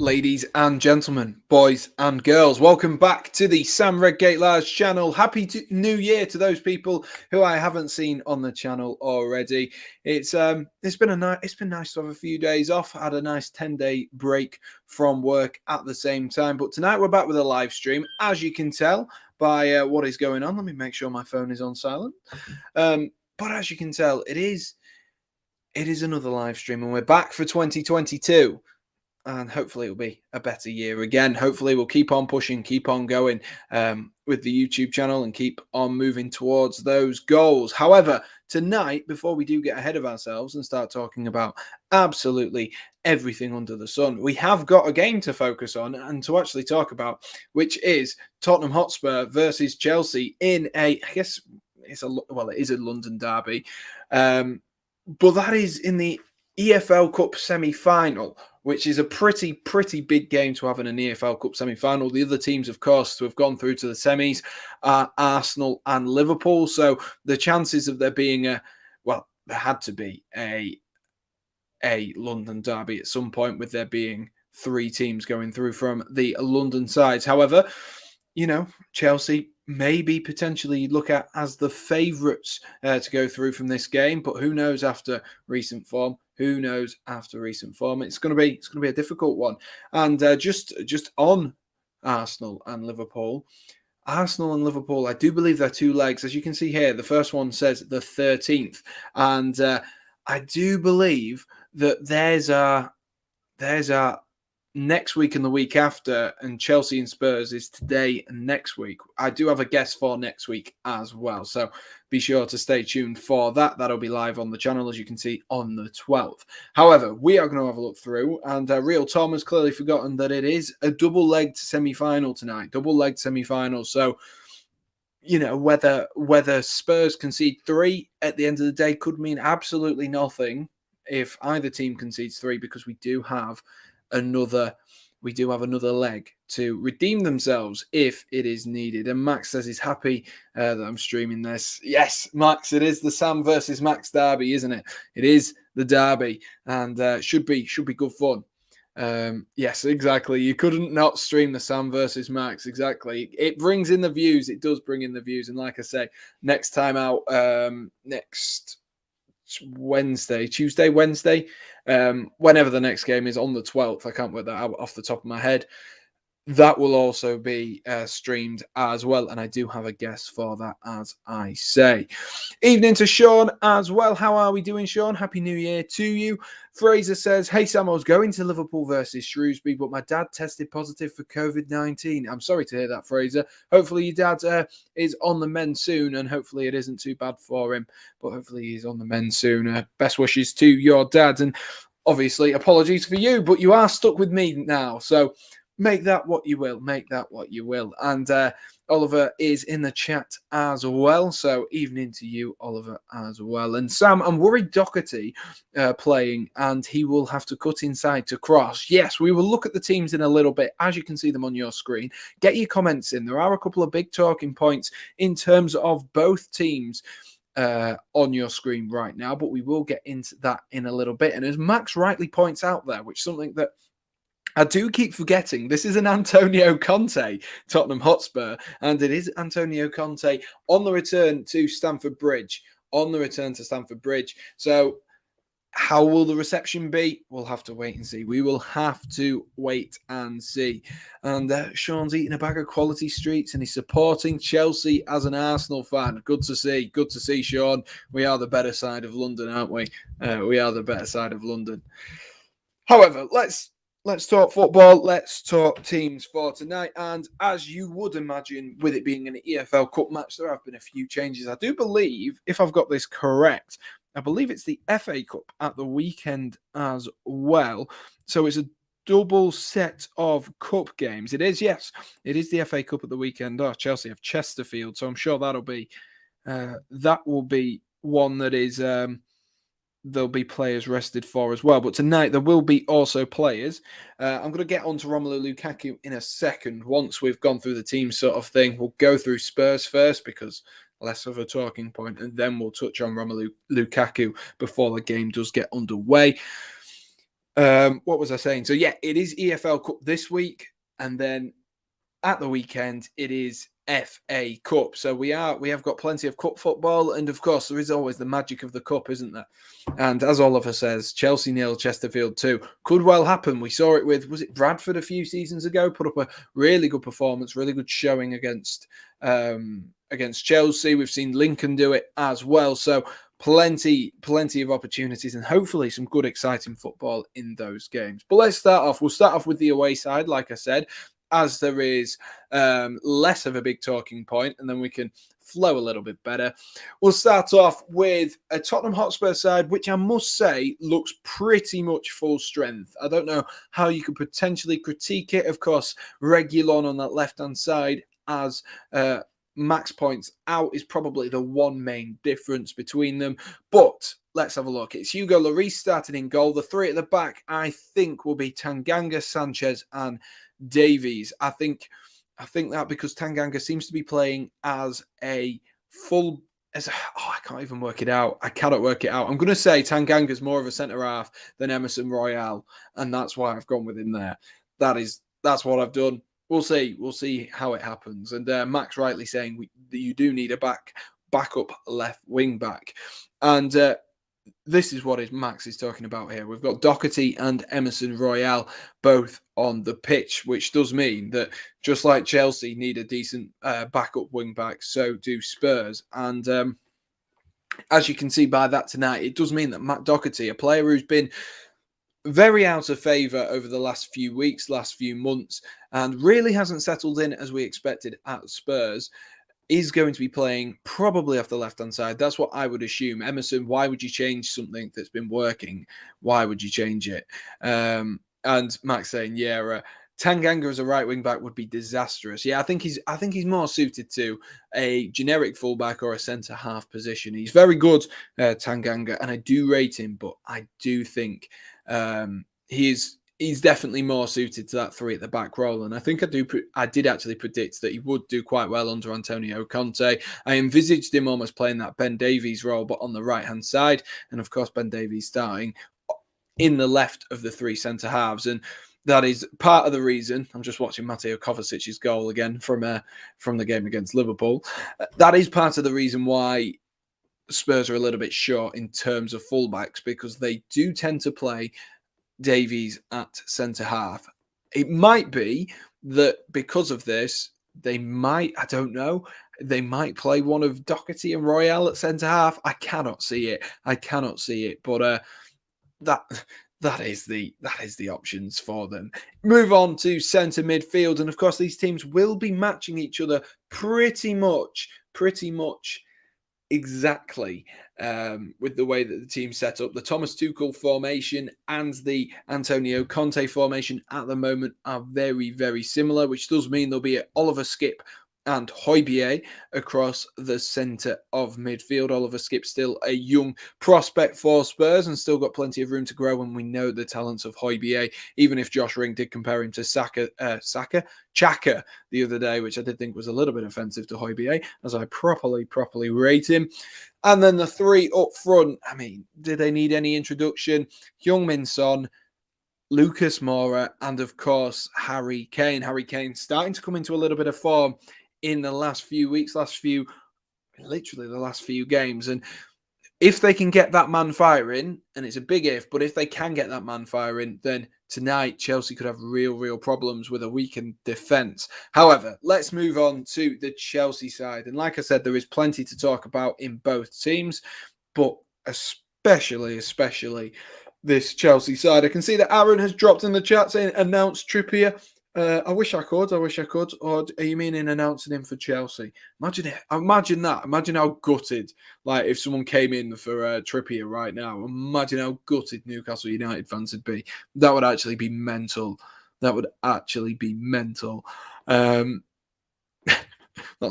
Ladies and gentlemen, boys and girls, welcome back to the Sam Redgate-Large channel. Happy New Year to those people who I haven't seen on the channel already. It's been nice to have a few days off. I had a nice 10-day break from work at the same time, but tonight we're back with a live stream, as you can tell by what is going on. Let me make sure my phone is on silent. But as you can tell, it is another live stream, and we're back for 2022. And hopefully it'll be a better year again. Hopefully we'll keep on pushing, keep on going with the YouTube channel and keep on moving towards those goals. However, tonight, before we do get ahead of ourselves and start talking about absolutely everything under the sun, we have got a game to focus on and to actually talk about, which is Tottenham Hotspur versus Chelsea in it is a London derby. But that is in the EFL Cup semi-final, which is a pretty big game to have in an EFL Cup semi-final. The other teams, of course, to have gone through to the semis are Arsenal and Liverpool. So the chances of there being there had to be a London derby at some point, with there being three teams going through from the London sides. However, Chelsea maybe potentially look at as the favourites to go through from this game, but who knows after recent form? Who knows after recent form? It's going to be a difficult one. And just on Arsenal and Liverpool, I do believe they're two legs. As you can see here, the first one says the 13th, and I do believe that there's our next week and the week after, and Chelsea and Spurs is today and next week. I do have a guest for next week as well, so be sure to stay tuned for that. That'll be live on the channel, as you can see, on the 12th. However, we are going to have a look through, and Real Tom has clearly forgotten that it is a double-legged semi-final tonight. Double-legged semi-final, so whether Spurs concede 3 at the end of the day could mean absolutely nothing if either team concedes 3, because we do have another leg to redeem themselves if it is needed. And Max says he's happy that I'm streaming this. Yes, Max, it is the Sam versus Max derby, isn't it? It is the derby, and should be good fun. Yes, exactly. You couldn't not stream the Sam versus Max. Exactly. It brings in the views. It does bring in the views. And like I say, next time out, next Tuesday, Wednesday, whenever the next game is, on the 12th. I can't work that out off the top of my head. That will also be streamed as well, and I do have a guest for that, as I say. Evening to Sean as well. How are we doing, Sean? Happy New Year to you. Fraser says, hey Sam, I was going to Liverpool versus Shrewsbury, but my dad tested positive for COVID-19. I'm sorry to hear that, Fraser. Hopefully your dad is on the mend soon, and hopefully it isn't too bad for him, but hopefully he's on the mend soon. Best wishes to your dad, and obviously apologies for you, but you are stuck with me now, so make that what you will. And Oliver is in the chat as well. So evening to you, Oliver, as well. And Sam, I'm worried Doherty playing, and he will have to cut inside to cross. Yes, we will look at the teams in a little bit, as you can see them on your screen. Get your comments in. There are a couple of big talking points in terms of both teams on your screen right now, but we will get into that in a little bit. And as Max rightly points out there, which is something that I do keep forgetting, this is an Antonio Conte Tottenham Hotspur, and it is Antonio Conte on the return to Stamford Bridge. So how will the reception be? We'll have to wait and see. We will have to wait and see. And Sean's eating a bag of quality streets, and he's supporting Chelsea as an Arsenal fan. Good to see, Sean. We are the better side of London, aren't we? We are the better side of London. However, Let's talk football. Let's talk teams for tonight. And as you would imagine, with it being an EFL Cup match, there have been a few changes. I do believe, if I've got this correct, I believe it's the FA Cup at the weekend as well. So it's a double set of cup games. It is, yes. It is the FA Cup at the weekend. Oh, Chelsea have Chesterfield. So I'm sure that will be one that is... there'll be players rested for as well. But tonight there will be also players. I'm going to get on to Romelu Lukaku in a second. Once we've gone through the team sort of thing, we'll go through Spurs first, because less of a talking point, and then we'll touch on Romelu Lukaku before the game does get underway. What was I saying? So yeah, it is EFL Cup this week, and then at the weekend it is FA Cup. So we have got plenty of cup football, and of course there is always the magic of the cup, isn't there? And as Oliver says, Chelsea 0, Chesterfield 2 could well happen. We saw it with, was it Bradford a few seasons ago? Put up a really good performance, really good showing against Chelsea. We've seen Lincoln do it as well. So plenty of opportunities, and hopefully some good exciting football in those games. But let's start off. We'll start off with the away side, like I said, as there is less of a big talking point, and then we can flow a little bit better. We'll start off with a Tottenham Hotspur side, which I must say looks pretty much full strength. I don't know how you could potentially critique it. Of course, Reguilon on that left-hand side as Max points out is probably the one main difference between them. But let's have a look. It's Hugo Lloris starting in goal. The three at the back, I think, will be Tanganga, Sanchez, and Davies. I think that because Tanganga seems to be playing as a full. I can't even work it out. I cannot work it out. I'm going to say Tanganga is more of a centre half than Emerson Royale, and that's why I've gone with him there. That's what I've done. We'll see how it happens. And Max rightly saying you do need a backup left wing back, and this is what Max is talking about here. We've got Doherty and Emerson Royale both on the pitch, which does mean that just like Chelsea need a decent backup wing back, so do Spurs. And as you can see by that tonight, it does mean that Matt Doherty, a player who's been very out of favour over the last few weeks, last few months, and really hasn't settled in as we expected at Spurs, is going to be playing probably off the left-hand side. That's what I would assume. Emerson, why would you change something that's been working? Why would you change it? And Max saying, Tanganga as a right wing back would be disastrous. Yeah, I think he's more suited to a generic fullback or a centre half position. He's very good, Tanganga, and I do rate him, but I do think he's definitely more suited to that three at the back role. And I think I did actually predict that he would do quite well under Antonio Conte. I envisaged him almost playing that Ben Davies role, but on the right hand side, and of course Ben Davies starting in the left of the three centre halves. And that is part of the reason. I'm just watching Mateo Kovacic's goal again from the game against Liverpool. That is part of the reason why Spurs are a little bit short in terms of fullbacks, because they do tend to play Davies at centre half. It might be that because of this, they might play one of Doherty and Royale at centre half. I cannot see it. But that is the options for them. Move on to centre midfield, and of course these teams will be matching each other pretty much exactly with the way that the team set up. The Thomas Tuchel formation and the Antonio Conte formation at the moment are very, very similar, which does mean there'll be Oliver Skip and Højbjerg across the centre of midfield. Oliver Skip still a young prospect for Spurs and still got plenty of room to grow, and we know the talents of Højbjerg, even if Josh Ring did compare him to Xhaka the other day, which I did think was a little bit offensive to Højbjerg, as I properly rate him. And then the three up front, I mean, did they need any introduction? Heung-min Son, Lucas Moura, and of course Harry Kane. Harry Kane starting to come into a little bit of form in the last few weeks, literally the last few games. And if they can get that man firing, and it's a big if, but if they can get that man firing, then tonight Chelsea could have real problems with a weakened defence. However, let's move on to the Chelsea side. And like I said, there is plenty to talk about in both teams, but especially this Chelsea side. I can see that Aaron has dropped in the chat saying announce Trippier. I wish I could. Or are you meaning announcing him for Chelsea? Imagine it. Imagine that. Imagine how gutted, like if someone came in for Trippier right now. Imagine how gutted Newcastle United fans would be. That would actually be mental. That's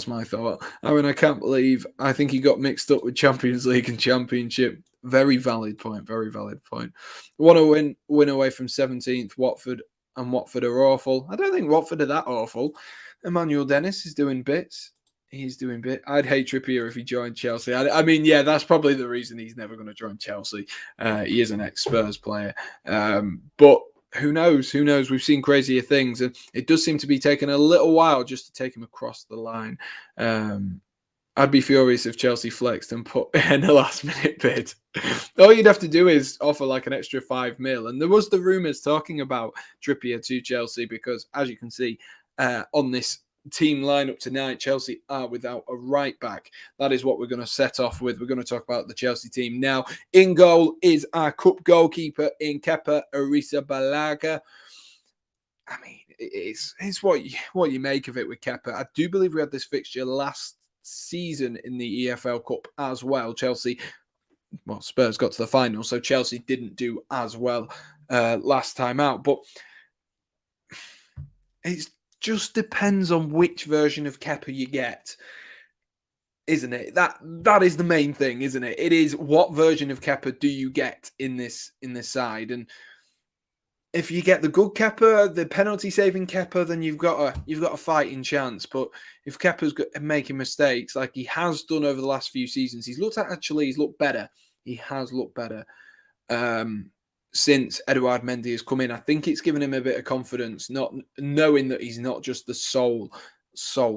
my thought. I think he got mixed up with Champions League and Championship. Very valid point. 1 win away from 17th. Watford are awful. I don't think Watford are that awful. Emmanuel Dennis is doing bits. He's doing bit. I'd hate Trippier if he joined Chelsea. I mean, yeah, that's probably the reason he's never going to join Chelsea. He is an ex-Spurs player, but who knows? Who knows? We've seen crazier things, and it does seem to be taking a little while just to take him across the line. I'd be furious if Chelsea flexed and put in a last-minute bid. All you'd have to do is offer like an extra 5 mil, and there was the rumours talking about Trippier to Chelsea because, as you can see on this team lineup tonight, Chelsea are without a right back. That is what we're going to set off with. We're going to talk about the Chelsea team now. In goal is our cup goalkeeper in Kepa Arrizabalaga. I mean, it's what you make of it with Kepa. I do believe we had this fixture last season in the EFL Cup as well. Spurs got to the final, so Chelsea didn't do as well last time out. But it just depends on which version of Kepa you get, isn't it? That is the main thing, isn't it? It is what version of Kepa do you get in this side, and if you get the good Kepa, the penalty saving Kepa, then you've got a fighting chance. But if Kepa's making mistakes like he has done over the last few seasons, he's looked better. He has looked better since Eduard Mendy has come in. I think it's given him a bit of confidence, not knowing that he's not just the sole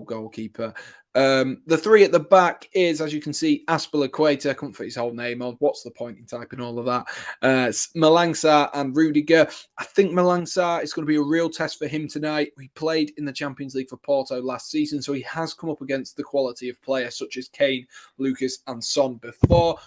goalkeeper. The three at the back is, as you can see, Aspilicueta. I couldn't fit his whole name on. What's the point in typing all of that? Malang Sarr and Rudiger. I think Malang Sarr is going to be a real test for him tonight. He played in the Champions League for Porto last season, so he has come up against the quality of players such as Kane, Lucas and Son before.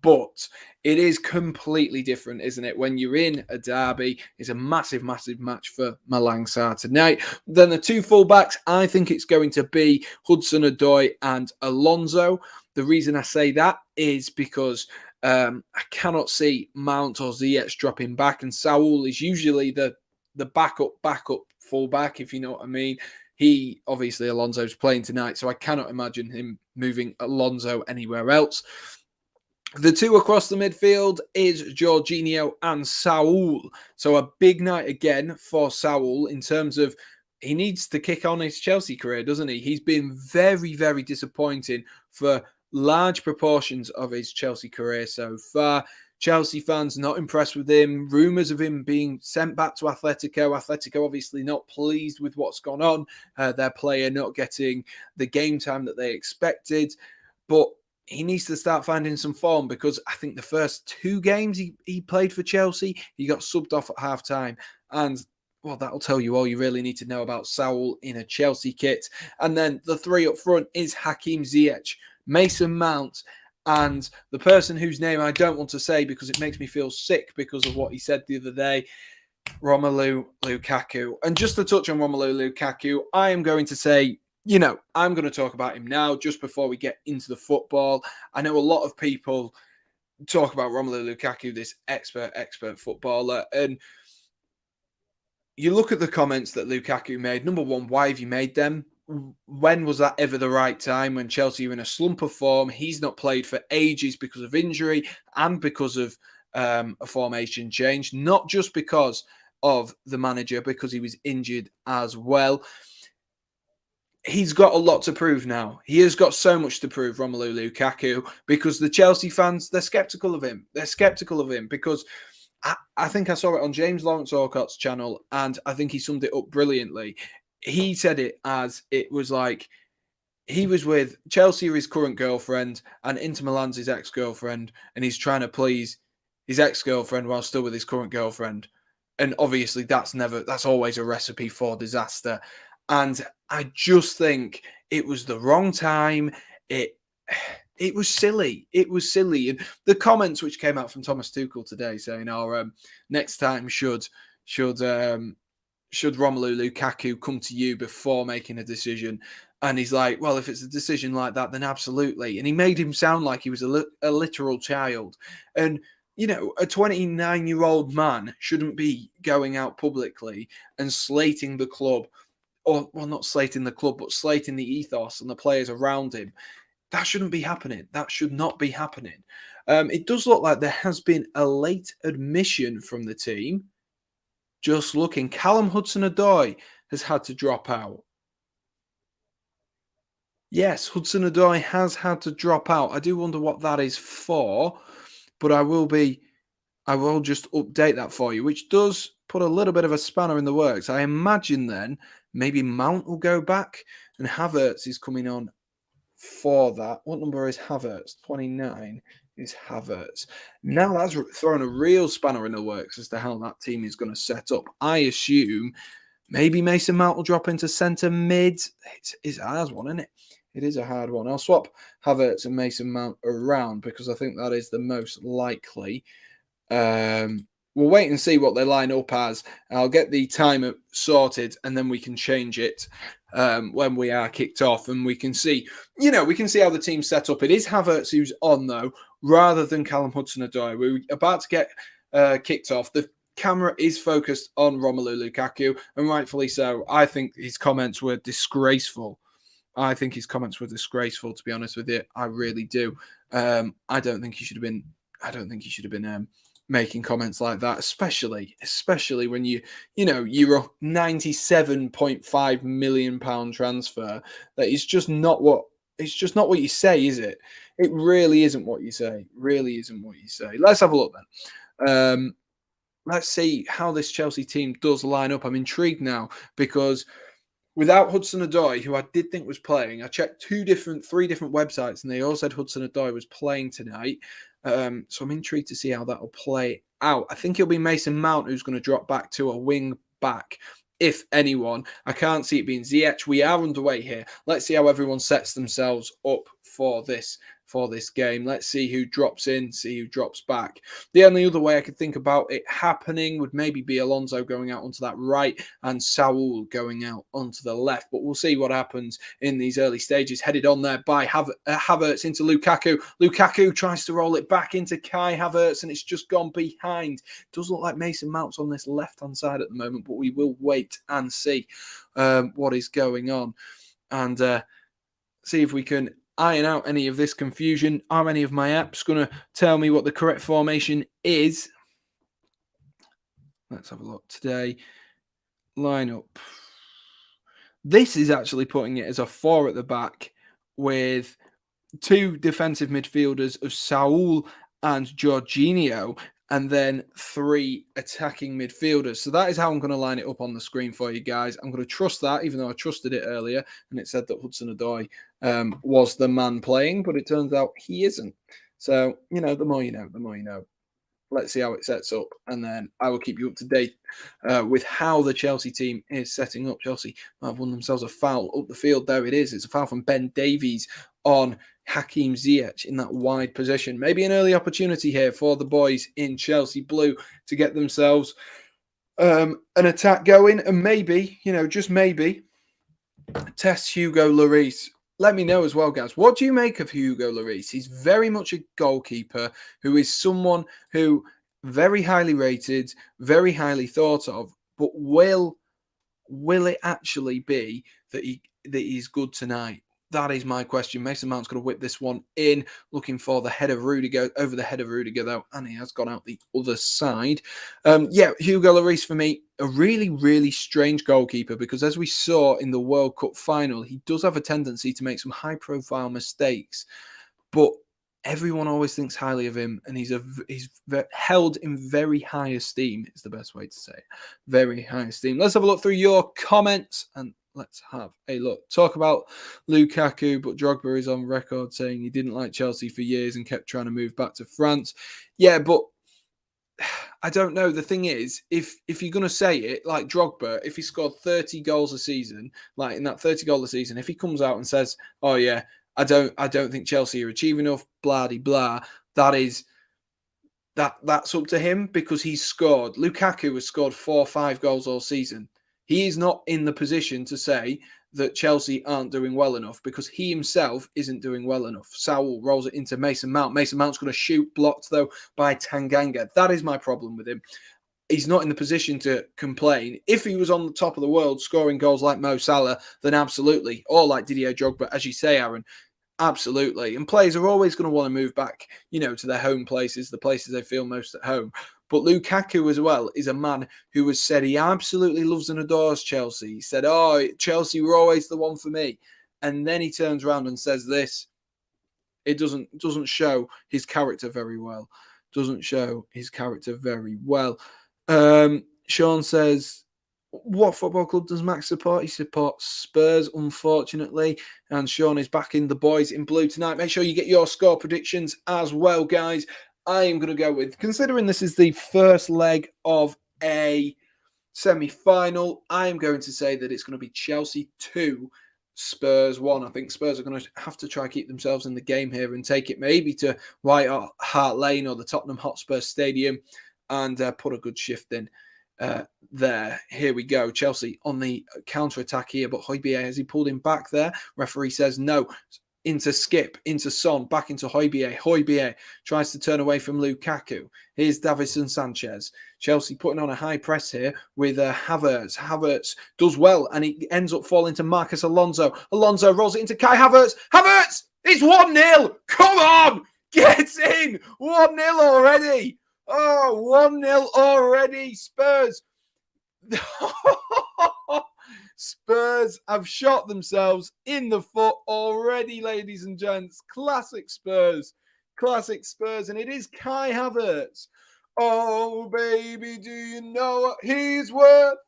But it is completely different, isn't it? When you're in a derby, it's a massive, massive match for Malang Sarr tonight. Then the two fullbacks, I think it's going to be Hudson-Odoi and Alonso. The reason I say that is because I cannot see Mount or Ziyech dropping back, and Saul is usually the backup fullback, if you know what I mean. Alonso's playing tonight, so I cannot imagine him moving Alonso anywhere else. The two across the midfield is Jorginho and Saul. So a big night again for Saul in terms of he needs to kick on his Chelsea career, doesn't he? He's been very, very disappointing for large proportions of his Chelsea career so far. Chelsea fans not impressed with him. Rumours of him being sent back to Atletico. Atletico obviously not pleased with what's gone on. Their player not getting the game time that they expected. But he needs to start finding some form because I think the first two games he played for Chelsea, he got subbed off at half-time. And, well, that'll tell you all you really need to know about Saul in a Chelsea kit. And then the three up front is Hakim Ziyech, Mason Mount, and the person whose name I don't want to say because it makes me feel sick because of what he said the other day, Romelu Lukaku. And just to touch on Romelu Lukaku, I am going to say, I'm going to talk about him now just before we get into the football. I know a lot of people talk about Romelu Lukaku, this expert footballer, and you look at the comments that Lukaku made. Number one, why have you made them? When was that ever the right time? When Chelsea are in a slump of form, he's not played for ages because of injury and because of a formation change, not just because of the manager, because he was injured as well. He's got a lot to prove now. He has got so much to prove, Romelu Lukaku, because the Chelsea fans, they're sceptical of him. They're sceptical of him because I think I saw it on James Lawrence Orcott's channel, and I think he summed it up brilliantly. He said it as it was like he was with Chelsea, his current girlfriend, and Inter Milan's his ex-girlfriend, and he's trying to please his ex-girlfriend while still with his current girlfriend. And obviously that's always a recipe for disaster. And I just think it was the wrong time. It was silly. It was silly. And the comments which came out from Thomas Tuchel today saying, next time should Romelu Lukaku come to you before making a decision? And he's like, well, if it's a decision like that, then absolutely. And he made him sound like he was a literal child. And, a 29-year-old man shouldn't be going out publicly and slating the club. Or, well, not slating the club, but slating the ethos and the players around him. That shouldn't be happening. That should not be happening. It does look like there has been a late admission from the team. Just looking, Callum Hudson-Odoi has had to drop out. Yes, Hudson-Odoi has had to drop out. I do wonder what that is for, but I will just update that for you, which does put a little bit of a spanner in the works. I imagine then maybe Mount will go back and Havertz is coming on for that. What number is Havertz? 29 is Havertz. Now that's throwing a real spanner in the works as to how that team is going to set up. I assume maybe Mason Mount will drop into centre mid. It's a hard one, isn't it? It is a hard one. I'll swap Havertz and Mason Mount around because I think that is the most likely. We'll wait and see what they line up as. I'll get the timer sorted and then we can change it when we are kicked off and we can see, we can see how the team's set up. It is Havertz who's on though, rather than Callum Hudson-Odoi. We're about to get kicked off. The camera is focused on Romelu Lukaku, and rightfully so. I think his comments were disgraceful. To be honest with you. I really do. I don't think he should have been. Making comments like that, especially when you're a £97.5 million transfer. That is just not what you say, is it? It really isn't what you say. Let's have a look then. Let's see how this Chelsea team does line up. I'm intrigued now because without Hudson-Odoi, who I did think was playing, I checked three different websites and they all said Hudson-Odoi was playing tonight. So I'm intrigued to see how that will play out. I think it'll be Mason Mount who's going to drop back to a wing back, if anyone. I can't see it being Ziyech. We are underway here. Let's see how everyone sets themselves up for this game. Let's see who drops in, see who drops back. The only other way I could think about it happening would maybe be Alonso going out onto that right and Saul going out onto the left. But we'll see what happens in these early stages. Headed on there by Havertz into Lukaku. Lukaku tries to roll it back into Kai Havertz and it's just gone behind. It does look like Mason Mount's on this left-hand side at the moment, but we will wait and see what is going on and see if we can iron out any of this confusion. Are any of my apps going to tell me what the correct formation is? Let's have a look. Today, lineup. This is actually putting it as a 4 at the back with 2 defensive midfielders of Saul and Jorginho, and then 3 attacking midfielders. So that is how I'm going to line it up on the screen for you guys. I'm going to trust that, even though I trusted it earlier, and it said that Hudson-Odoi was the man playing, but it turns out he isn't. So, the more you know. Let's see how it sets up, and then I will keep you up to date with how the Chelsea team is setting up. Chelsea have won themselves a foul up the field. There it is. It's a foul from Ben Davies on Hakim Ziyech in that wide position. Maybe an early opportunity here for the boys in Chelsea blue to get themselves an attack going, and maybe, just maybe, test Hugo Lloris. Let me know as well, guys. What do you make of Hugo Lloris? He's very much a goalkeeper who is someone who very highly rated, very highly thought of, but will it actually be that he's good tonight? That is my question. Mason Mount's going to whip this one in, looking for the head of Rudiger, over the head of Rudiger, though, and he has gone out the other side. Hugo Lloris, for me, a really, really strange goalkeeper, because as we saw in the World Cup final, he does have a tendency to make some high-profile mistakes, but everyone always thinks highly of him, and he's held in very high esteem, is the best way to say it. Very high esteem. Let's have a look through your comments, and let's have a look. Talk about Lukaku, but Drogba is on record saying he didn't like Chelsea for years and kept trying to move back to France. Yeah, but I don't know. The thing is, if you're going to say it, like Drogba, if he scored 30 goals a season, like in that 30 goal a season, if he comes out and says, oh yeah, I don't think Chelsea are achieving enough, blah, de blah, that's up to him, because he's scored. Lukaku has scored 4 or 5 goals all season. He is not in the position to say that Chelsea aren't doing well enough, because he himself isn't doing well enough. Saul rolls it into Mason Mount. Mason Mount's going to shoot, blocked though by Tanganga. That is my problem with him. He's not in the position to complain. If he was on the top of the world scoring goals like Mo Salah, then absolutely. Or like Didier Drogba, as you say, Aaron. Absolutely. And players are always going to want to move back, to their home places, the places they feel most at home. But Lukaku as well is a man who has said he absolutely loves and adores Chelsea. He said, oh, Chelsea were always the one for me. and then he turns around and says this. It doesn't show his character very well. Doesn't show his character very well. Sean says, what football club does Max support? He supports Spurs, unfortunately. And Sean is backing the boys in blue tonight. Make sure you get your score predictions as well, guys. I am going to go with, considering this is the first leg of a semi-final, I am going to say that it's going to be Chelsea 2, Spurs 1. I think Spurs are going to have to try to keep themselves in the game here and take it maybe to White Hart Lane or the Tottenham Hotspur Stadium and put a good shift in there. Here we go. Chelsea on the counter-attack here, but Højbjerg, has he pulled him back there? Referee says no. Into Skip, into Son, back into Højbjerg. Højbjerg tries to turn away from Lukaku. Here's Davinson Sanchez. Chelsea putting on a high press here with Havertz. Havertz does well, and he ends up falling to Marcus Alonso. Alonso rolls it into Kai Havertz. Havertz! It's 1-0! Come on! Get in! 1-0 already! Oh, 1-0 already, Spurs. Spurs have shot themselves in the foot already, ladies and gents. Classic Spurs. Classic Spurs. And it is Kai Havertz. Oh, baby, do you know what he's worth?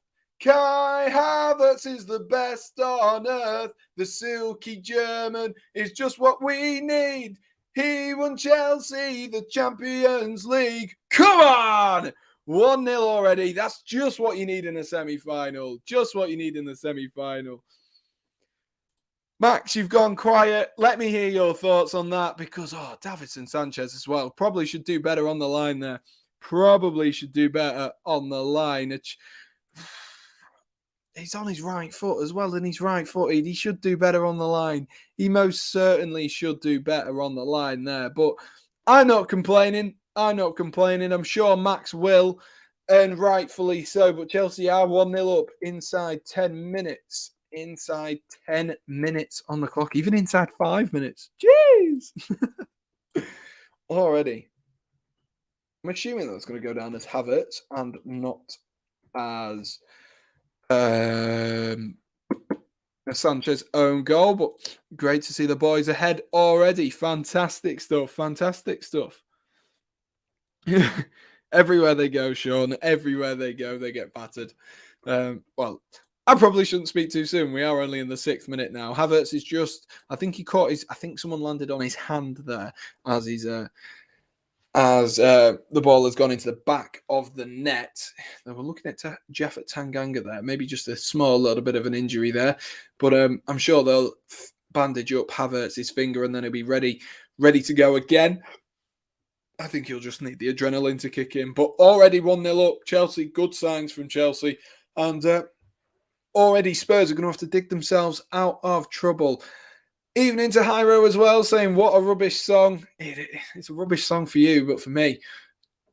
Kai Havertz is the best on earth. The silky German is just what we need. He won Chelsea the Champions League. Come on! 1-0 already. That's just what you need in a semi-final. Just what you need in the semi-final. Max, you've gone quiet. Let me hear your thoughts on that because, Davinson Sanchez as well. Probably should do better on the line there. Probably should do better on the line. He's on his right foot as well, and he's right-footed. He should do better on the line. He most certainly should do better on the line there. But I'm not complaining. I'm sure Max will, and rightfully so. But Chelsea are 1-0 up inside 10 minutes. Inside 10 minutes on the clock. Even inside 5 minutes. Jeez! Already. I'm assuming that's going to go down as Havertz and not as a Sanchez own goal. But great to see the boys ahead already. Fantastic stuff. Fantastic stuff. Everywhere they go, Sean. Everywhere they go, they get battered. Well, I probably shouldn't speak too soon. We are only in the 6th minute now. Havertz is just, I think he caught his, I think someone landed on his hand there as he's, as the ball has gone into the back of the net. They were looking at Jeff at Tanganga there. Maybe just a small little bit of an injury there. But I'm sure they'll bandage up Havertz's finger and then he'll be ready to go again. I think he'll just need the adrenaline to kick in. But already 1-0 up. Chelsea, good signs from Chelsea. And already Spurs are going to have to dig themselves out of trouble. Even into Hyro as well, saying, what a rubbish song. It's a rubbish song for you, but for me,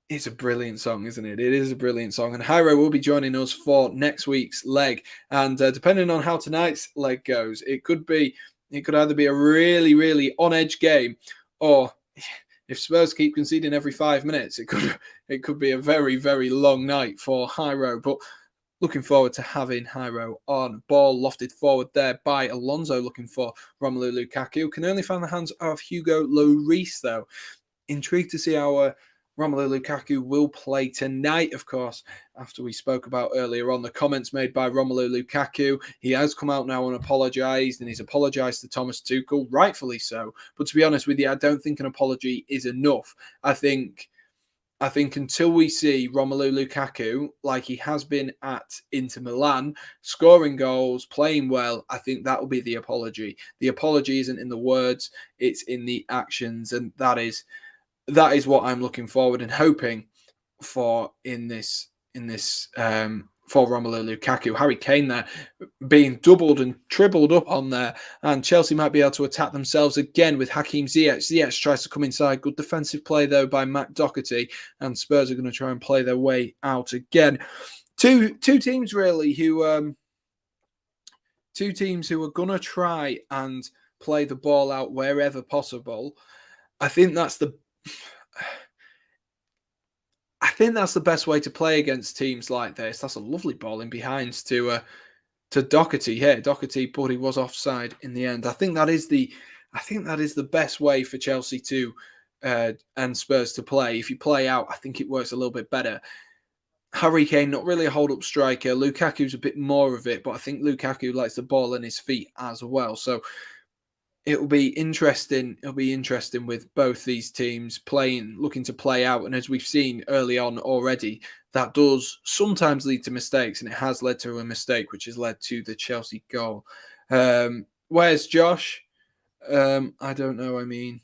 it's a brilliant song, isn't it? It is a brilliant song. And Hyro will be joining us for next week's leg. And depending on how tonight's leg goes, it could either be a really, really on-edge game, or if Spurs keep conceding every 5 minutes, it could be a very, very long night for Hyro. But looking forward to having Hyro on. Ball lofted forward there by Alonso, looking for Romelu Lukaku. Can only find the hands of Hugo Lloris, though. Intrigued to see how Romelu Lukaku will play tonight, of course, after we spoke about earlier on the comments made by Romelu Lukaku. He has come out now and apologised, and he's apologised to Thomas Tuchel, rightfully so. But to be honest with you, I don't think an apology is enough. I think until we see Romelu Lukaku, like he has been at Inter Milan, scoring goals, playing well, I think that will be the apology. The apology isn't in the words, it's in the actions, and that is what I'm looking forward and hoping for in this for Romelu Lukaku. Harry Kane there being doubled and tripled up on there, and Chelsea might be able to attack themselves again with Hakim Ziyech. Ziyech tries to come inside. Good defensive play though by Matt Doherty, and Spurs are going to try and play their way out again. Two teams really who are going to try and play the ball out wherever possible. I think that's the best way to play against teams like this. That's a lovely ball in behind to to Doherty here. Doherty, but he was offside in the end. I think that is the best way for Chelsea to and Spurs to play. If you play out, I think it works a little bit better. Harry Kane, not really a hold-up striker. Lukaku's a bit more of it, but I think Lukaku likes the ball in his feet as well. So it'll be interesting. It'll be interesting with both these teams looking to play out. And as we've seen early on already, that does sometimes lead to mistakes, and it has led to a mistake, which has led to the Chelsea goal. Where's Josh? I don't know. I mean,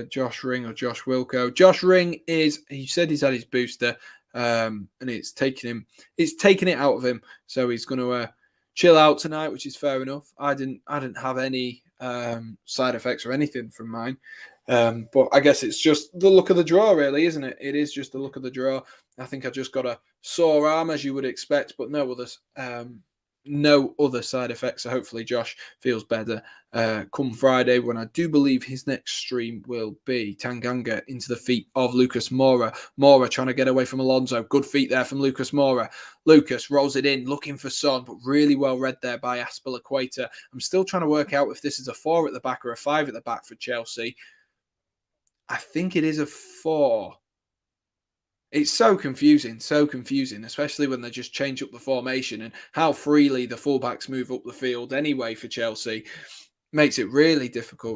Josh Ring or Josh Wilco. Josh Ring he said he's had his booster, and it's taken it out of him. So he's going to chill out tonight, which is fair enough. I didn't have any side effects or anything from mine. But I guess it's just the luck of the draw, really, isn't it? It is just the luck of the draw. I think I just got a sore arm, as you would expect, but no other side effects. So hopefully Josh feels better come Friday, when I do believe his next stream will be Tanganga into the feet of Lucas Moura. Moura trying to get away from Alonso. Good feet there from Lucas Moura. Lucas rolls it in, looking for Son, but really well read there by Azpilicueta. I'm still trying to work out if this is a 4 at the back or a 5 at the back for Chelsea. I think it is a 4. It's so confusing, especially when they just change up the formation and how freely the fullbacks move up the field anyway for Chelsea. Makes it really difficult,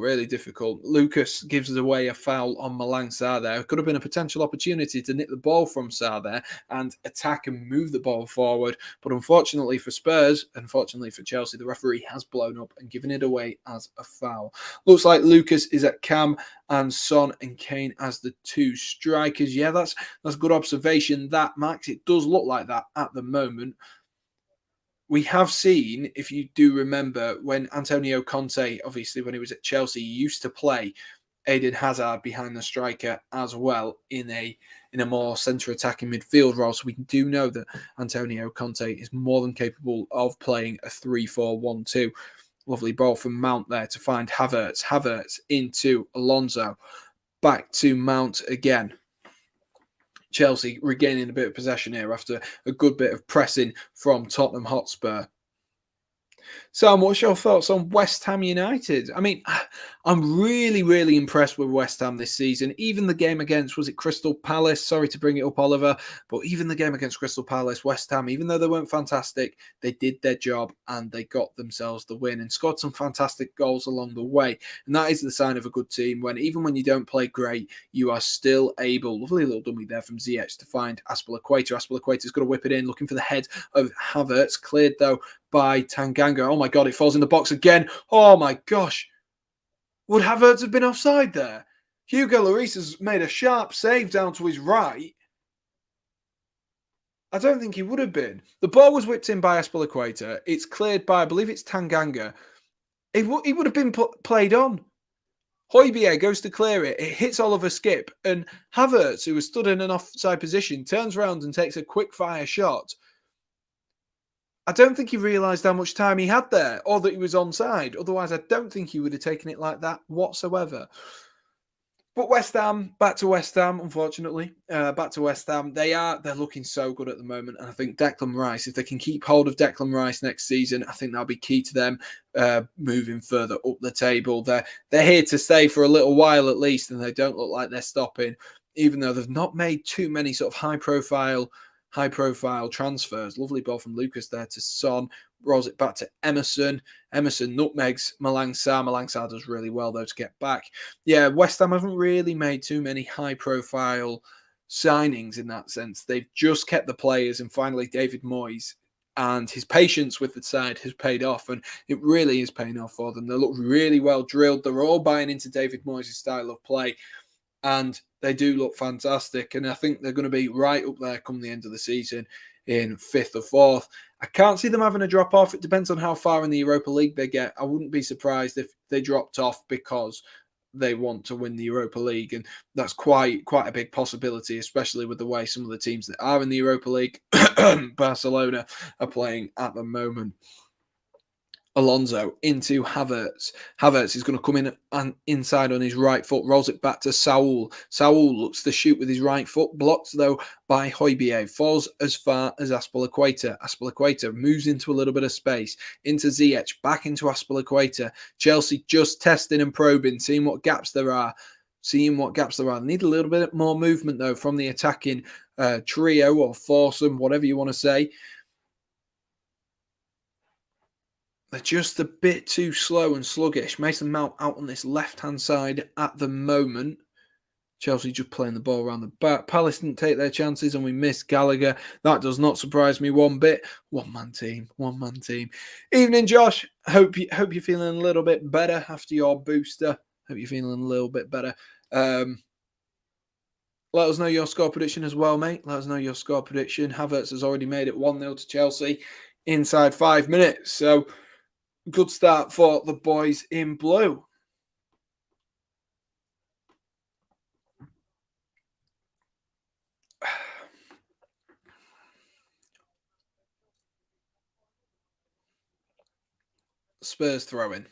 Lucas gives away a foul on Malang Sarr there. It could have been a potential opportunity to nick the ball from Sarr there and attack and move the ball forward. But unfortunately for Spurs, unfortunately for Chelsea, the referee has blown up and given it away as a foul. Looks like Lucas is at cam and Son and Kane as the 2 strikers. Yeah, that's a good observation, that, Max. It does look like that at the moment. We have seen, if you do remember, when Antonio Conte, obviously when he was at Chelsea, he used to play Eden Hazard behind the striker as well in a more centre attacking midfield role. So we do know that Antonio Conte is more than capable of playing a 3-4-1-2. Lovely ball from Mount there to find Havertz. Havertz into Alonso. Back to Mount again. Chelsea regaining a bit of possession here after a good bit of pressing from Tottenham Hotspur. Sam, what's your thoughts on West Ham United? I mean, I'm really, really impressed with West Ham this season. Even the game against, was it Crystal Palace? Sorry to bring it up, Oliver. But even the game against Crystal Palace, West Ham, even though they weren't fantastic, they did their job and they got themselves the win and scored some fantastic goals along the way. And that is the sign of a good team, when even when you don't play great, you are still able, lovely little dummy there from Ziyech, to find Azpilicueta. Azpilicueta's got to whip it in, looking for the head of Havertz. Cleared, though, by Tanganga. Oh my God, it falls in the box again. Oh my gosh. Would Havertz have been offside there? Hugo Lloris has made a sharp save down to his right. I don't think he would have been. The ball was whipped in by Azpilicueta. It's cleared by, I believe it's Tanganga. He would have been played on. Højbjerg goes to clear it. It hits Oliver Skip. And Havertz, who was stood in an offside position, turns around and takes a quick fire shot. I don't think he realised how much time he had there, or that he was onside. Otherwise, I don't think he would have taken it like that whatsoever. But West Ham, back to West Ham, unfortunately. Back to West Ham. They're looking so good at the moment. And I think Declan Rice, if they can keep hold of Declan Rice next season, I think that'll be key to them moving further up the table. They're here to stay for a little while at least, and they don't look like they're stopping, even though they've not made too many sort of high-profile transfers. Lovely ball from Lucas there to Son. Rolls it back to Emerson. Emerson nutmegs Malang Sarr. Malang Sarr does really well, though, to get back. Yeah, West Ham haven't really made too many high-profile signings in that sense. They've just kept the players, and finally David Moyes and his patience with the side has paid off, and it really is paying off for them. They look really well drilled. They're all buying into David Moyes' style of play, and they do look fantastic. And I think they're going to be right up there come the end of the season in 5th or 4th. I can't see them having a drop off. It depends on how far in the Europa League they get. I wouldn't be surprised if they dropped off because they want to win the Europa League. And that's quite a big possibility, especially with the way some of the teams that are in the Europa League, Barcelona, are playing at the moment. Alonso into Havertz. Havertz is going to come in and inside on his right foot, rolls it back to Saul. Saul looks to shoot with his right foot, blocked though by Højbjerg, falls as far as Azpilicueta. Azpilicueta moves into a little bit of space, into Ziyech, back into Azpilicueta. Chelsea just testing and probing, seeing what gaps there are. They need a little bit more movement though from the attacking trio or foursome, whatever you want to say. They're just a bit too slow and sluggish. Mason Mount out on this left-hand side at the moment. Chelsea just playing the ball around the back. Palace didn't take their chances and we missed Gallagher. That does not surprise me one bit. One-man team. Evening, Josh. Hope you're feeling a little bit better after your booster. Hope you're feeling a little bit better. Let us know your score prediction as well, mate. Let us know your score prediction. Havertz has already made it 1-0 to Chelsea inside 5 minutes. So, good start for the boys in blue. Spurs throw-in.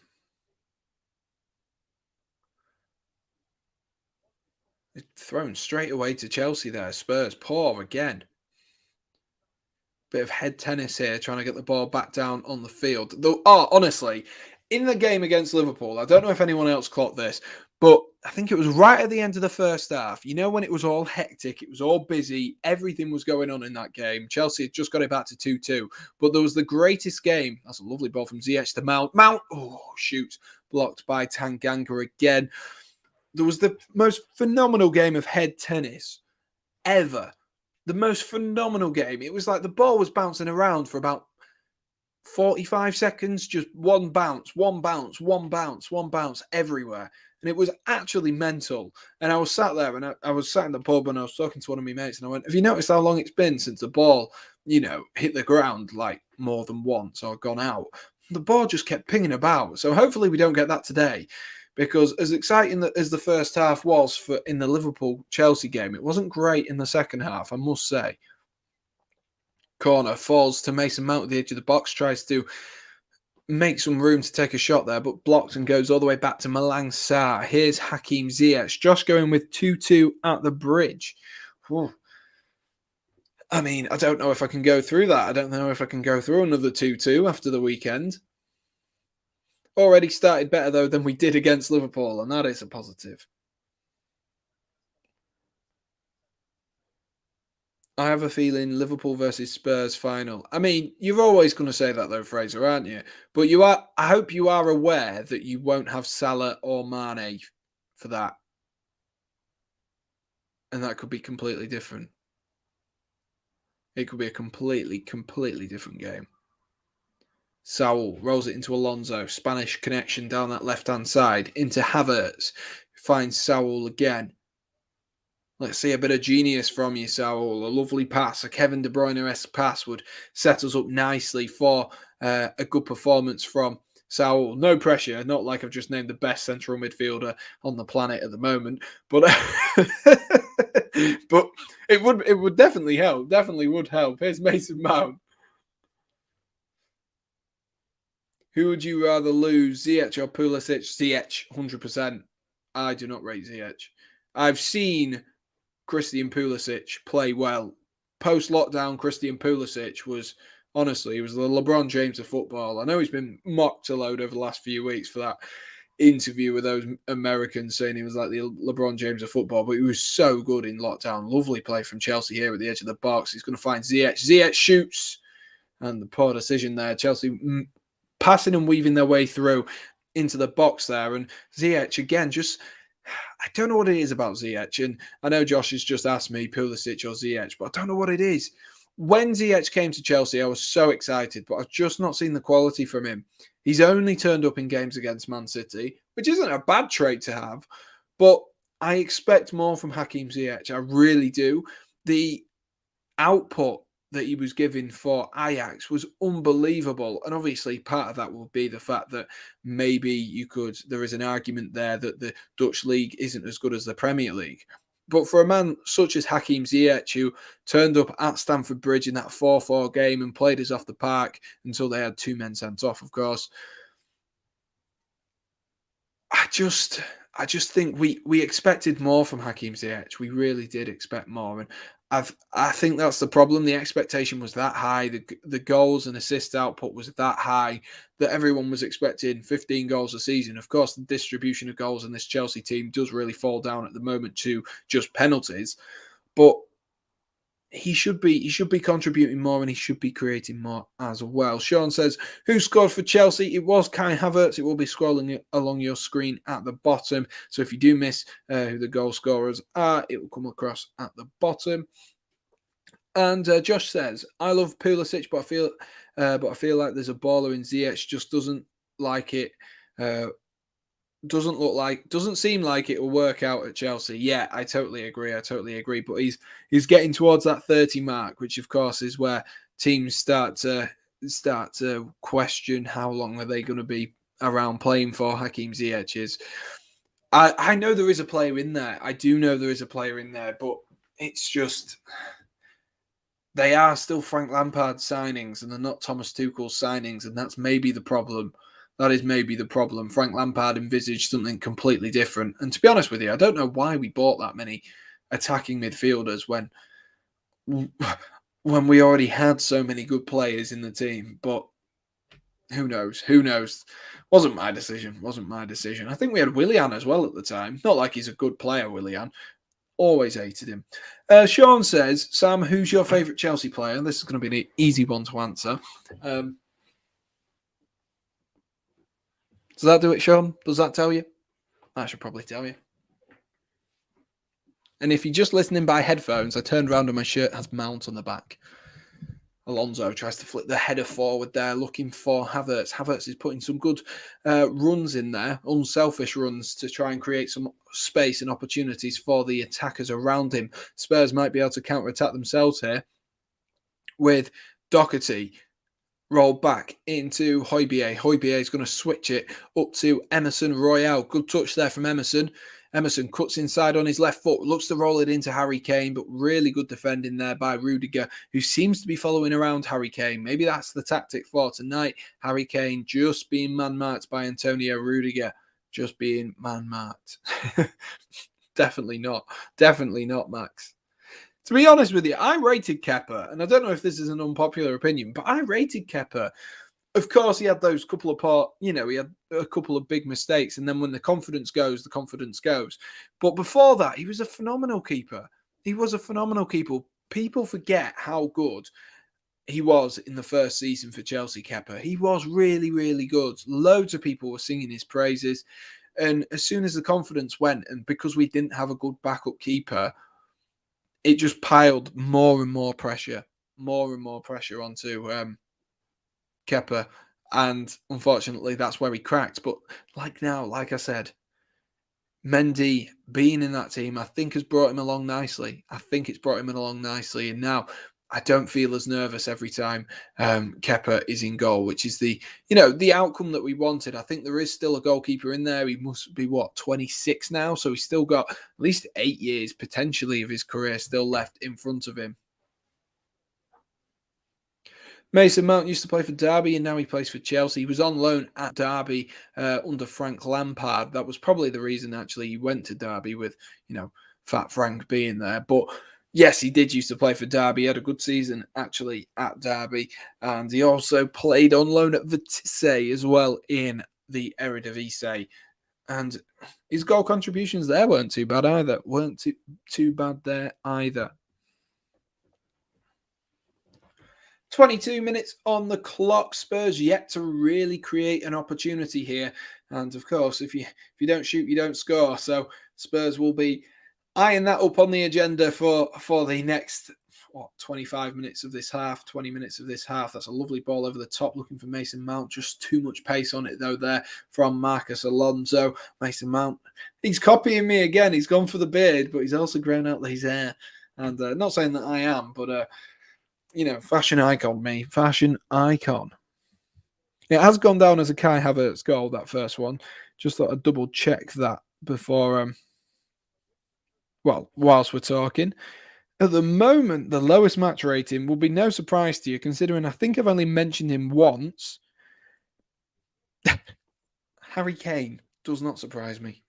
Thrown straight away to Chelsea there. Spurs poor again. Bit of head tennis here, trying to get the ball back down on the field. Though, honestly, in the game against Liverpool, I don't know if anyone else clocked this, but I think it was right at the end of the first half. You know, when it was all hectic, it was all busy, everything was going on in that game. Chelsea had just got it back to 2-2, but there was the greatest game. That's a lovely ball from Ziyech to Mount. Shoots, blocked by Tanganga again. There was the most phenomenal game of head tennis ever. The most phenomenal game. It was like the ball was bouncing around for about 45 seconds, just one bounce everywhere. And it was actually mental. And I was sat there and I was sat in the pub and I was talking to one of my mates and I went, have you noticed how long it's been since the ball, hit the ground like more than once or gone out? The ball just kept pinging about. So hopefully we don't get that today. Because as exciting as the first half was in the Liverpool-Chelsea game, it wasn't great in the second half, I must say. Corner falls to Mason Mount at the edge of the box, tries to make some room to take a shot there, but blocked and goes all the way back to Malang Sarr. Here's Hakim Ziyech. Josh going with 2-2 at the bridge. Whew. I mean, I don't know if I can go through that. I don't know if I can go through another 2-2 after the weekend. Already started better, though, than we did against Liverpool, and that is a positive. I have a feeling Liverpool versus Spurs final. I mean, you're always going to say that, though, Fraser, aren't you? But I hope you are aware that you won't have Salah or Mane for that. And that could be completely different. It could be a completely different game. Saul rolls it into Alonso. Spanish connection down that left-hand side. Into Havertz. Finds Saul again. Let's see a bit of genius from you, Saul. A lovely pass. A Kevin De Bruyne-esque pass would set us up nicely for a good performance from Saul. No pressure. Not like I've just named the best central midfielder on the planet at the moment. But but it would definitely help. Definitely would help. Here's Mason Mount. Who would you rather lose, Ziyech or Pulisic? Ziyech, 100%. I do not rate Ziyech. I've seen Christian Pulisic play well. Post-lockdown, Christian Pulisic was, honestly, he was the LeBron James of football. I know he's been mocked a load over the last few weeks for that interview with those Americans saying he was like the LeBron James of football, but he was so good in lockdown. Lovely play from Chelsea here at the edge of the box. He's going to find Ziyech. Ziyech shoots. And the poor decision there. Chelsea passing and weaving their way through into the box there. And Ziyech, again, I don't know what it is about Ziyech. And I know Josh has just asked me Pulisic or Ziyech, but I don't know what it is. When Ziyech came to Chelsea, I was so excited, but I've just not seen the quality from him. He's only turned up in games against Man City, which isn't a bad trait to have, but I expect more from Hakim Ziyech. I really do. The output that he was given for Ajax was unbelievable. And obviously part of that will be the fact that maybe there is an argument there that the Dutch league isn't as good as the Premier League. But for a man such as Hakim Ziyech, who turned up at Stamford Bridge in that 4-4 game and played us off the park until they had 2 men sent off, of course, I just think we expected more from Hakim Ziyech. We really did expect more, and I think that's the problem. The expectation was that high. The goals and assist output was that high that everyone was expecting 15 goals a season. Of course, the distribution of goals in this Chelsea team does really fall down at the moment to just penalties, but he should be contributing more and he should be creating more as well. Sean says, who scored for Chelsea? It was Kai Havertz. It will be scrolling along your screen at the bottom. So if you do miss who the goal scorers are, it will come across at the bottom. And Josh says, I love Pulisic, but I feel like there's a baller in Ziyech. Just doesn't like it. Doesn't seem like it will work out at Chelsea. Yeah, I totally agree. But he's getting towards that 30 mark, which of course is where teams start to question how long are they going to be around playing for. Hakim Ziyech is. I know there is a player in there. I do know there is a player in there, but it's just they are still Frank Lampard signings and they're not Thomas Tuchel's signings, and that's maybe the problem. That is maybe the problem. Frank Lampard envisaged something completely different. And to be honest with you, I don't know why we bought that many attacking midfielders when we already had so many good players in the team. But who knows? Who knows? Wasn't my decision. I think we had Willian as well at the time. Not like he's a good player, Willian. Always hated him. Sean says, Sam, who's your favourite Chelsea player? This is going to be an easy one to answer. Does that do it, Sean? Does that tell you? I should probably tell you. And if you're just listening by headphones, I turned around and my shirt has Mount on the back. Alonso tries to flip the header forward there, looking for Havertz. Havertz is putting some good runs in there, unselfish runs, to try and create some space and opportunities for the attackers around him. Spurs might be able to counter-attack themselves here with Doherty. Roll back into Højbjerg. Højbjerg is going to switch it up to Emerson Royale. Good touch there from Emerson. Emerson cuts inside on his left foot, looks to roll it into Harry Kane, but really good defending there by Rudiger, who seems to be following around Harry Kane. Maybe that's the tactic for tonight. Harry Kane just being man-marked by Antonio Rudiger. Just being man-marked. Definitely not, Max. To be honest with you, I rated Kepa, and I don't know if this is an unpopular opinion, but I rated Kepa. Of course, he had those couple of he had a couple of big mistakes, and then when the confidence goes, the confidence goes. But before that, he was a phenomenal keeper. People forget how good he was in the first season for Chelsea, Kepa. He was really, really good. Loads of people were singing his praises. And as soon as the confidence went, and because we didn't have a good backup keeper, it just piled more and more pressure onto Kepa. And unfortunately, that's where he cracked. But like I said, Mendy being in that team, I think has brought him along nicely. And now I don't feel as nervous every time Kepa is in goal, which is the outcome that we wanted. I think there is still a goalkeeper in there. He must be 26 now, so he's still got at least 8 years potentially of his career still left in front of him. Mason Mount used to play for Derby and now he plays for Chelsea. He was on loan at Derby under Frank Lampard. That was probably the reason actually he went to Derby with, Fat Frank being there. But yes, he did used to play for Derby. He had a good season actually at Derby. And he also played on loan at Vitesse as well in the Eredivisie. And his goal contributions there weren't too bad either. 22 minutes on the clock. Spurs yet to really create an opportunity here. And of course, if you don't shoot, you don't score. So Spurs will be eyeing that up on the agenda for the next 25 minutes of this half, 20 minutes of this half. That's a lovely ball over the top, looking for Mason Mount. Just too much pace on it though there from Marcus Alonso. Mason Mount, he's copying me again. He's gone for the beard, but he's also grown out his hair. And not saying that I am, but fashion icon, me. Fashion icon. It has gone down as a Kai Havertz goal, that first one. Just thought I'd double check that before Well, whilst we're talking, at the moment, the lowest match rating will be no surprise to you, considering I think I've only mentioned him once. Harry Kane does not surprise me.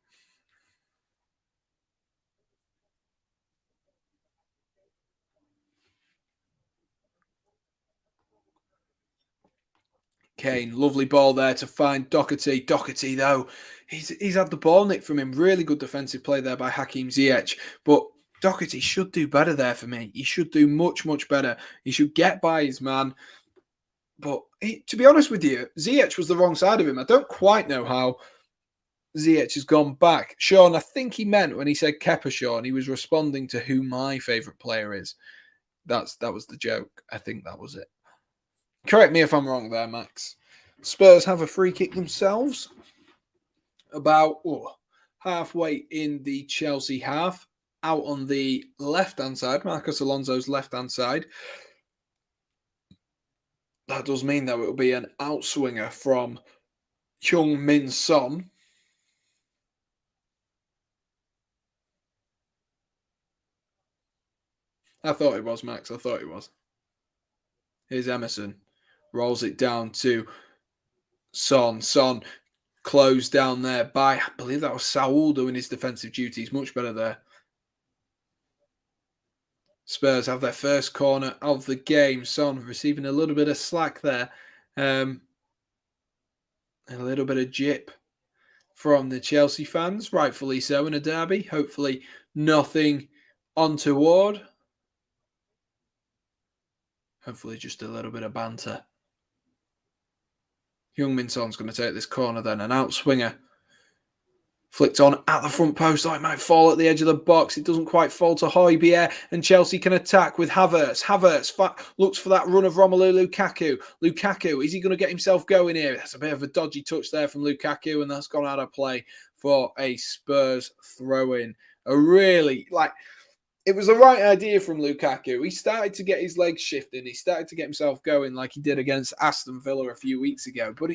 Kane, lovely ball there to find Doherty. Doherty, though, he's had the ball nicked from him. Really good defensive play there by Hakim Ziyech. But Doherty should do better there for me. He should do much, much better. He should get by his man. But to be honest with you, Ziyech was the wrong side of him. I don't quite know how Ziyech has gone back. Sean, I think he meant when he said Kepa, Sean, he was responding to who my favourite player is. That was the joke. I think that was it. Correct me if I'm wrong there, Max. Spurs have a free kick themselves about halfway in the Chelsea half, out on the left-hand side, Marcos Alonso's left-hand side. That does mean, though, it will be an outswinger from Heung-min Son. I thought it was, Max. I thought it was. Here's Emerson. Rolls it down to Son. Son closed down there by, I believe that was Saul doing his defensive duties. Much better there. Spurs have their first corner of the game. Son receiving a little bit of slack there. A little bit of jip from the Chelsea fans, rightfully so in a derby. Hopefully nothing untoward. Hopefully just a little bit of banter. Heung-min Son's going to take this corner then. An outswinger. Flicked on at the front post. Oh, it might fall at the edge of the box. It doesn't quite fall to Højbjerg. And Chelsea can attack with Havertz. Havertz looks for that run of Romelu Lukaku. Lukaku, is he going to get himself going here? That's a bit of a dodgy touch there from Lukaku. And that's gone out of play for a Spurs throw-in. It was the right idea from Lukaku. He started to get his legs shifting. He started to get himself going like he did against Aston Villa a few weeks ago. But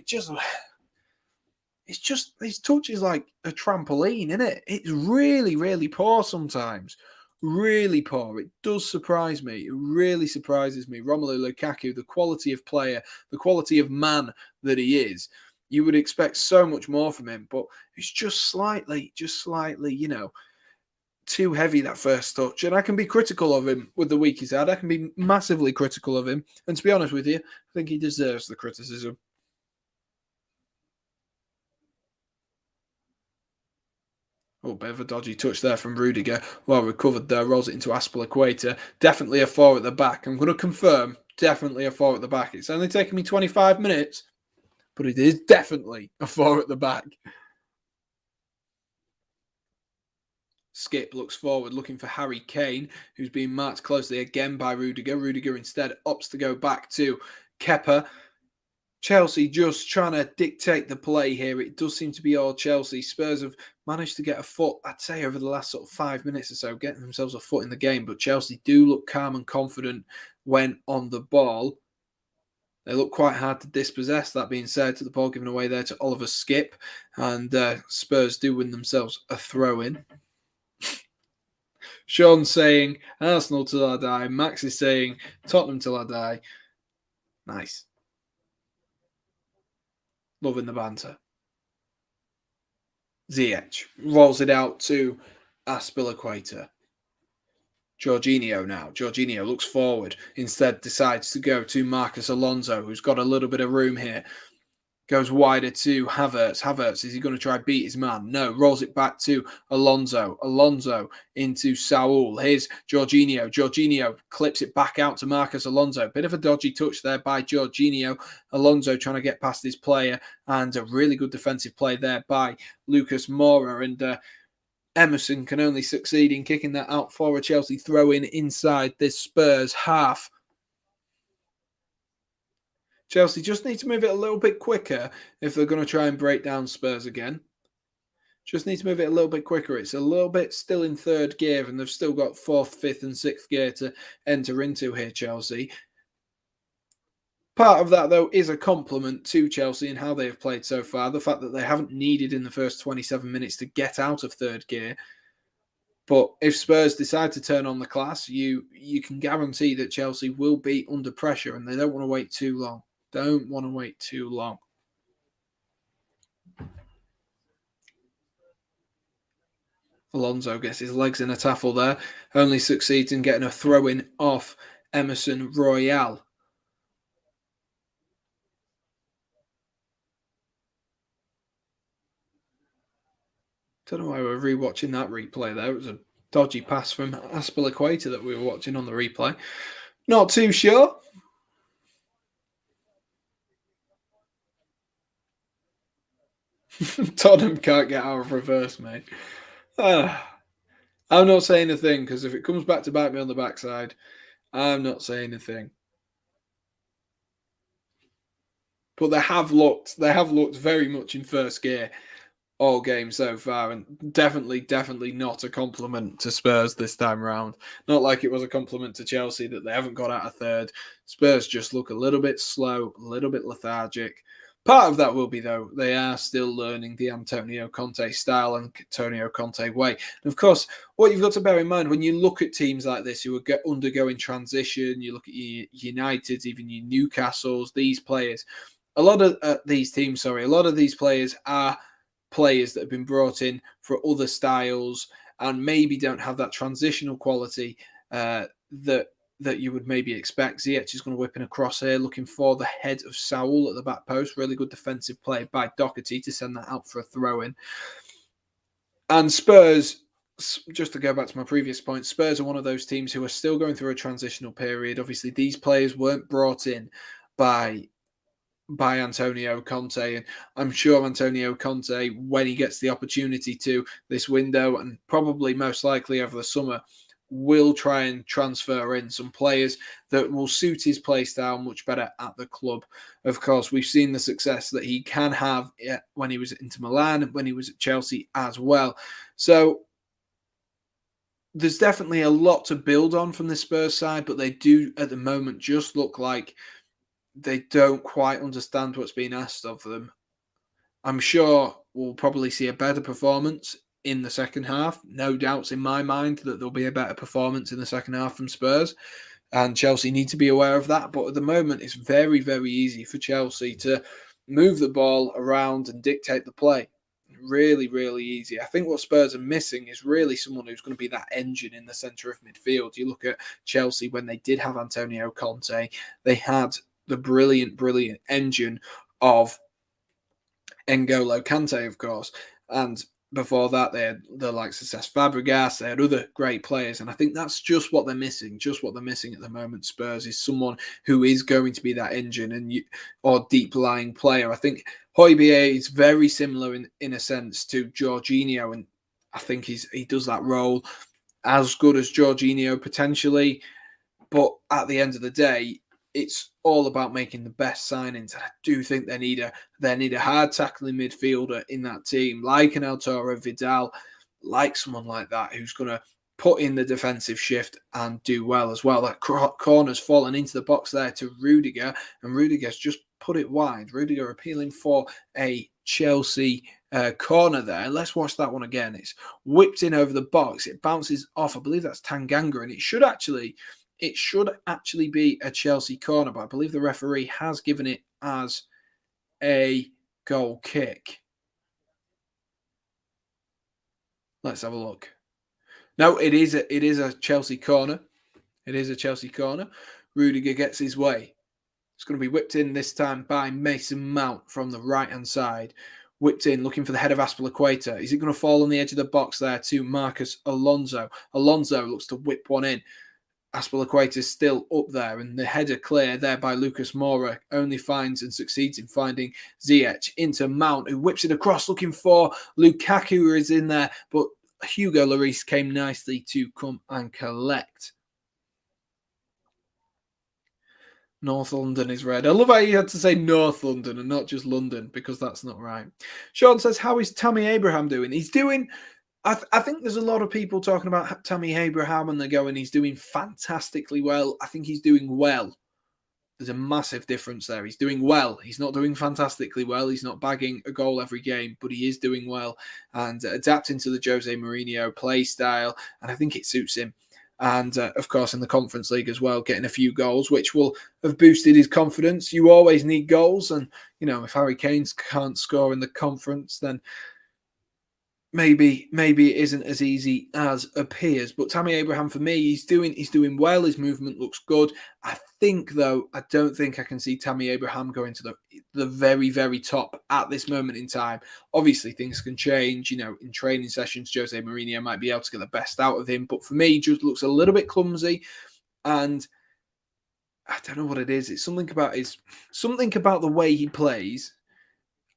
his touch is like a trampoline, isn't it? It's really, really poor sometimes. Really poor. It does surprise me. It really surprises me. Romelu Lukaku, the quality of player, the quality of man that he is, you would expect so much more from him. But it's just slightly, too heavy, that first touch. And I can be critical of him with the week he's had. I can be massively critical of him. And to be honest with you, I think he deserves the criticism. Oh, bit of a dodgy touch there from Rudiger. Well recovered there, rolls it into Aspilicueta. Definitely a 4 at the back. I'm going to confirm, definitely a 4 at the back. It's only taken me 25 minutes, but it is definitely a 4 at the back. Skip looks forward, looking for Harry Kane, who's being marked closely again by Rudiger. Rudiger instead opts to go back to Kepa. Chelsea just trying to dictate the play here. It does seem to be all Chelsea. Spurs have managed to get a foot, I'd say, over the last sort of 5 minutes or so, getting themselves a foot in the game. But Chelsea do look calm and confident when on the ball. They look quite hard to dispossess. That being said, to the ball given away there to Oliver Skip. And Spurs do win themselves a throw-in. Sean saying, Arsenal till I die. Max is saying, Tottenham till I die. Nice. Loving the banter. Ziyech rolls it out to Aspilicueta. Jorginho now. Jorginho looks forward. Instead decides to go to Marcos Alonso, who's got a little bit of room here. Goes wider to Havertz. Havertz, is he going to try beat his man? No. Rolls it back to Alonso. Alonso into Saul. Here's Jorginho. Jorginho clips it back out to Marcos Alonso. Bit of a dodgy touch there by Jorginho. Alonso trying to get past his player. And a really good defensive play there by Lucas Moura. And Emerson can only succeed in kicking that out for a Chelsea throw-in inside this Spurs half. Chelsea just need to move it a little bit quicker if they're going to try and break down Spurs again. Just need to move it a little bit quicker. It's a little bit still in third gear, and they've still got fourth, fifth, and sixth gear to enter into here, Chelsea. Part of that, though, is a compliment to Chelsea and how they have played so far. The fact that they haven't needed in the first 27 minutes to get out of third gear. But if Spurs decide to turn on the class, you can guarantee that Chelsea will be under pressure, and they don't want to wait too long. Don't want to wait too long. Alonso gets his legs in a tackle there, only succeeds in getting a throw-in off Emerson Royale. Don't know why we're rewatching that replay there. It was a dodgy pass from Aspilicueta that we were watching on the replay. Not too sure. Tottenham can't get out of reverse, mate. I'm not saying a thing, because if it comes back to bite me on the backside, I'm not saying a thing. But they have looked very much in first gear all game so far, and definitely not a compliment to Spurs this time round. Not like it was a compliment to Chelsea that they haven't got out of third. Spurs just look a little bit slow, a little bit lethargic. Part of that will be, though, they are still learning the Antonio Conte style and Antonio Conte way. And of course, what you've got to bear in mind when you look at teams like this who are undergoing transition, you look at your Uniteds, even your Newcastles, these players, a lot of these teams, a lot of these players are players that have been brought in for other styles and maybe don't have that transitional quality that you would maybe expect. Ziyech is going to whip in a cross here, looking for the head of Saul at the back post. Really good defensive play by Doherty to send that out for a throw-in. And Spurs, just to go back to my previous point, Spurs are one of those teams who are still going through a transitional period. Obviously, these players weren't brought in by Antonio Conte, and I'm sure Antonio Conte, when he gets the opportunity to this window, and probably most likely over the summer, will try and transfer in some players that will suit his play style much better at the club. Of course, we've seen the success that he can have when he was at Inter Milan, when he was at Chelsea as well. So there's definitely a lot to build on from the Spurs side, but they do at the moment just look like they don't quite understand what's being asked of them. I'm sure we'll probably see a better performance in the second half. No doubts in my mind that there'll be a better performance in the second half from Spurs, and Chelsea need to be aware of that. But at the moment, it's very, very easy for Chelsea to move the ball around and dictate the play. Really, really easy. I think what Spurs are missing is really someone who's going to be that engine in the centre of midfield. You look at Chelsea when they did have Antonio Conte, they had the brilliant engine of N'Golo Kante, of course. And before that, they had the likes of Cesc Fabregas, they had other great players. And I think that's just what they're missing. Just what they're missing at the moment, Spurs, is someone who is going to be that engine or deep-lying player. I think Højbjerg is very similar in a sense to Jorginho, and I think he does that role as good as Jorginho potentially. But at the end of the day, it's all about making the best signings. I do think they need a hard tackling midfielder in that team, like an Arturo Vidal, like someone like that who's going to put in the defensive shift and do well as well. That corner's fallen into the box there to Rudiger, and Rudiger's just put it wide. Rudiger appealing for a Chelsea corner there. Let's watch that one again. It's whipped in over the box. It bounces off. I believe that's Tanganga, and it should actually be a Chelsea corner, but I believe the referee has given it as a goal kick. Let's have a look. No, it is a Chelsea corner. It is a Chelsea corner. Rudiger gets his way. It's going to be whipped in this time by Mason Mount from the right-hand side. Whipped in, looking for the head of Aspilicueta. Is it going to fall on the edge of the box there to Marcus Alonso? Alonso looks to whip one in. Aspilicueta is still up there, and the header clear there by Lucas Moura only finds and succeeds in finding Ziyech into Mount, who whips it across looking for Lukaku, who is in there, but Hugo Lloris came nicely to come and collect. North London is red. I love how you had to say North London and not just London, because that's not right. Sean says, how is Tammy Abraham doing? He's doing... I think there's a lot of people talking about Tammy Abraham and they're going, he's doing fantastically well. I think he's doing well. There's a massive difference there. He's doing well. He's not doing fantastically well. He's not bagging a goal every game, but he is doing well and adapting to the Jose Mourinho play style. And I think it suits him. And of course, in the Conference League as well, getting a few goals, which will have boosted his confidence. You always need goals. And, if Harry Kane can't score in the conference, then maybe it isn't as easy as appears. But Tammy Abraham, for me, he's doing well. His movement looks good. I think, though, I don't think I can see Tammy Abraham going to the very, very top at this moment in time. Obviously, things can change. In training sessions, Jose Mourinho might be able to get the best out of him. But for me, he just looks a little bit clumsy, and I don't know what it is. It's something about the way he plays.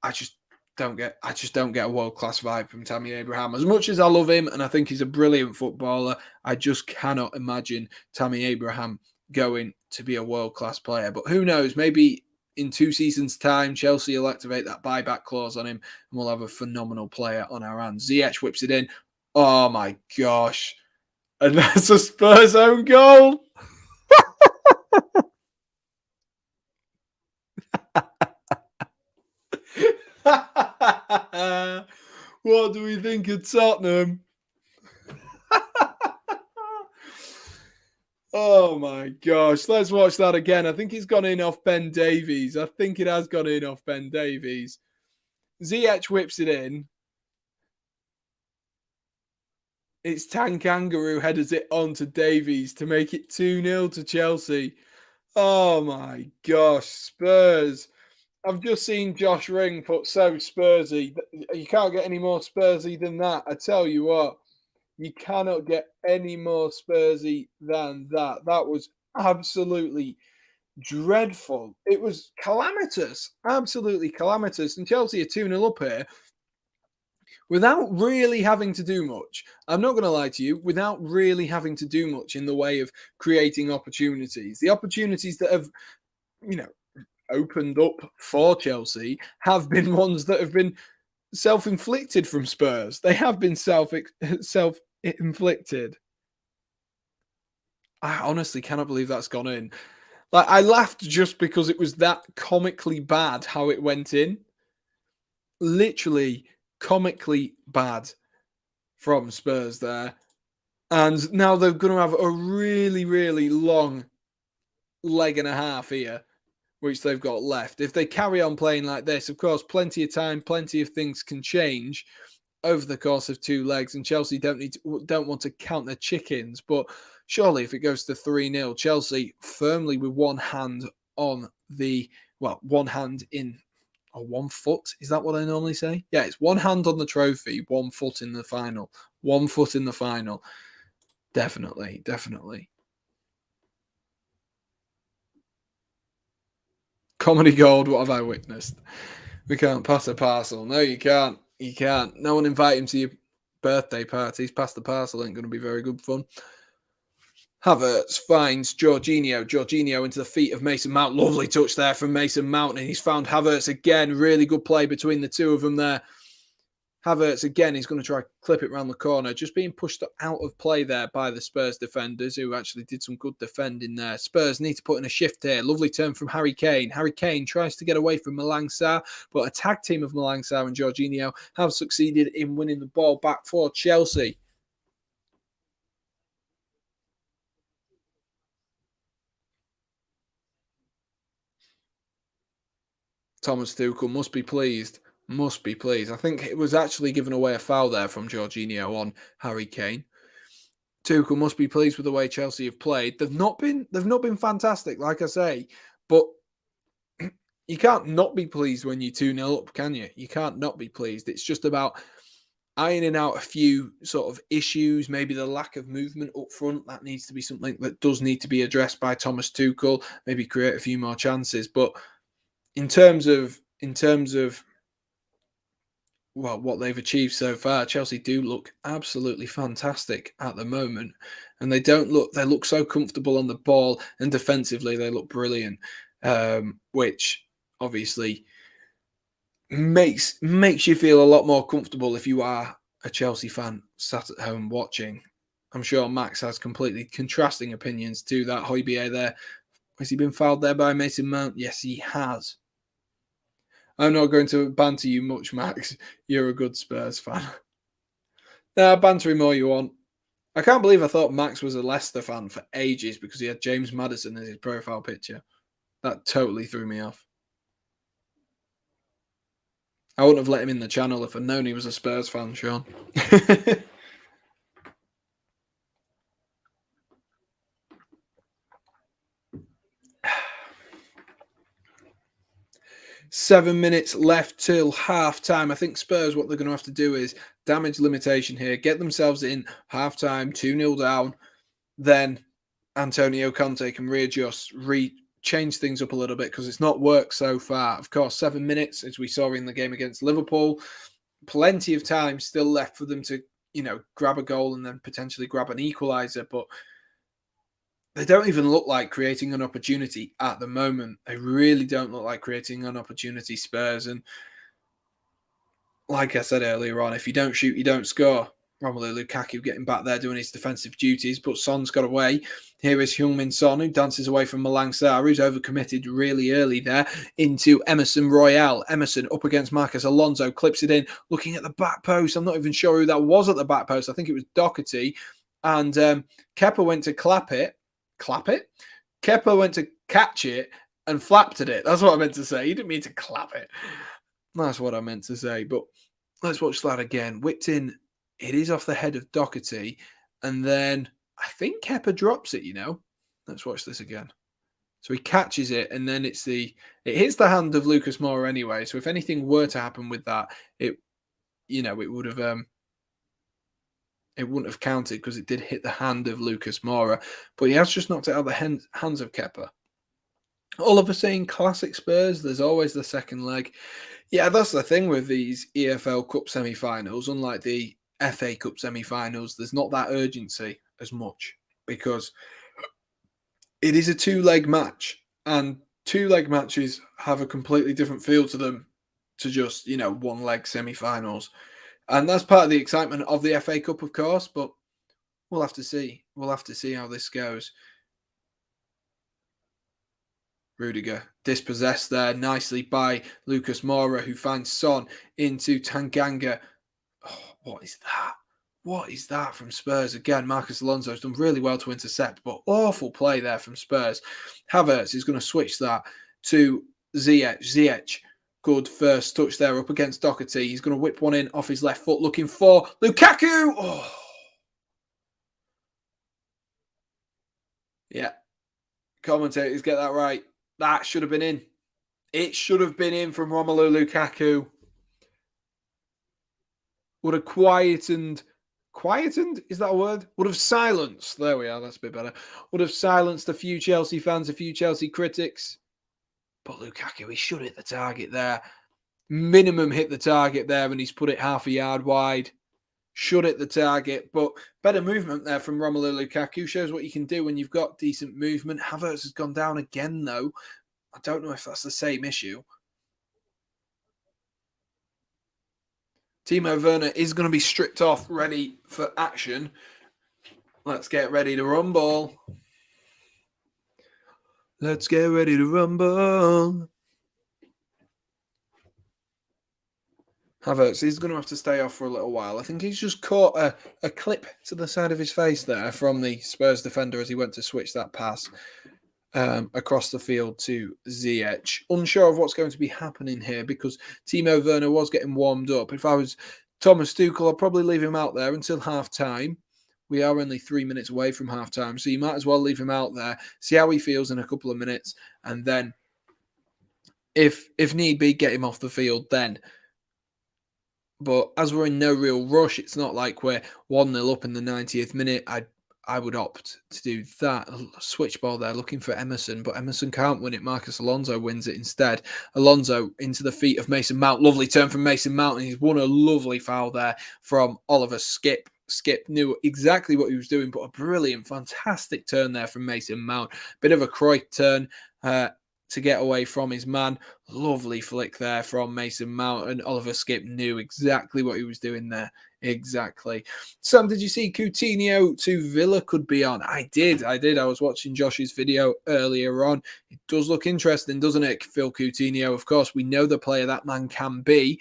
I just don't get a world-class vibe from Tammy Abraham. As much as I love him and I think he's a brilliant footballer, I just cannot imagine Tammy Abraham going to be a world-class player. But who knows? Maybe in 2 seasons' time, Chelsea will activate that buyback clause on him and we'll have a phenomenal player on our hands. Ziyech whips it in. Oh my gosh. And that's a Spurs own goal. What do we think of Tottenham? Oh my gosh, let's watch that again. I think it's gone in off Ben Davies. I think it has gone in off Ben Davies. Ziyech whips it in. It's Tankangaroo headers it on to Davies to make it 2-0 to Chelsea. Oh my gosh, Spurs. I've just seen Josh Ring put so Spursy. You can't get any more Spursy than that. I tell you what, you cannot get any more Spursy than that. That was absolutely dreadful. It was calamitous, absolutely calamitous. And Chelsea are 2-0 up here without really having to do much. I'm not going to lie to you, without really having to do much in the way of creating opportunities. The opportunities that have, opened up for Chelsea have been ones that have been self-inflicted from Spurs. They have been self-inflicted. I honestly cannot believe that's gone in. Like, I laughed just because it was that comically bad how it went in. Literally comically bad from Spurs there. And now they're going to have a really, really long leg and a half here, which they've got left. If they carry on playing like this, of course, plenty of time, plenty of things can change over the course of 2 legs, and Chelsea don't want to count their chickens. But surely, if it goes to 3-0, Chelsea firmly with one hand on one hand in, or 1 foot. Is that what I normally say? Yeah, it's 1 hand on the trophy, 1 foot in the final. 1 foot in the final. Definitely. Comedy gold, what have I witnessed? We can't pass a parcel. No, you can't. You can't. No one invite him to your birthday parties. Pass the parcel ain't going to be very good fun. Havertz finds Jorginho. Jorginho into the feet of Mason Mount. Lovely touch there from Mason Mount. And he's found Havertz again. Really good play between the two of them there. Havertz again, he's going to try to clip it around the corner. Just being pushed out of play there by the Spurs defenders, who actually did some good defending there. Spurs need to put in a shift here. Lovely turn from Harry Kane. Harry Kane tries to get away from Malang Sarr, but a tag team of Malang Sarr and Jorginho have succeeded in winning the ball back for Chelsea. Thomas Tuchel must be pleased. I think it was actually given away a foul there from Jorginho on Harry Kane. Tuchel must be pleased with the way Chelsea have played. They've not been fantastic, like I say, but you can't not be pleased when you're 2-0 up, can you? You can't not be pleased. It's just about ironing out a few sort of issues, maybe the lack of movement up front. That needs to be something that does need to be addressed by Thomas Tuchel. Maybe create a few more chances. But in terms of what they've achieved so far, Chelsea do look absolutely fantastic at the moment, and they look so comfortable on the ball, and defensively they look brilliant, which obviously makes you feel a lot more comfortable if you are a Chelsea fan sat at home watching. I'm sure Max has completely contrasting opinions to that. Højbjerg there Has he been fouled there by Mason Mount? Yes, he has. I'm not going to banter you much, Max. You're a good Spurs fan. Nah, banter him all you want. I can't believe I thought Max was a Leicester fan for ages because he had James Maddison as his profile picture. That totally threw me off. I wouldn't have let him in the channel if I'd known he was a Spurs fan, Sean. 7 minutes left till half time. I think Spurs, what they're going to have to do is damage limitation here, get themselves in half time, 2-0 down. Then Antonio Conte can readjust, change things up a little bit because it's not worked so far. Of course, 7 minutes, as we saw in the game against Liverpool, plenty of time still left for them to, grab a goal and then potentially grab an equaliser. But they don't even look like creating an opportunity at the moment. They really don't look like creating an opportunity, Spurs. And like I said earlier on, if you don't shoot, you don't score. Romelu Lukaku getting back there doing his defensive duties, but Son's got away. Here is Heung-min Son, who dances away from Malang Sarr, who's overcommitted really early there into Emerson Royale. Emerson up against Marcus Alonso, clips it in, looking at the back post. I'm not even sure who that was at the back post. I think it was Doherty. And Kepa went to clap it. Kepa went to catch it and flapped at it. That's what I meant to say. He didn't mean to clap it. That's what I meant to say. But let's watch that again. Whipped in. It is off the head of Doherty. And then I think Kepa drops it, Let's watch this again. So he catches it, and then it hits the hand of Lucas Moura anyway. So if anything were to happen with that, it would have it wouldn't have counted because it did hit the hand of Lucas Moura. But he has just knocked it out of the hands of Kepa. All of us saying classic Spurs, there's always the second leg. Yeah, that's the thing with these EFL Cup semi-finals. Unlike the FA Cup semi-finals, there's not that urgency as much because it is a two-leg match, and two-leg matches have a completely different feel to them to just, one-leg semi-finals. And that's part of the excitement of the FA Cup, of course, but we'll have to see. We'll have to see how this goes. Rudiger dispossessed there nicely by Lucas Moura, who finds Son into Tanganga. Oh, what is that? What is that from Spurs? Again, Marcus Alonso has done really well to intercept, but awful play there from Spurs. Havertz is going to switch that to Ziyech. Ziyech, good first touch there up against Doherty. He's going to whip one in off his left foot, looking for Lukaku. Oh. Yeah. Commentators get that right. That should have been in. It should have been in from Romelu Lukaku. Would have quietened, is that a word? Would have silenced, there we are, that's a bit better. Would have silenced a few Chelsea fans, a few Chelsea critics. But Lukaku, he should hit the target there. Minimum hit the target there, and he's put it half a yard wide. Should hit the target, but better movement there from Romelu Lukaku. Shows what you can do when you've got decent movement. Havertz has gone down again, though. I don't know if that's the same issue. Timo Werner is going to be stripped off, ready for action. Let's get ready to rumble. Let's get ready to rumble. Havertz, he's going to have to stay off for a little while. I think he's just caught a clip to the side of his face there from the Spurs defender as he went to switch that pass across the field to Ziyech. Unsure of what's going to be happening here because Timo Werner was getting warmed up. If I was Thomas Tuchel, I'd probably leave him out there until half-time. We are only 3 minutes away from half-time, so you might as well leave him out there, see how he feels in a couple of minutes, and then, if need be, get him off the field then. But as we're in no real rush, it's not like we're 1-0 up in the 90th minute. I would opt to do that. A switch ball there, looking for Emerson, but Emerson can't win it. Marcus Alonso wins it instead. Alonso into the feet of Mason Mount. Lovely turn from Mason Mount, and he's won a lovely foul there from Oliver Skip. Skip knew exactly what he was doing, but a brilliant, fantastic turn there from Mason Mount. Bit of a Cruyff turn. to get away from his man. Lovely flick there from Mason Mount, and Oliver Skipp knew exactly what he was doing there. Exactly. Sam, did you see Coutinho to Villa could be on? I did. I was watching Josh's video earlier on. It does look interesting, doesn't it? Phil Coutinho, of course, we know the player that man can be.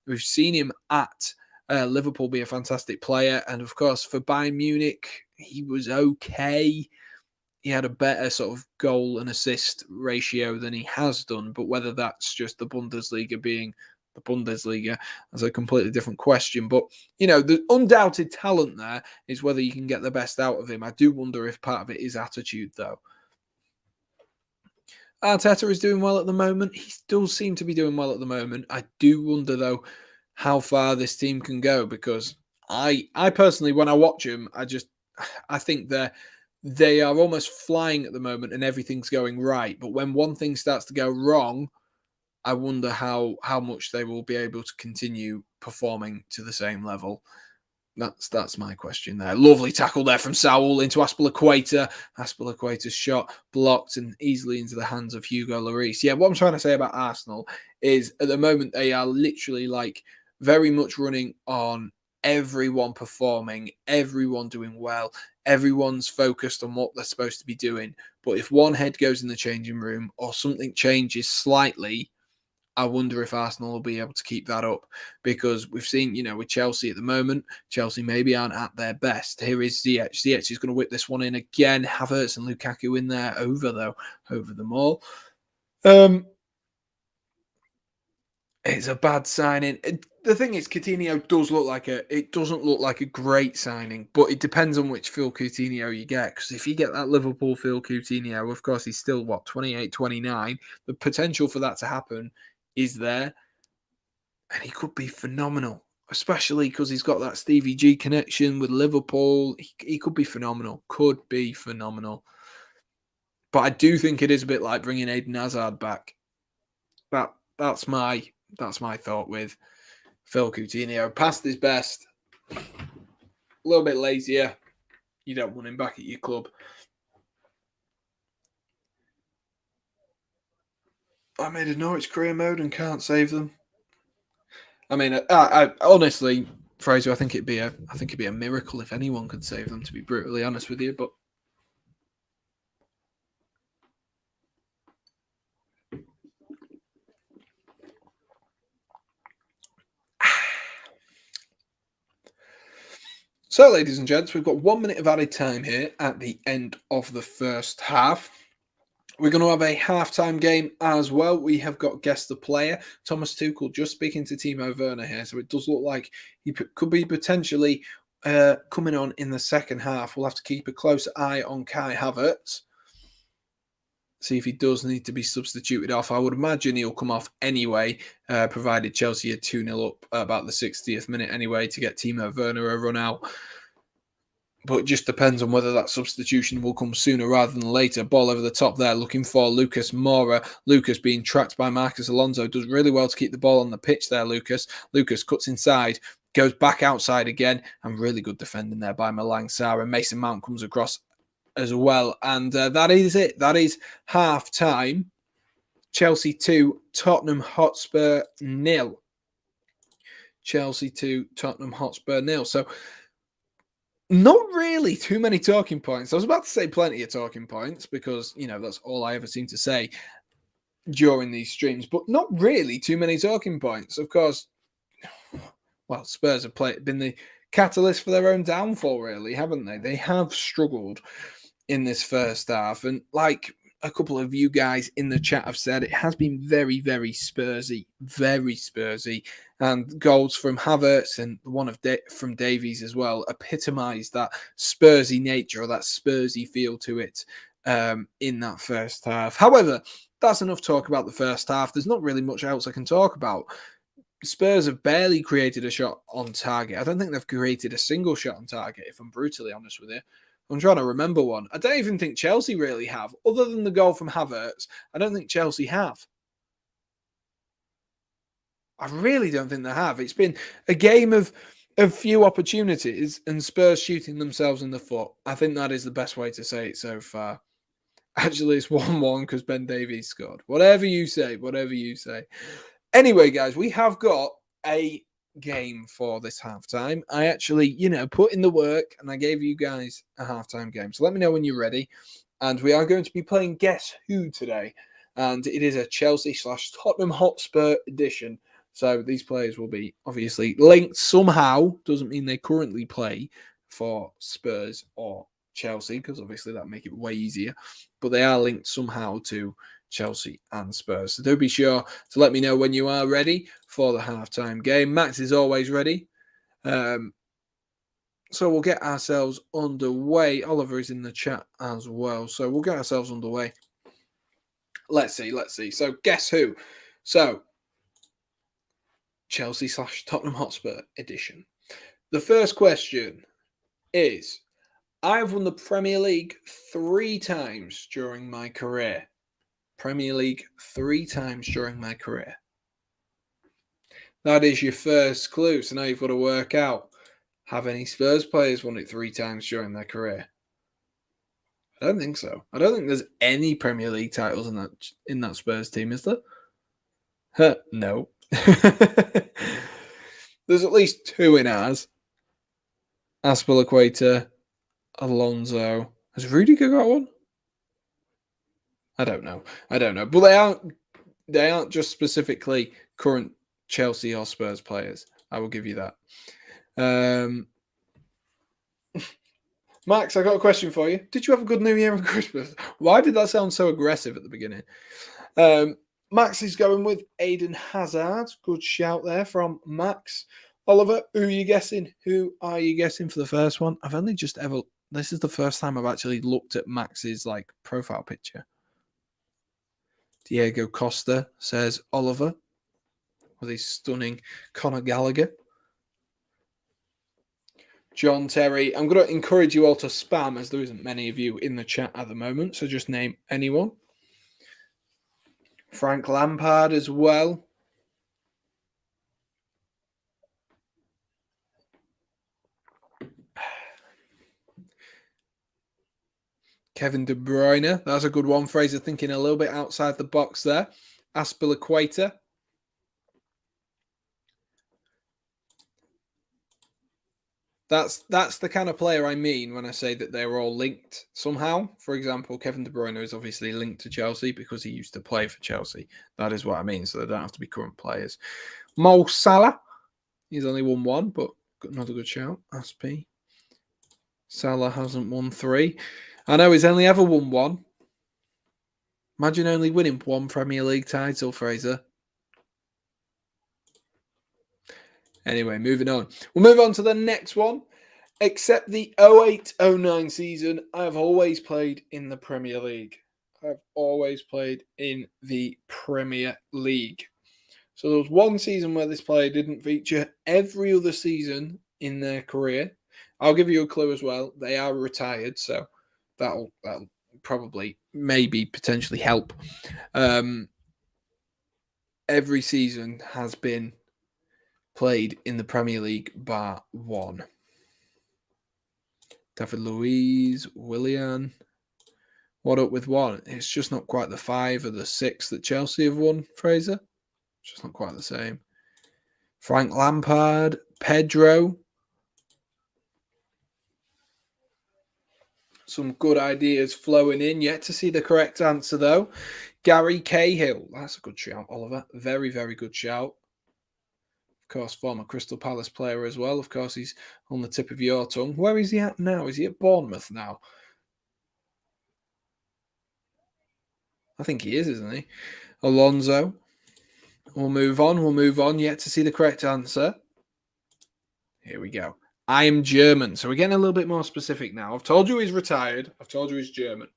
We've seen him at Liverpool be a fantastic player. And of course, for Bayern Munich, he was okay. He had a better sort of goal and assist ratio than he has done. But whether that's just the Bundesliga being the Bundesliga, that's a completely different question. But, you know, the undoubted talent there is whether you can get the best out of him. I do wonder if part of it is attitude, though. Arteta is doing well at the moment. He does seem to be doing well at the moment. I do wonder, though, how far this team can go, because I personally, when I watch them, I think they are almost flying at the moment and everything's going right. But when one thing starts to go wrong, I wonder how much they will be able to continue performing to the same level. That's my question there. Lovely tackle there from Saul into Aspilicueta. Aspilicueta's shot blocked and easily into the hands of Hugo Lloris. Yeah, what I'm trying to say about Arsenal is at the moment they are literally like very much running on everyone performing, everyone doing well, everyone's focused on what they're supposed to be doing. But if one head goes in the changing room or something changes slightly, I wonder if Arsenal will be able to keep that up, because we've seen, you know, with Chelsea at the moment, Chelsea maybe aren't at their best. Here is Ziyech. Ziyech is going to whip this one in again. Havertz and Lukaku in there over them all. It's a bad signing. The thing is, Coutinho doesn't look like a great signing, but it depends on which Phil Coutinho you get. Because if you get that Liverpool Phil Coutinho, of course, he's still, 28, 29. The potential for that to happen is there. And he could be phenomenal, especially because he's got that Stevie G connection with Liverpool. He could be phenomenal. But I do think it is a bit like bringing Eden Hazard back. That's my thought with Phil Coutinho. Past his best, a little bit lazier. You don't want him back at your club. I made a Norwich career mode and can't save them. I mean, I honestly, Fraser, I think it'd be a miracle if anyone could save them, to be brutally honest with you. But so, ladies and gents, we've got 1 minute of added time here at the end of the first half. We're going to have a halftime game as well. We have got guest the player, Thomas Tuchel, just speaking to Timo Werner here. So it does look like he could be potentially coming on in the second half. We'll have to keep a close eye on Kai Havertz. See if he does need to be substituted off. I would imagine he'll come off anyway, provided Chelsea are 2-0 up about the 60th minute anyway to get Timo Werner a run out. But it just depends on whether that substitution will come sooner rather than later. Ball over the top there, looking for Lucas Moura. Lucas being tracked by Marcus Alonso. Does really well to keep the ball on the pitch there, Lucas. Lucas cuts inside, goes back outside again, and really good defending there by Malang Sarr. And Mason Mount comes across as well. And that is it. That is half time. Chelsea 2, Tottenham Hotspur 0. Chelsea 2, Tottenham Hotspur 0. So, not really too many talking points. I was about to say plenty of talking points because, you know, that's all I ever seem to say during these streams, but not really too many talking points. Of course, well, Spurs have been the catalyst for their own downfall, really, haven't they? They have struggled in this first half. And like a couple of you guys in the chat have said, it has been very, very Spursy, and goals from Havertz and one from Davies as well epitomised that Spursy nature or that Spursy feel to it in that first half. However, that's enough talk about the first half. There's not really much else I can talk about. Spurs have barely created a shot on target. I don't think they've created a single shot on target, if I'm brutally honest with you. I'm trying to remember one. I don't even think Chelsea really have. Other than the goal from Havertz, I don't think Chelsea have. I really don't think they have. It's been a game of few opportunities and Spurs shooting themselves in the foot. I think that is the best way to say it so far. Actually, it's 1-1 because Ben Davies scored. Whatever you say, whatever you say. Anyway, guys, we have got a game for this halftime. I actually, put in the work and I gave you guys a halftime game. So let me know when you're ready. And we are going to be playing Guess Who today. And it is a Chelsea/Tottenham Hotspur edition. So these players will be obviously linked somehow. Doesn't mean they currently play for Spurs or Chelsea, because obviously that make it way easier. But they are linked somehow to Chelsea and Spurs. So do be sure to let me know when you are ready for the halftime game. Max is always ready. So we'll get ourselves underway. Oliver is in the chat as well. So we'll get ourselves underway. Let's see. So guess who? So Chelsea/Tottenham Hotspur edition. The first question is, I've won the Premier League 3 times during my career. Premier League 3 times during my career. That is your first clue. So now you've got to work out, have any Spurs players won it 3 times during their career? I don't think so. I don't think there's any Premier League titles in that Spurs team, is there? No. There's at least 2 in ours. Azpilicueta, Alonso. Has Rudiger got one? I don't know. But they aren't just specifically current Chelsea or Spurs players. I will give you that. Max, I got a question for you. Did you have a good New Year and Christmas? Why did that sound so aggressive at the beginning? Max is going with Eden Hazard. Good shout there from Max. Oliver, who are you guessing? Who are you guessing for the first one? I've only just ever... This is the first time I've actually looked at Max's profile picture. Diego Costa, says Oliver, with his stunning Conor Gallagher. John Terry, I'm going to encourage you all to spam, as there isn't many of you in the chat at the moment, so just name anyone. Frank Lampard as well. Kevin De Bruyne, that's a good one. Fraser thinking a little bit outside the box there. Azpilicueta. That's the kind of player I mean when I say that they're all linked somehow. For example, Kevin De Bruyne is obviously linked to Chelsea because he used to play for Chelsea. That is what I mean. So they don't have to be current players. Mo Salah, he's only won 1, but another good shout. Asp. Salah hasn't won 3. I know he's only ever won 1. Imagine only winning 1 Premier League title, Fraser. Anyway, moving on. We'll move on to the next one. Except the 08-09 season, I've always played in the Premier League. I've always played in the Premier League. So there was one season where this player didn't feature. Every other season in their career, I'll give you a clue as well. They are retired, so that'll probably maybe potentially help. Every season has been played in the Premier League bar 1. David Luiz, Willian. What up with 1? It's just not quite the 5 or the 6 that Chelsea have won, Fraser. It's just not quite the same. Frank Lampard, Pedro. Some good ideas flowing in. Yet to see the correct answer, though. Gary Cahill. That's a good shout, Oliver. Very, very good shout. Of course, former Crystal Palace player as well. Of course, he's on the tip of your tongue. Where is he at now? Is he at Bournemouth now? I think he is, isn't he? Alonso. We'll move on. Yet to see the correct answer. Here we go. I am German. So we're getting a little bit more specific now. I've told you he's retired. I've told you he's German.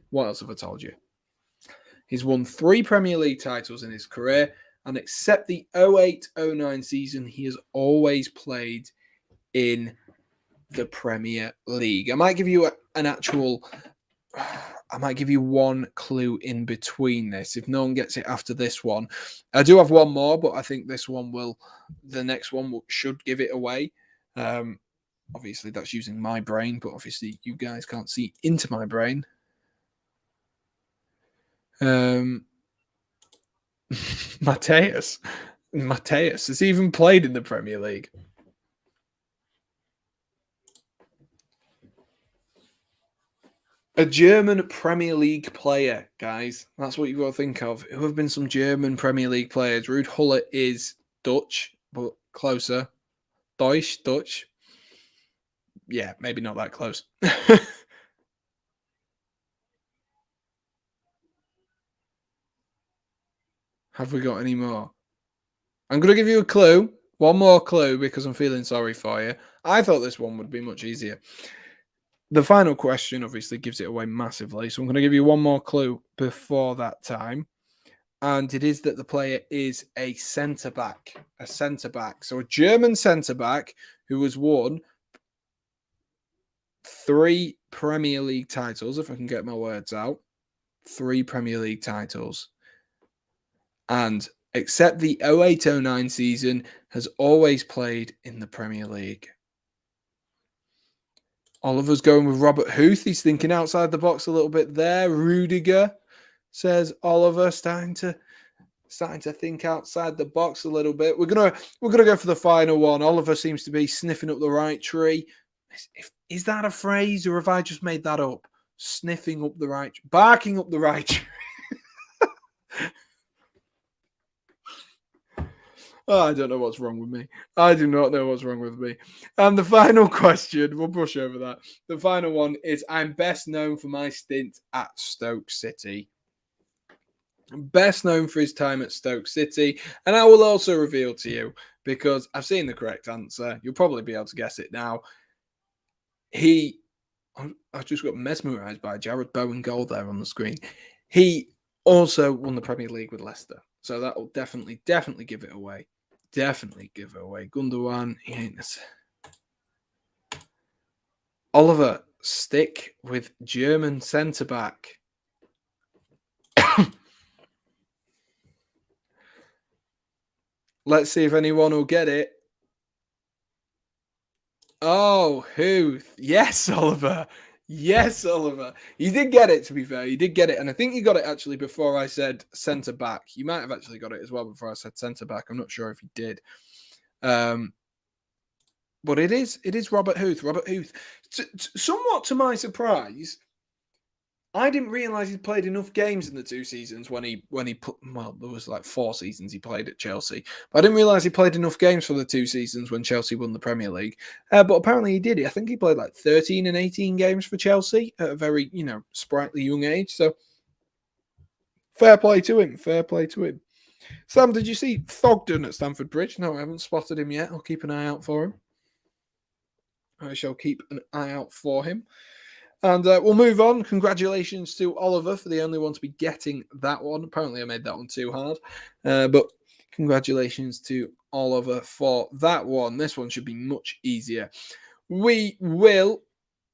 What else have I told you? He's won 3 Premier League titles in his career. And except the 08-09 season, he has always played in the Premier League. I might give you I might give you one clue in between this. If no one gets it after this one, I do have one more, but I think the next one should give it away. Obviously, that's using my brain, but obviously you guys can't see into my brain. Mateus has even played in the Premier League. A German Premier League player, guys. That's what you've got to think of. Who have been some German Premier League players? Ruud Huller is Dutch, but closer. Dutch. Yeah, maybe not that close. Have we got any more? I'm going to give you a clue. One more clue because I'm feeling sorry for you. I thought this one would be much easier. The final question obviously gives it away massively. So I'm going to give you one more clue before that time. And it is that the player is a centre back. A centre back. So a German centre back who has won 3 Premier League titles, if I can get my words out. 3 Premier League titles. And except the 08-09 season, has always played in the Premier League. Oliver's going with Robert Huth. He's thinking outside the box a little bit there. Rudiger, says Oliver, starting to think outside the box a little bit. We're gonna go for the final one. Oliver seems to be sniffing up the right tree. Is that a phrase, or have I just made that up? Sniffing up the right, barking up the right tree. Oh, I don't know what's wrong with me. I do not know what's wrong with me. And the final question, we'll brush over that. The final one is, I'm best known for my stint at Stoke City. Best known for his time at Stoke City. And I will also reveal to you, because I've seen the correct answer, you'll probably be able to guess it now. I just got mesmerised by Jared Bowen goal there on the screen. He also won the Premier League with Leicester. So that will definitely give it away. Definitely give it away. Gundogan, he ain't this. Oliver, stick with German centre-back. Let's see if anyone will get it. Oh, Huth. Yes, Oliver. Yes, Oliver. You did get it, to be fair. You did get it. And I think you got it actually before I said centre-back. You might have actually got it as well before I said centre-back. I'm not sure if you did. But it is Robert Huth. Robert Huth. Somewhat to my surprise, I didn't realise he'd played enough games in the 2 seasons when he put, well, there was like 4 seasons he played at Chelsea. But I didn't realise he played enough games for the 2 seasons when Chelsea won the Premier League. But apparently he did. I think he played like 13 and 18 games for Chelsea at a very, sprightly young age. So fair play to him. Fair play to him. Sam, did you see Thogden at Stamford Bridge? No, I haven't spotted him yet. I'll keep an eye out for him. I shall keep an eye out for him. And we'll move on. Congratulations to Oliver for the only one to be getting that one. Apparently I made that one too hard. But congratulations to Oliver for that one. This one should be much easier. We will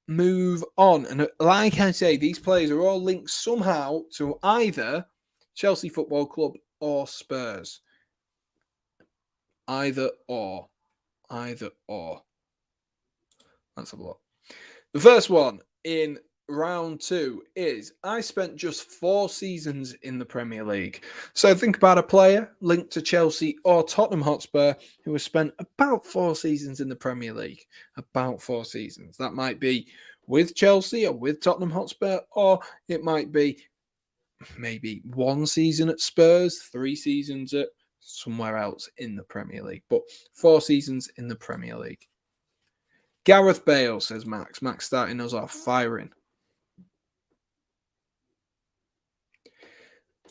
move on. And like I say, these players are all linked somehow to either Chelsea Football Club or Spurs. Either or. Let's have a look. The first one in round 2 is, I spent just 4 seasons in the Premier League. So think about a player linked to Chelsea or Tottenham Hotspur who has spent about 4 seasons in the Premier League. About 4 seasons. That might be with Chelsea or with Tottenham Hotspur, or it might be maybe 1 season at Spurs, 3 seasons at somewhere else in the Premier League. But 4 seasons in the Premier League. Gareth Bale, says Max. Max starting us off, firing.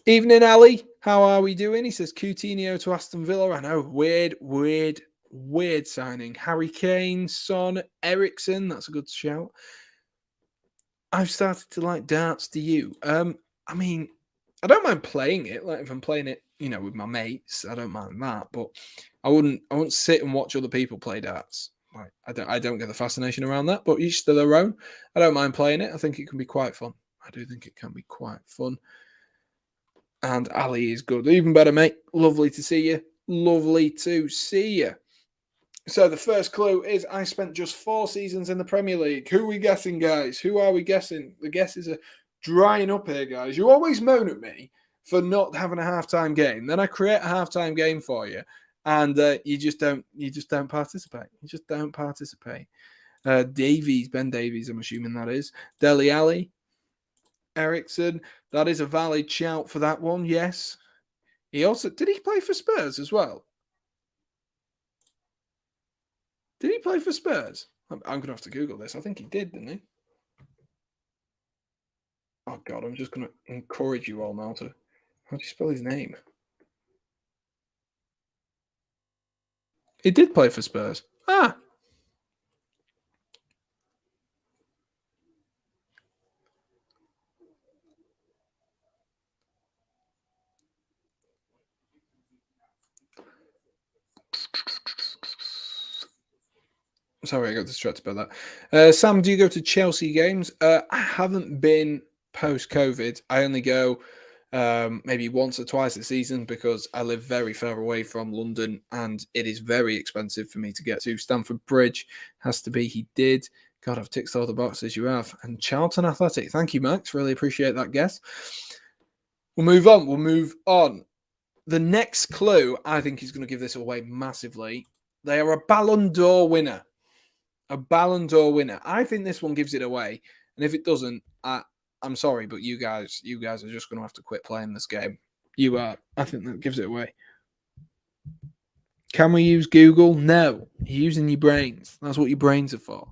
Evening, Ali. How are we doing? He says Coutinho to Aston Villa. I know, weird signing. Harry Kane, Son, Eriksen. That's a good shout. I've started to like darts. Do you? I mean, I don't mind playing it. Like if I'm playing it, with my mates, I don't mind that. But I wouldn't sit and watch other people play darts. Like, I don't get the fascination around that. But each to their own. I don't mind playing it. I think it can be quite fun. I do think it can be quite fun. And Ali is good. Even better, mate. Lovely to see you. Lovely to see you. So the first clue is, I spent just 4 seasons in the Premier League. Who are we guessing, guys? Who are we guessing? The guesses are drying up here, guys. You always moan at me for not having a halftime game. Then I create a halftime game for you, and you just don't participate. You just don't participate. Davies, Ben Davies, I'm assuming that is. Dele Alli, Ericsson, that is a valid shout for that one, yes. He also, did he play for Spurs as well? Did he play for Spurs? I'm going to have to Google this. I think he did, didn't he? Oh, God, I'm just going to encourage you all now to, how do you spell his name? He did play for Spurs. Ah, sorry, I got distracted by that. Sam, do you go to Chelsea games? I haven't been post-COVID. I only go maybe once or twice a season because I live very far away from London and it is very expensive for me to get to. Stamford Bridge has to be. He did. God, I've ticked all the boxes you have. And Charlton Athletic. Thank you, Max. Really appreciate that guess. We'll move on. We'll move on. The next clue, I think he's going to give this away massively. They are a Ballon d'Or winner. A Ballon d'Or winner. I think this one gives it away. And if it doesn't, I'm sorry, but you guys are just going to have to quit playing this game. You are. I think that gives it away. Can we use Google? No. You're using your brains. That's what your brains are for.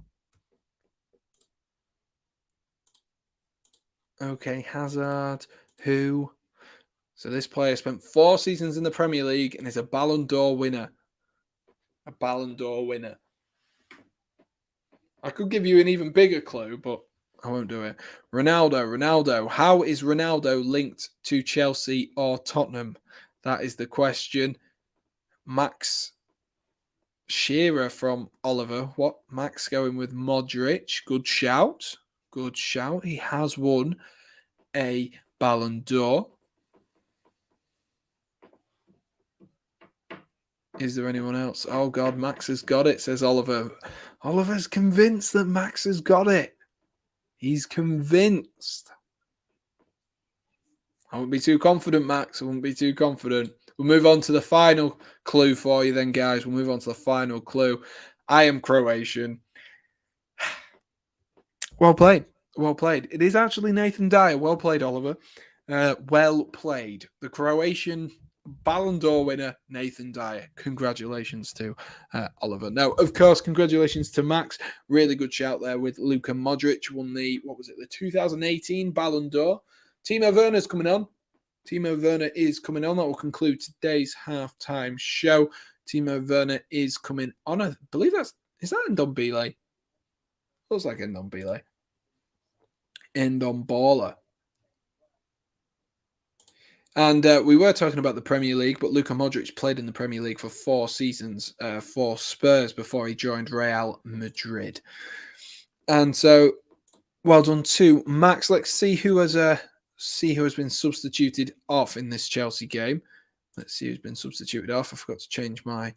Okay, Hazard. Who? So this player spent 4 seasons in the Premier League and is a Ballon d'Or winner. A Ballon d'Or winner. I could give you an even bigger clue, but I won't do it. Ronaldo. How is Ronaldo linked to Chelsea or Tottenham? That is the question. Max Shearer from Oliver. What? Max going with Modric. Good shout. Good shout. He has won a Ballon d'Or. Is there anyone else? Oh, God, Max has got it, says Oliver. Oliver's convinced that Max has got it. He's convinced. I wouldn't be too confident, Max. I wouldn't be too confident. We'll move on to the final clue for you then, guys. We'll move on to the final clue. I am Croatian. Well played. Well played. It is actually Nathan Dyer. Well played, Oliver. Well played. The Croatian Ballon d'Or winner, Nathan Dyer. Congratulations to Oliver. Now, of course, congratulations to Max. Really good shout there with Luka Modric. Won the 2018 Ballon d'Or. Timo Werner's coming on. Timo Werner is coming on. That will conclude today's halftime show. Timo Werner is coming on. I believe is that Ndombele? Looks like Ndombele. Ndombele. And we were talking about the Premier League, but Luka Modric played in the Premier League for 4 seasons for Spurs before he joined Real Madrid. And so, well done to Max. Let's see who has been substituted off in this Chelsea game. Let's see who's been substituted off. I forgot to change my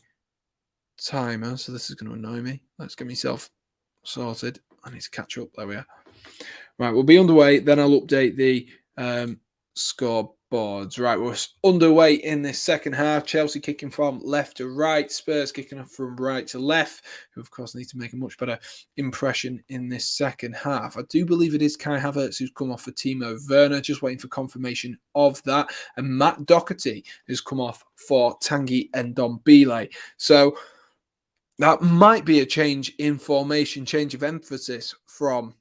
timer, so this is going to annoy me. Let's get myself sorted. I need to catch up. There we are. Right, we'll be underway. Then I'll update the scoreboards. Right, we're underway in this second half. Chelsea kicking from left to right. Spurs kicking from right to left, who, of course, need to make a much better impression in this second half. I do believe it is Kai Havertz who's come off for Timo Werner. Just waiting for confirmation of that. And Matt Doherty has come off for Tanguy Ndombele. So that might be a change in formation, change of emphasis from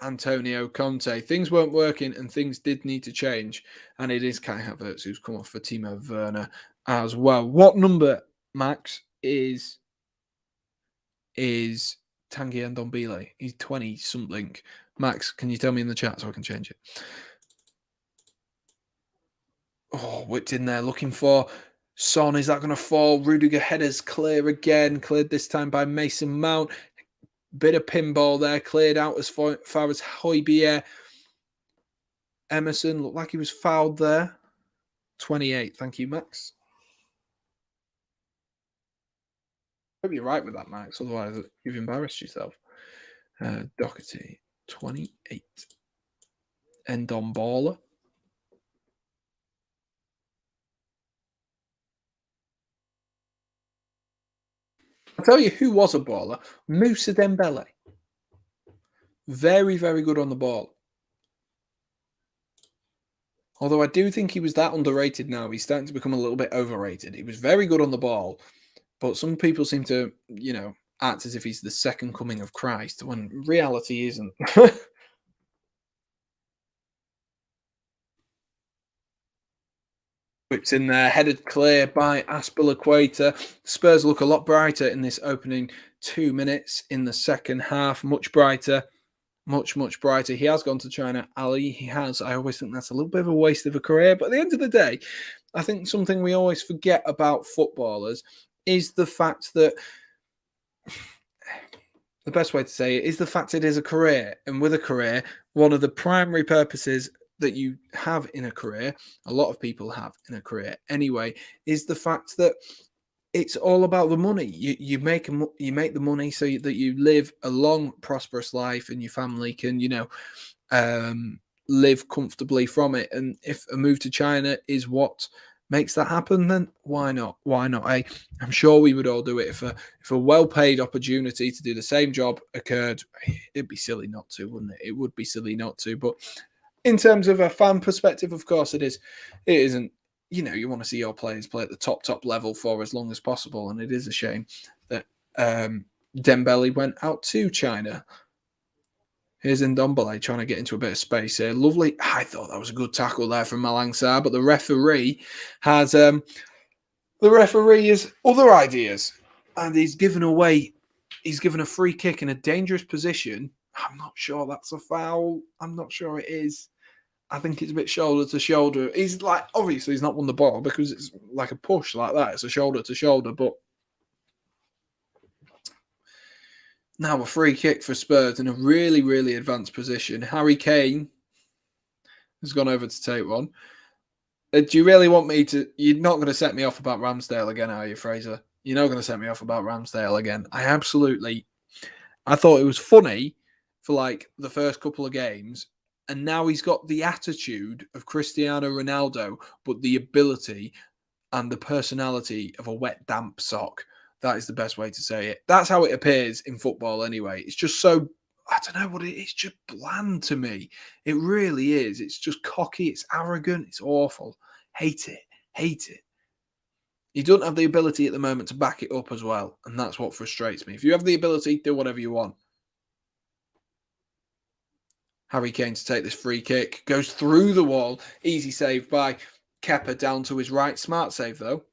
Antonio Conte. Things weren't working and things did need to change. And it is Kai Havertz who's come off for Timo Werner as well. What number, Max, is Tanguy Ndombele? He's 20-something. Max, can you tell me in the chat so I can change it? Oh, whipped in there looking for Son. Is that going to fall? Rudiger headers clear again. Cleared this time by Mason Mount. Bit of pinball there, cleared out as far as Højbjerg. Emerson looked like he was fouled there. 28. Thank you, Max. Hope you're right with that, Max. Otherwise, you've embarrassed yourself. Doherty. 28. Ndombele. I'll tell you who was a baller. Moussa Dembele. Very, very good on the ball. Although I do think he was that underrated now. He's starting to become a little bit overrated. He was very good on the ball, but some people seem to, act as if he's the second coming of Christ when reality isn't. Whips in there, headed clear by Aspilicueta. Spurs look a lot brighter in this opening 2 minutes in the second half. Much brighter. Much, much brighter. He has gone to China, Ali. He has. I always think that's a little bit of a waste of a career. But at the end of the day, I think something we always forget about footballers is the fact that the best way to say it is the fact it is a career. And with a career, one of the primary purposes that you have in a career, a lot of people have in a career anyway, is the fact that it's all about the money. You make the money so that you live a long, prosperous life, and your family can, live comfortably from it. And if a move to China is what makes that happen, then why not? Why not? I'm sure we would all do it if a well-paid opportunity to do the same job occurred. It'd be silly not to, wouldn't it? It would be silly not to. But in terms of a fan perspective, of course, it is. It isn't. You want to see your players play at the top level for as long as possible. And it is a shame that Dembele went out to China. Here's Ndombele trying to get into a bit of space here. Lovely. I thought that was a good tackle there from Malang Sarr, but the referee has other ideas. And he's given a free kick in a dangerous position. I'm not sure that's a foul. I'm not sure it is. I think it's a bit shoulder to shoulder. He's obviously he's not won the ball because it's like a push like that. It's a shoulder to shoulder. But now a free kick for Spurs in a really, really advanced position. Harry Kane has gone over to take one. Do you really want me to? You're not going to set me off about Ramsdale again, are you, Fraser? You're not going to set me off about Ramsdale again. I thought it was funny for the first couple of games. And now he's got the attitude of Cristiano Ronaldo, but the ability and the personality of a wet, damp sock. That is the best way to say it. That's how it appears in football anyway. It's just so, I don't know what it is, just bland to me. It really is. It's just cocky. It's arrogant. It's awful. Hate it. Hate it. You don't have the ability at the moment to back it up as well. And that's what frustrates me. If you have the ability, do whatever you want. Harry Kane to take this free kick. Goes through the wall. Easy save by Kepa down to his right. Smart save, though.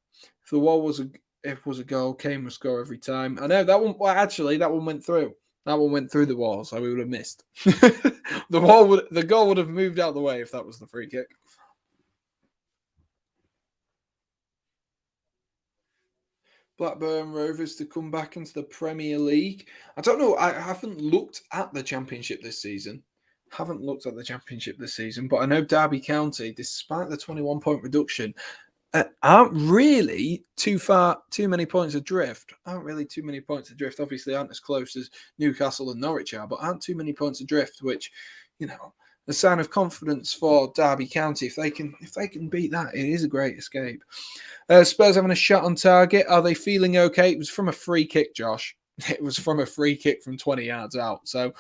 If the wall was a goal, Kane would score every time. I know that one. Well, actually, that one went through. That one went through the wall, so we would have missed. The goal would have moved out the way if that was the free kick. Blackburn Rovers to come back into the Premier League. I don't know. I haven't looked at the Championship this season. But I know Derby County, despite the 21-point reduction, aren't really too many points adrift. Obviously, aren't as close as Newcastle and Norwich are, but aren't too many points adrift, which, a sign of confidence for Derby County. If they can beat that, it is a great escape. Spurs having a shot on target. Are they feeling okay? It was from a free kick, Josh. It was from a free kick from 20 yards out. So,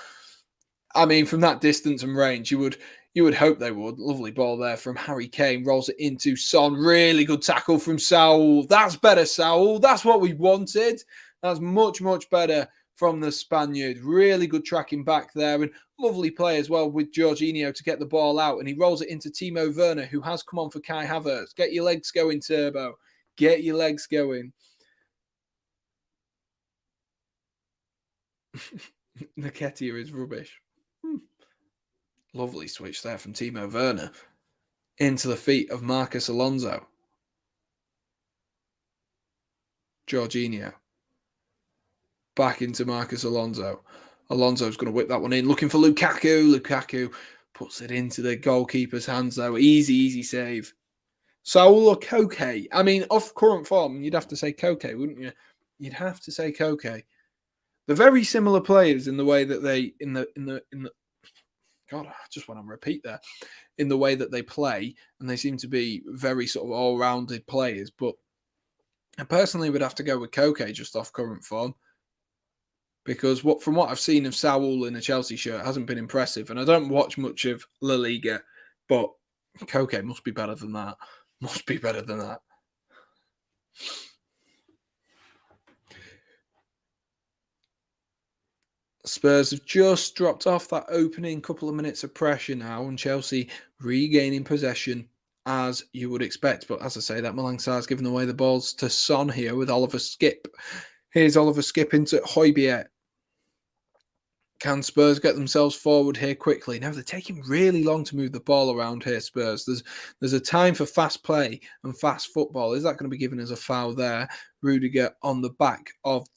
I mean, from that distance and range, you would hope they would. Lovely ball there from Harry Kane. Rolls it into Son. Really good tackle from Saul. That's better, Saul. That's what we wanted. That's much, much better from the Spaniard. Really good tracking back there. And lovely play as well with Jorginho to get the ball out. And he rolls it into Timo Werner, who has come on for Kai Havertz. Get your legs going, Turbo. Get your legs going. Nketiah is rubbish. Lovely switch there from Timo Werner into the feet of Marcus Alonso. Jorginho. Back into Marcus Alonso. Alonso's going to whip that one in. Looking for Lukaku. Lukaku puts it into the goalkeeper's hands, though. Easy save. Saul or Koke? I mean, off current form, you'd have to say Koke, wouldn't you? You'd have to say Koke. They're very similar players in the way that they in the God, I just went on repeat there, in the way that they play, and they seem to be very sort of all-rounded players. But I personally would have to go with Koke just off current form, because from what I've seen of Saul in a Chelsea shirt hasn't been impressive, and I don't watch much of La Liga, but Koke must be better than that. Must be better than that. Spurs have just dropped off that opening couple of minutes of pressure now, and Chelsea regaining possession as you would expect. But as I say, that Malang Sarr's giving away the balls to Son here with Oliver Skip. Here's Oliver Skip into Højbjerg. Can Spurs get themselves forward here quickly? Now they're taking really long to move the ball around here, Spurs. There's a time for fast play and fast football. Is that going to be given as a foul there? Rudiger on the back of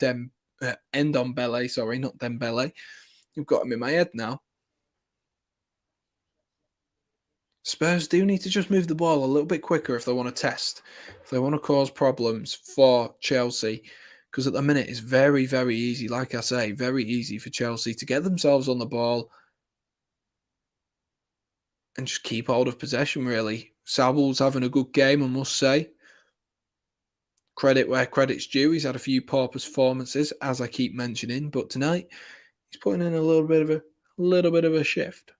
Ndombele, sorry, not Dembele. You've got him in my head now. Spurs do need to just move the ball a little bit quicker if they want to test, if they want to cause problems for Chelsea. Because at the minute, it's very, very easy, like I say, very easy for Chelsea to get themselves on the ball and just keep hold of possession, really. Saul's having a good game, I must say. Credit where credit's due. He's had a few poor performances, as I keep mentioning, but tonight he's putting in a little bit of a shift.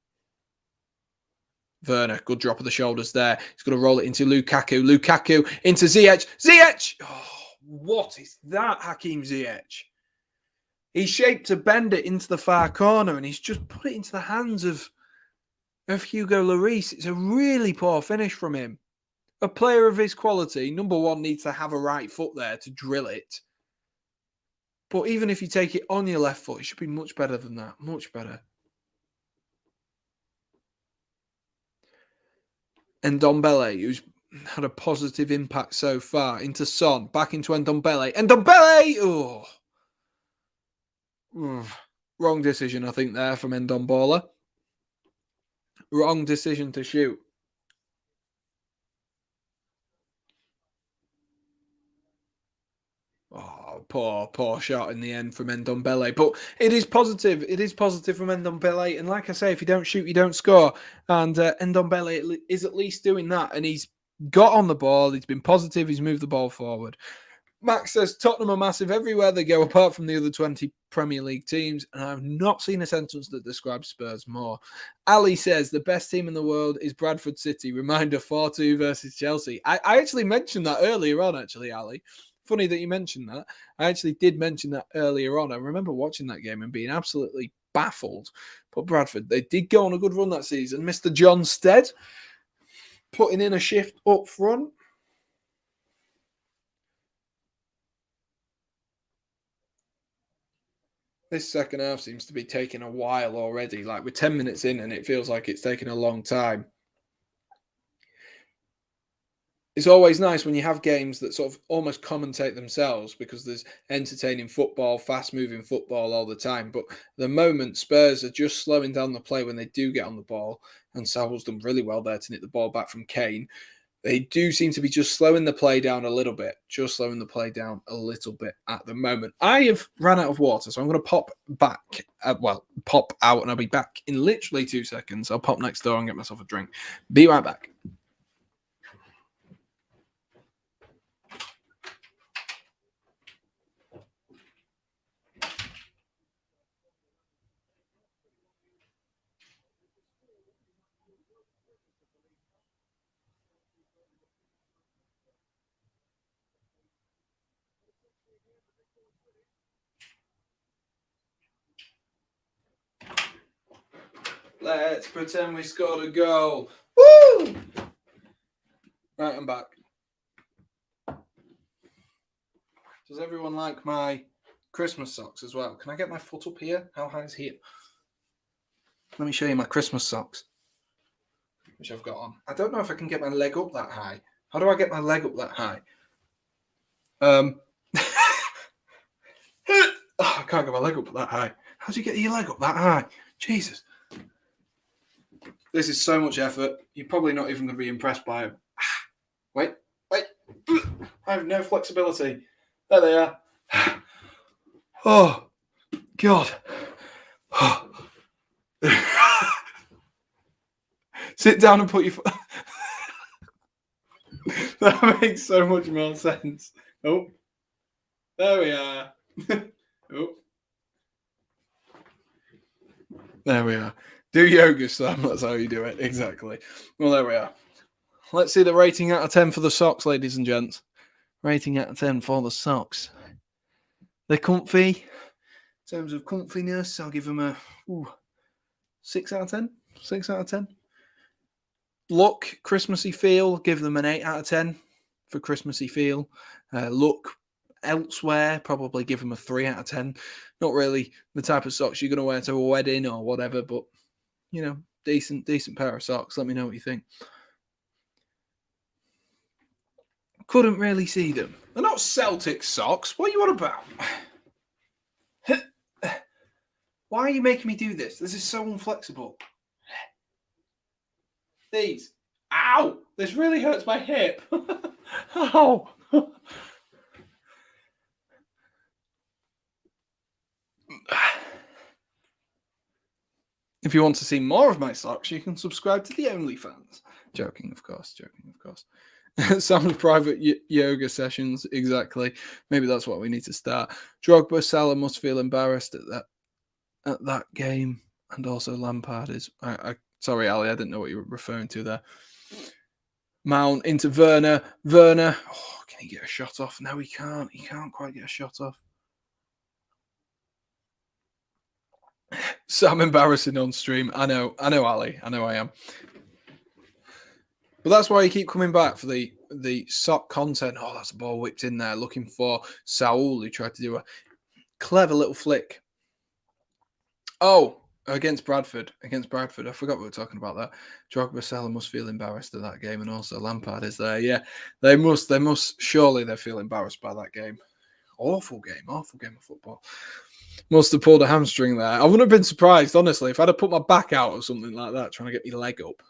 Werner, good drop of the shoulders there. He's going to roll it into Lukaku. Lukaku into Ziyech. Ziyech! Oh, what is that, Hakim Ziyech? He's shaped to bend it into the far corner, and he's just put it into the hands of Hugo Lloris. It's a really poor finish from him. A player of his quality, number one, needs to have a right foot there to drill it. But even if you take it on your left foot, it should be much better than that. Much better. And Ndombele, who's had a positive impact so far, into Son, back into Ndombele. Ndombele! Oh. Wrong decision, I think, there from Ndombele. Wrong decision to shoot. Oh, poor shot in the end from Ndombele. But it is positive. It is positive from Ndombele. And like I say, if you don't shoot, you don't score. And Ndombele is at least doing that. And he's got on the ball. He's been positive. He's moved the ball forward. Max says Tottenham are massive everywhere they go, apart from the other 20 Premier League teams. And I've not seen a sentence that describes Spurs more. Ali says the best team in the world is Bradford City. Reminder 4-2 versus Chelsea. I actually mentioned that earlier on, Ali. Funny that you mentioned that. I actually did mention that earlier on. I remember watching that game and being absolutely baffled. But Bradford, they did go on a good run that season. Mr. John Stead putting in a shift up front. This second half seems to be taking a while already. Like we're 10 minutes in and it feels like it's taking a long time. It's always nice when you have games that sort of almost commentate themselves because there's entertaining football, fast-moving football all the time. But at the moment, Spurs are just slowing down the play when they do get on the ball. And Saul's done really well there to nick the ball back from Kane. They do seem to be just slowing the play down a little bit. Just slowing the play down a little bit at the moment. I have ran out of water, so I'm going to pop out, and I'll be back in literally 2 seconds. I'll pop next door and get myself a drink. Be right back. Let's pretend we scored a goal. Woo! Right, I'm back. Does everyone like my Christmas socks as well? Can I get my foot up here? How high is here? Let me show you my Christmas socks, which I've got on. I don't know if I can get my leg up that high. How do I get my leg up that high? Oh, I can't get my leg up that high. How do you get your leg up that high? Jesus. This is so much effort. You're probably not even going to be impressed by it. Wait. I have no flexibility. There they are. Oh, God. Sit down and put your foot. That makes so much more sense. Oh, there we are. Oh, there we are. Do yoga, Sam. That's how you do it. Exactly. Well, there we are. Let's see the rating out of 10 for the socks, ladies and gents. Rating out of 10 for the socks. They're comfy. In terms of comfiness, I'll give them a 6 out of 10. 6 out of 10. Look, Christmassy feel, give them an 8 out of 10 for Christmassy feel. Look elsewhere, probably give them a 3 out of 10. Not really the type of socks you're going to wear to a wedding or whatever, but, you know, decent pair of socks. Let me know what you think. Couldn't really see them. They're not Celtic socks. What are you on about? Why are you making me do this? This is so inflexible. These. Ow! This really hurts my hip. Ow! If you want to see more of my socks, you can subscribe to the OnlyFans. Joking, of course. Sam's private yoga sessions, exactly. Maybe that's what we need to start. Drogba, Salah must feel embarrassed at that game, and also Lampard is. Sorry, Ali, I didn't know what you were referring to there. Mount into Werner. Werner, can he get a shot off? No, he can't. He can't quite get a shot off. Sam embarrassing on stream. I know, Ali. I know I am. But that's why you keep coming back for the sock content. Oh, that's a ball whipped in there, looking for Saul, who tried to do a clever little flick. Oh, against Bradford. I forgot we were talking about that. Drogba, Salah must feel embarrassed at that game, and also Lampard is there. Yeah, they must. Surely they feel embarrassed by that game. Awful game of football. Must have pulled a hamstring there. I wouldn't have been surprised, honestly, if I'd have put my back out or something like that, trying to get my leg up.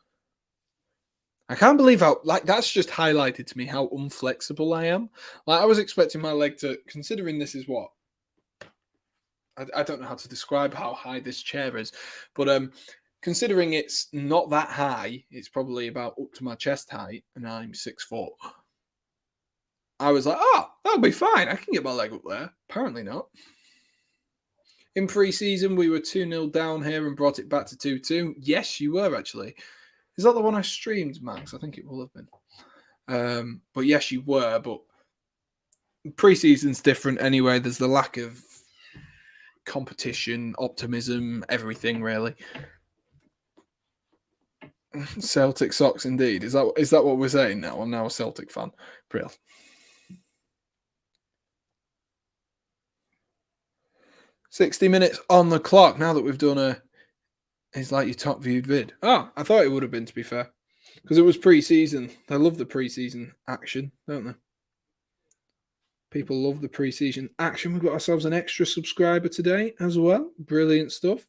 I can't believe how, that's just highlighted to me how unflexible I am. I was expecting my leg to, considering this is what? I don't know how to describe how high this chair is, but considering it's not that high, it's probably about up to my chest height, and I'm 6 foot. I was like, that'll be fine. I can get my leg up there. Apparently not. In pre-season, we were 2-0 down here and brought it back to 2-2. Yes, you were, actually. Is that the one I streamed, Max? I think it will have been. But yes, you were. But pre-season's different anyway. There's the lack of competition, optimism, everything, really. Celtic socks, indeed. Is that what we're saying now? I'm now a Celtic fan. Brill. $60 minutes on the clock now that we've done it's like your top viewed vid. I thought it would have been, to be fair, because it was pre-season. They love the pre-season action, don't they? People love the pre-season action. We've got ourselves an extra subscriber today as well. Brilliant stuff.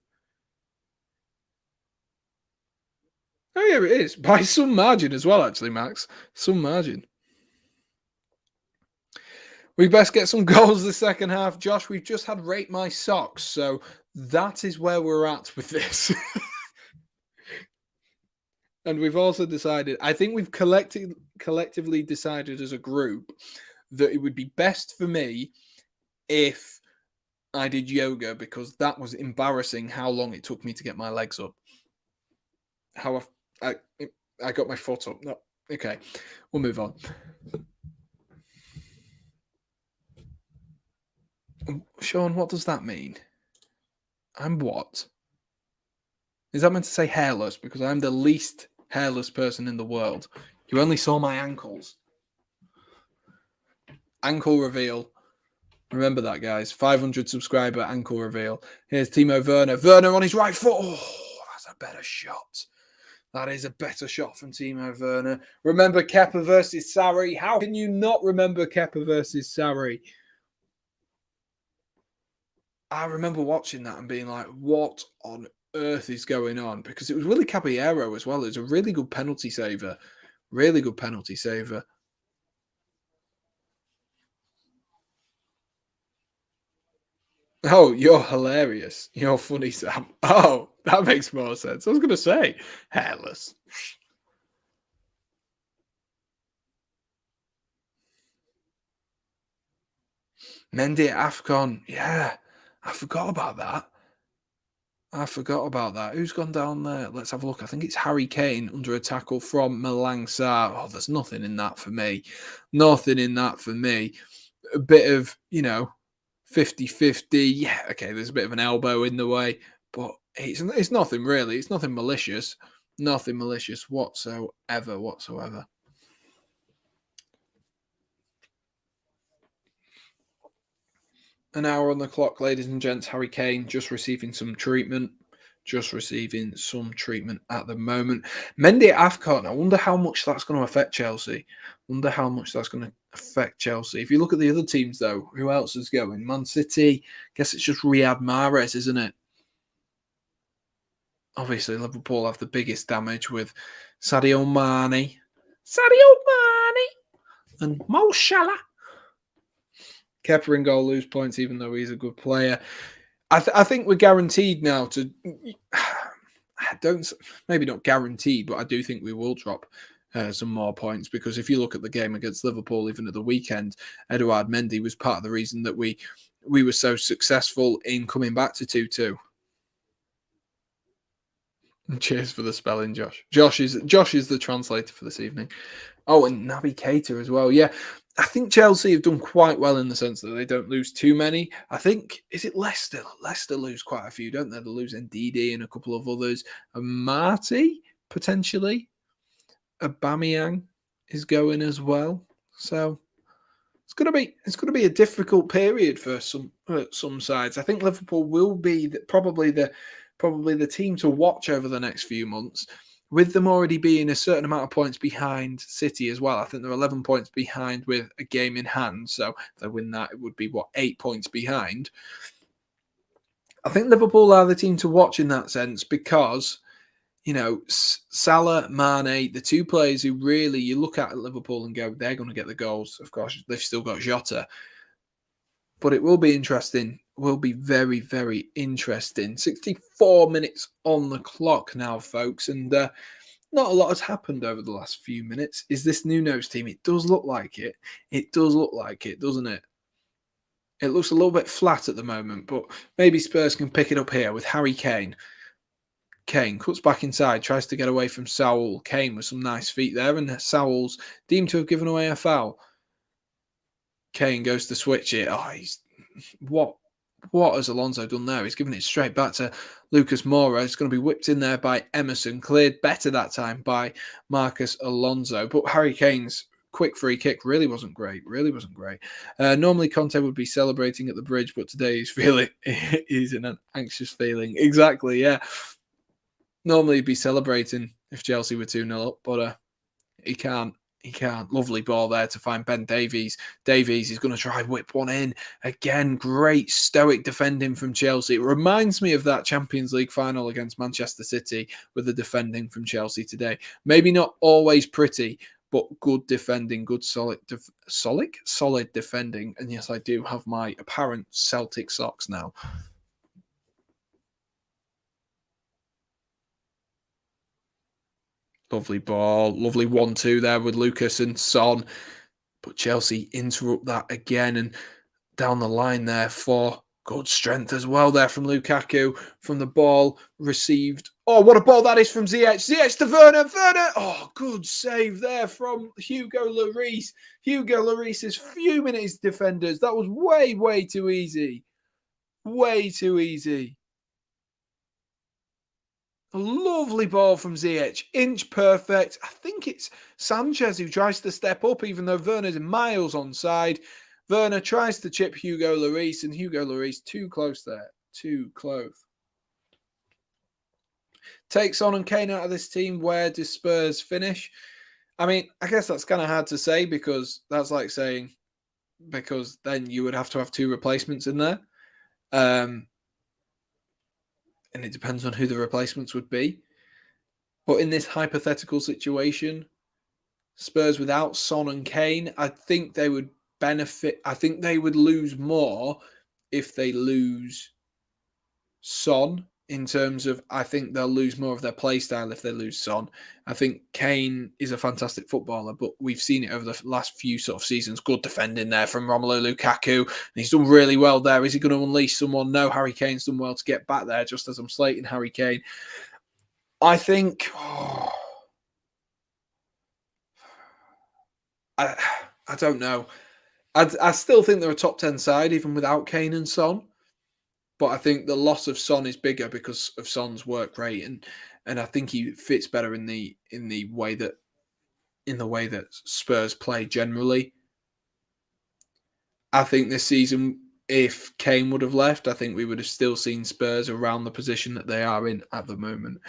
Oh yeah, it is by some margin as well, actually, Max. Some margin. We best get some goals the second half. Josh, we've just had rate my socks, so that is where we're at with this. And we've also decided, I think we've collectively decided as a group that it would be best for me if I did yoga, because that was embarrassing how long it took me to get my legs up. How I got my foot up. No, okay, we'll move on. Sean, what does that mean? I'm what? Is that meant to say hairless? Because I'm the least hairless person in the world. You only saw my ankles. Ankle reveal. Remember that, guys. 500 subscriber ankle reveal. Here's Timo Werner. Werner on his right foot. Oh, that's a better shot. That is a better shot from Timo Werner. Remember Kepa versus Sarri. How can you not remember Kepa versus Sarri? I remember watching that and being like, what on earth is going on? Because it was Willy Caballero as well. It was a really good penalty saver. Really good penalty saver. Oh, you're hilarious. You're funny, Sam. Oh, That makes more sense. I was going to say hairless. Mendy at AFCON. Yeah, I forgot about that. I forgot about that. Who's gone down there? Let's have a look. I think it's Harry Kane under a tackle from Malang Sarr. Oh, there's nothing in that for me. Nothing in that for me. A bit of, 50-50. Yeah, okay, there's a bit of an elbow in the way, but it's nothing really. It's nothing malicious. Nothing malicious whatsoever. An hour on the clock, ladies and gents. Harry Kane just receiving some treatment. Just receiving some treatment at the moment. Mendy at AFCON. I wonder how much that's going to affect Chelsea. If you look at the other teams, though, who else is going? Man City. Guess it's just Riyad Mahrez, isn't it? Obviously, Liverpool have the biggest damage with Sadio Mane. And Mo Salah. Kepa and goal lose points, even though he's a good player. I think we're guaranteed now to. Maybe not guaranteed, but I do think we will drop some more points, because if you look at the game against Liverpool, even at the weekend, Edouard Mendy was part of the reason that we were so successful in coming back to 2-2. Cheers for the spelling, Josh. Josh is the translator for this evening. Oh, and Naby Keita as well. Yeah, I think Chelsea have done quite well in the sense that they don't lose too many. I think, is it Leicester? Leicester lose quite a few, don't they? They lose Ndidi and a couple of others. And Marty, potentially. Aubameyang is going as well. So it's going to be a difficult period for some sides. I think Liverpool will be probably the team to watch over the next few months, with them already being a certain amount of points behind City as well. I think they're 11 points behind with a game in hand. So if they win that, it would be 8 points behind. I think Liverpool are the team to watch in that sense, because Salah, Mane, the two players who really you look at Liverpool and go, they're going to get the goals. Of course, they've still got Jota. But it will be interesting. Will be very, very interesting. 64 minutes on the clock now, folks. And not a lot has happened over the last few minutes. Is this Nuno's team? It does look like it. It does look like it, doesn't it? It looks a little bit flat at the moment, but maybe Spurs can pick it up here with Harry Kane. Kane cuts back inside, tries to get away from Saul. Kane with some nice feet there, and Saul's deemed to have given away a foul. Kane goes to switch it. Oh, what has Alonso done there? He's given it straight back to Lucas Moura. It's going to be whipped in there by Emerson. Cleared better that time by Marcus Alonso. But Harry Kane's quick free kick really wasn't great. Normally Conte would be celebrating at the bridge, but today he's in an anxious feeling. Exactly, yeah. Normally he'd be celebrating if Chelsea were 2-0 up, but he can't. He can't. Lovely ball there to find Ben Davies. Davies is going to try whip one in. Again, great stoic defending from Chelsea. It reminds me of that Champions League final against Manchester City with the defending from Chelsea today. Maybe not always pretty, but good defending, good solid defending. And yes, I do have my apparent Celtic socks now. Lovely ball. Lovely 1-2 there with Lucas and Son. But Chelsea interrupt that again, and down the line there for good strength as well there from Lukaku from the ball received. Oh, what a ball that is from Ziyech. Ziyech to Werner. Oh, good save there from Hugo Lloris. Hugo Lloris is fuming at his defenders. That was way, way too easy. Way too easy. A lovely ball from Ziyech, inch perfect. I think it's Sanchez who tries to step up, even though Werner's miles onside. Werner tries to chip Hugo Lloris, and Hugo Lloris too close there. Too close. Takes on and Kane out of this team. Where does Spurs finish? I mean, I guess that's kind of hard to say, because that's like saying, because then you would have to have two replacements in there. And it depends on who the replacements would be. But in this hypothetical situation, Spurs without Son and Kane, I think they would benefit. I think they would lose more if they lose Son in terms of, I think they'll lose more of their play style if they lose Son. I think Kane is a fantastic footballer, but we've seen it over the last few sort of seasons. Good defending there from Romelu Lukaku, and he's done really well there. Is he going to unleash someone? No, Harry Kane's done well to get back there, just as I'm slating Harry Kane. I think... I don't know. I still think they're a top 10 side, even without Kane and Son. But I think the loss of Son is bigger because of Son's work rate, and I think he fits better in the way that Spurs play generally. I think this season, if Kane would have left, I think we would have still seen Spurs around the position that they are in at the moment.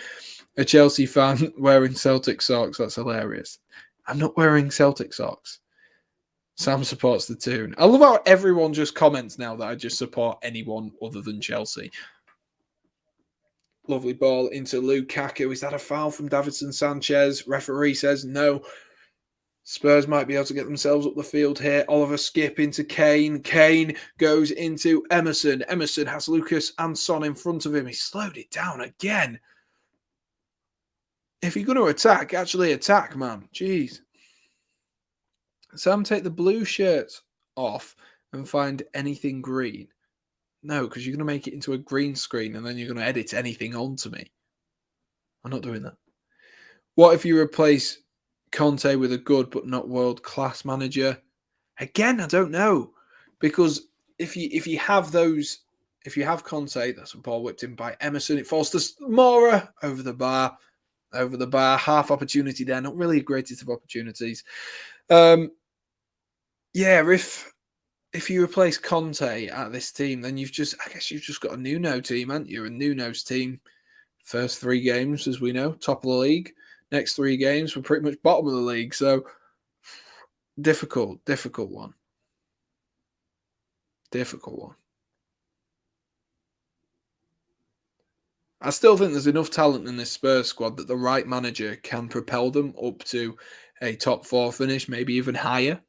A Chelsea fan wearing Celtic socks, that's hilarious. I'm not wearing Celtic socks. Sam supports the tune. I love how everyone just comments now that I just support anyone other than Chelsea. Lovely ball into Lukaku. Is that a foul from Davinson Sanchez? Referee says no. Spurs might be able to get themselves up the field here. Oliver Skip into Kane. Kane goes into Emerson. Emerson has Lucas and Son in front of him. He slowed it down again. If you're going to attack, actually attack, man. Jeez. Sam, take the blue shirt off and find anything green. No, because you're going to make it into a green screen and then you're going to edit anything onto me. I'm not doing that. What if you replace Conte with a good but not world-class manager? Again, I don't know. Because if you have Conte, that's a ball whipped in by Emerson. It falls to Mora over the bar. Half opportunity there. Not really a greatest of opportunities. Yeah, if you replace Conte at this team, then you've just got a Nuno team, haven't you? A Nuno's team. First 3 games, as we know, top of the league. Next 3 games, we're pretty much bottom of the league. So difficult one. Difficult one. I still think there's enough talent in this Spurs squad that the right manager can propel them up to a top 4 finish, maybe even higher.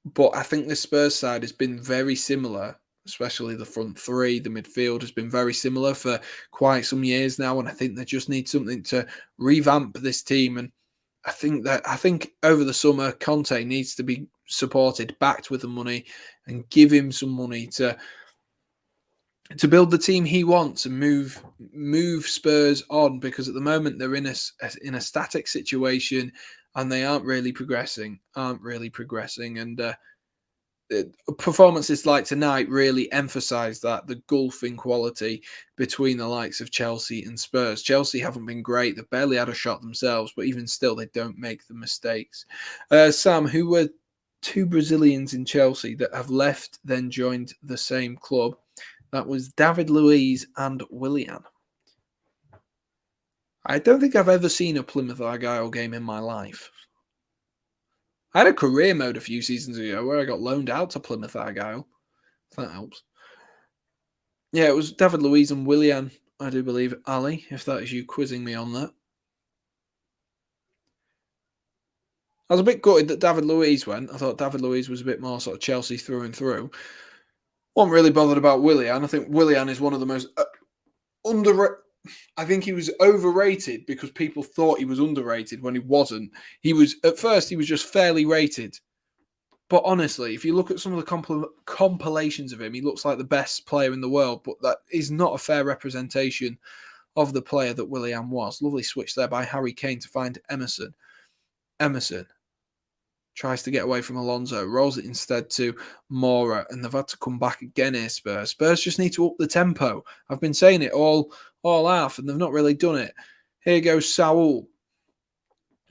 But I think the Spurs side has been very similar, especially the front 3. The midfield has been very similar for quite some years now, and I think they just need something to revamp this team. And I think over the summer, Conte needs to be supported, backed with the money, and give him some money to build the team he wants and move Spurs on, because at the moment they're in a static situation and they aren't really progressing. And performances like tonight really emphasise that, the gulfing quality between the likes of Chelsea and Spurs. Chelsea haven't been great. They've barely had a shot themselves, but even still, they don't make the mistakes. Sam, who were 2 Brazilians in Chelsea that have left, then joined the same club? That was David Luiz and Willian. I don't think I've ever seen a Plymouth Argyle game in my life. I had a career mode a few seasons ago where I got loaned out to Plymouth Argyle. If that helps. Yeah, it was David Luiz and Willian, I do believe. Ali, if that is you quizzing me on that. I was a bit gutted that David Luiz went. I thought David Luiz was a bit more sort of Chelsea through and through. Wasn't really bothered about Willian. I think Willian is one of the most I think he was overrated because people thought he was underrated when he wasn't. At first he was just fairly rated. But honestly, if you look at some of the compilations of him, he looks like the best player in the world. But that is not a fair representation of the player that Willian was. Lovely switch there by Harry Kane to find Emerson. Emerson tries to get away from Alonso, rolls it instead to Mora, and they've had to come back again here, Spurs. Spurs just need to up the tempo. I've been saying it all half, and they've not really done it. Here goes Saul.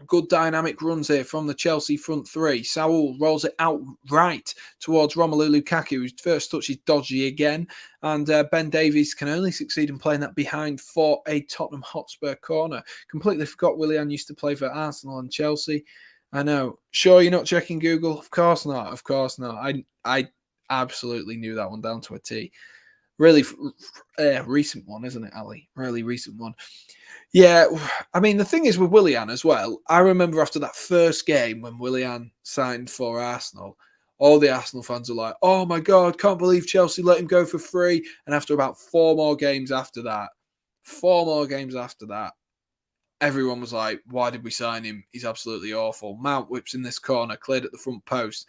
Good dynamic runs here from the Chelsea front 3. Saul rolls it out right towards Romelu Lukaku, whose first touch is dodgy again, and Ben Davies can only succeed in playing that behind for a Tottenham Hotspur corner. Completely forgot Willian used to play for Arsenal and Chelsea. I know. Sure, you're not checking Google? Of course not. Of course not. I absolutely knew that one down to a T. Really recent one, isn't it, Ali? Really recent one. Yeah, I mean, the thing is with Willian as well, I remember after that first game when Willian signed for Arsenal, All the Arsenal fans are like, oh my God, can't believe Chelsea let him go for free. And after about 4 more games after that, everyone was like, why did we sign him? He's absolutely awful. Mount whips in this corner, cleared at the front post,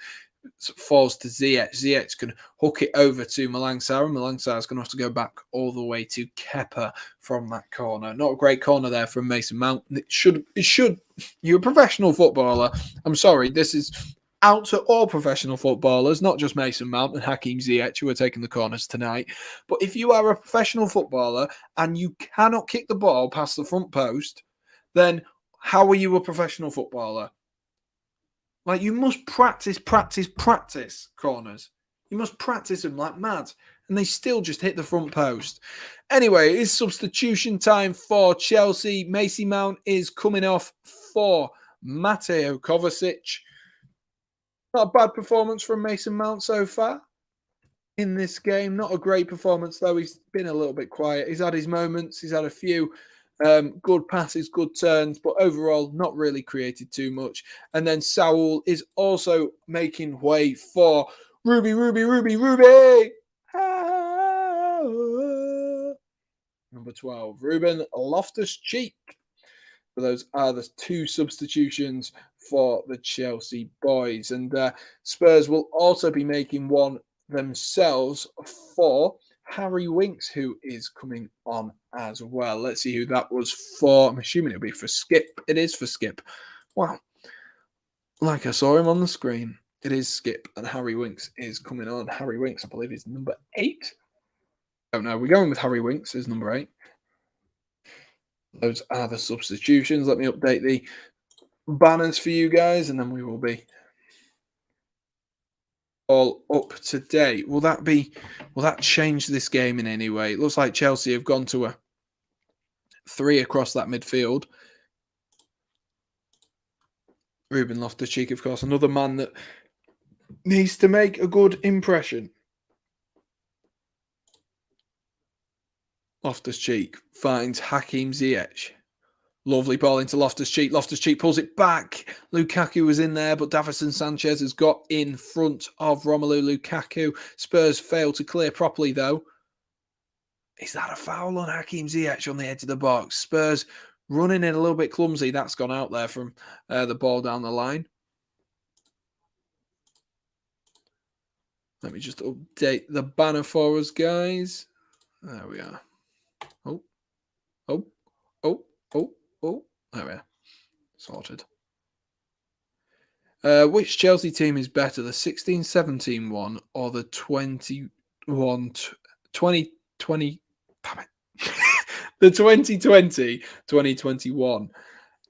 falls to Ziyech. Ziyech can hook it over to Malang Sarr, and Malang Sarr is going to have to go back all the way to Kepa from that corner. Not a great corner there from Mason Mount. It should. You're a professional footballer. I'm sorry, this is out to all professional footballers, not just Mason Mount and Hakim Ziyech who are taking the corners tonight. But if you are a professional footballer and you cannot kick the ball past the front post, then how are you a professional footballer? Like, you must practice corners. You must practice them like mad. And they still just hit the front post. Anyway, it's substitution time for Chelsea. Mason Mount is coming off for Mateo Kovacic. Not a bad performance from Mason Mount so far in this game. Not a great performance, though. He's been a little bit quiet. He's had his moments. He's had a few good passes, good turns, but overall not really created too much. And then Saul is also making way for Ruby. Number 12, Ruben Loftus-Cheek. So those are the two substitutions for the Chelsea boys. And Spurs will also be making one themselves for Harry Winks, who is coming on as well. Let's see who that was for. I'm assuming it'll be for Skip. It is for Skip. Wow. Like I saw him on the screen. It is Skip, and Harry Winks is coming on. Harry Winks, I believe, is number 8. Don't know. We're going with Harry Winks as number 8. Those are the substitutions. Let me update the banners for you guys, and then we will be all up to date. Will that change this game in any way? It looks like Chelsea have gone to a 3 across that midfield. Ruben Loftus-Cheek, of course, another man that needs to make a good impression. Loftus-Cheek finds Hakim Ziyech. Lovely ball into Loftus-Cheek. Loftus-Cheek pulls it back. Lukaku was in there, but Davinson Sanchez has got in front of Romelu Lukaku. Spurs fail to clear properly, though. Is that a foul on Hakim Ziyech on the edge of the box? Spurs running in a little bit clumsy. That's gone out there from the ball down the line. Let me just update the banner for us, guys. There we are. Oh, there we are. Sorted. Which Chelsea team is better, the 16-17 one or the 2020 the 2020-2021?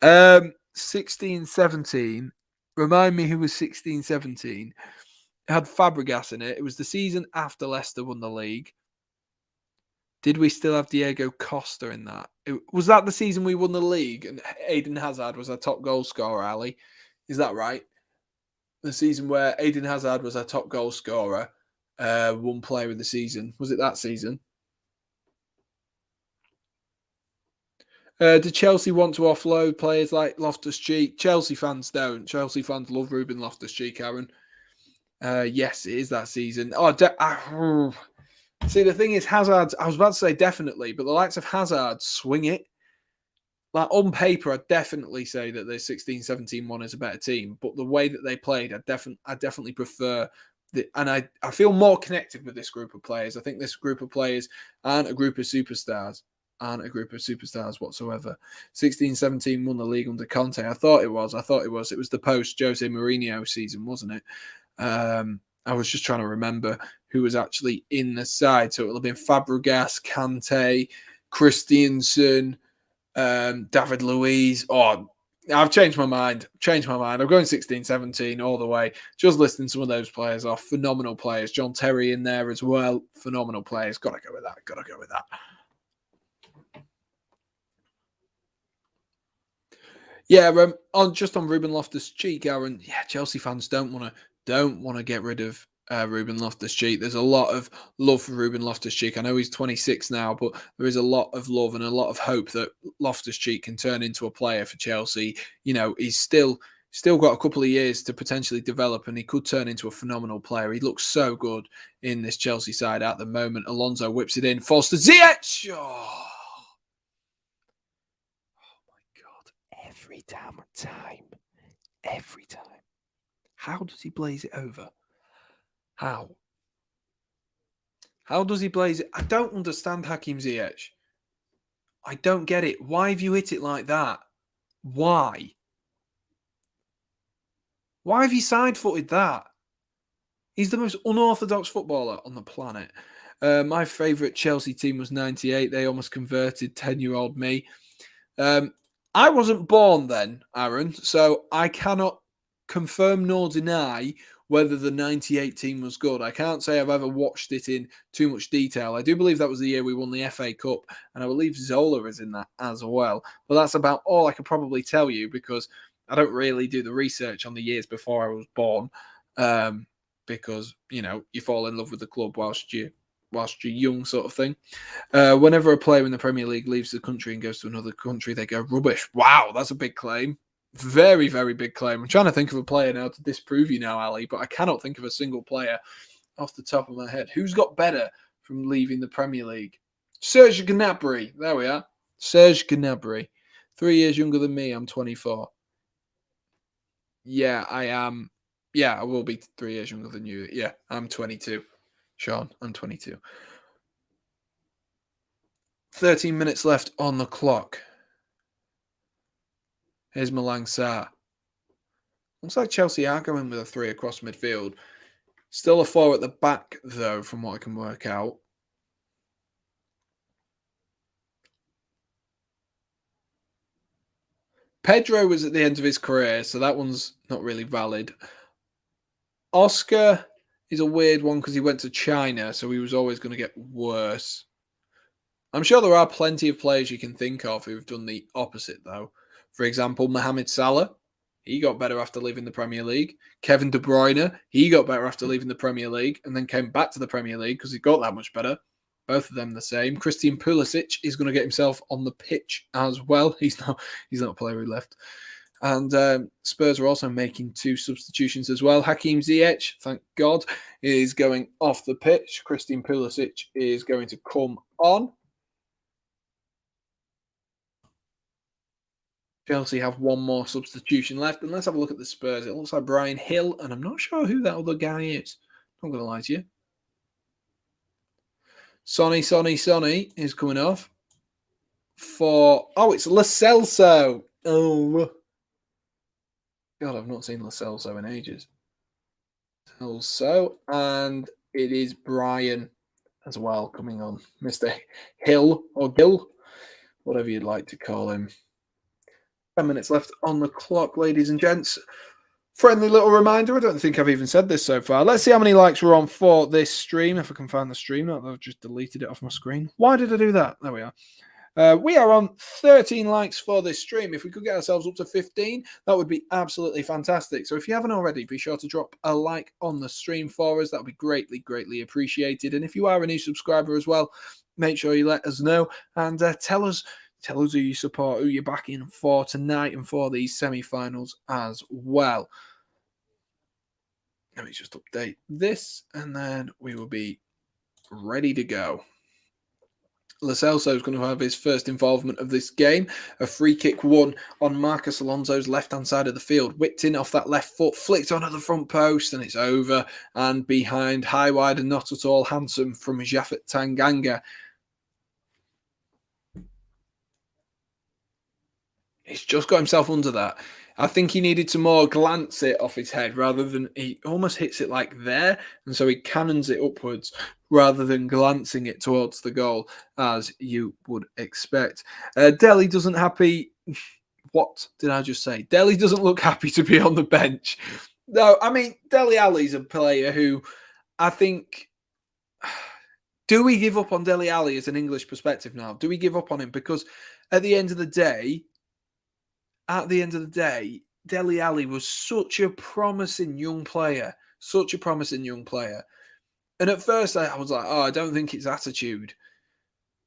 16-17. Remind me who was 16-17. It had Fabregas in it. It was the season after Leicester won the league. Did we still have Diego Costa in that? Was that the season we won the league and Eden Hazard was our top goal scorer, Ali? Is that right? The season where Eden Hazard was our top goal scorer, one player of the season. Was it that season? Do Chelsea want to offload players like Loftus-Cheek? Chelsea fans don't. Chelsea fans love Ruben Loftus-Cheek, Aaron. Yes, it is that season. See, the thing is, Hazard, I was about to say definitely, but the likes of Hazard swing it. Like, on paper, I'd definitely say that the 16-17 one is a better team, but the way that they played, I definitely prefer and I feel more connected with this group of players. I think this group of players aren't a group of superstars whatsoever. 16-17 won the league under Conte. I thought it was. It was the post-Jose Mourinho season, wasn't it? I was just trying to remember who was actually in the side. So it'll have been Fabregas, Kante, Christiansen, David Luiz. Oh, I've changed my mind. I'm going 16-17 all the way. Just listing some of those players off. Phenomenal players. John Terry in there as well. Phenomenal players. Got to go with that. Yeah, on Ruben Loftus-Cheek, Aaron. Yeah, Chelsea fans don't want to get rid of Ruben Loftus-Cheek. There's a lot of love for Ruben Loftus-Cheek. I know he's 26 now, but there is a lot of love and a lot of hope that Loftus-Cheek can turn into a player for Chelsea. You know, he's still Still got a couple of years to potentially develop, and he could turn into a phenomenal player. He looks so good in this Chelsea side at the moment. Alonso whips it in, falls to Ziyech. Oh my God. Every damn time. Every time. How does he blaze it over? How? How does he blaze it? I don't understand Hakim Ziyech. I don't get it. Why have you hit it like that? Why? Why have you side-footed that? He's the most unorthodox footballer on the planet. My favourite Chelsea team was 98. They almost converted 10-year-old me. I wasn't born then, Aaron, so I cannot confirm nor deny whether the 98 team was good. I can't say I've ever watched it in too much detail. I do believe that was the year we won the FA Cup, and I believe Zola is in that as well. But that's about all I could probably tell you, because I don't really do the research on the years before I was born, because, you know, you fall in love with the club whilst you're young, sort of thing. Whenever a player in the Premier League leaves the country and goes to another country, they go, rubbish. Wow, that's a big claim. Very, very big claim. I'm trying to think of a player now to disprove you now, Ali, but I cannot think of a single player off the top of my head. Who's got better from leaving the Premier League? Serge Gnabry. There we are. Serge Gnabry. 3 years younger than me. I'm 24. Yeah, I am. Yeah, I will be 3 years younger than you. Yeah, I'm 22. Sean, I'm 22. 13 minutes left on the clock. Here's Malang Sarr. Looks like Chelsea are going with a 3 across midfield. Still a 4 at the back, though, from what I can work out. Pedro was at the end of his career, so that one's not really valid. Oscar is a weird one because he went to China, so he was always going to get worse. I'm sure there are plenty of players you can think of who've done the opposite, though. For example, Mohamed Salah, he got better after leaving the Premier League. Kevin De Bruyne, he got better after leaving the Premier League and then came back to the Premier League because he got that much better. Both of them the same. Christian Pulisic is going to get himself on the pitch as well. He's not a player who left. And Spurs are also making 2 substitutions as well. Hakim Ziyech, thank God, is going off the pitch. Christian Pulisic is going to come on. Chelsea have 1 more substitution left. And let's have a look at the Spurs. It looks like Brian Hill, and I'm not sure who that other guy is. I'm not going to lie to you. Sonny is coming off for... Oh, it's Lo Celso. Oh. God, I've not seen Lo Celso in ages. Also, and it is Brian as well coming on. Mr. Hill or Gill, whatever you'd like to call him. 10 minutes left on the clock, ladies and gents. Friendly little reminder. I don't think I've even said this so far. Let's see how many likes we're on for this stream. If I can find the stream. I've just deleted it off my screen. Why did I do that? There we are. We are on 13 likes for this stream. If we could get ourselves up to 15, that would be absolutely fantastic. So if you haven't already, be sure to drop a like on the stream for us. That would be greatly, greatly appreciated. And if you are a new subscriber as well, make sure you let us know and tell us who you support, who you're backing for tonight and for these semi-finals as well. Let me just update this and then we will be ready to go. Lo Celso is going to have his first involvement of this game. A free kick won on Marcus Alonso's left-hand side of the field. Whipped in off that left foot, flicked onto the front post, and it's over. And behind, high, wide, and not at all handsome from Japhet Tanganga. He's just got himself under that. I think he needed to more glance it off his head rather than he almost hits it like there. And so he cannons it upwards rather than glancing it towards the goal as you would expect. Dele doesn't happy. What did I just say? Dele doesn't look happy to be on the bench. No, I mean, Dele Alli's a player who I think... Do we give up on Dele Alli as an English perspective now? Do we give up on him? Because at the end of the day, Dele Alli was such a promising young player. And at first I was like, I don't think it's attitude.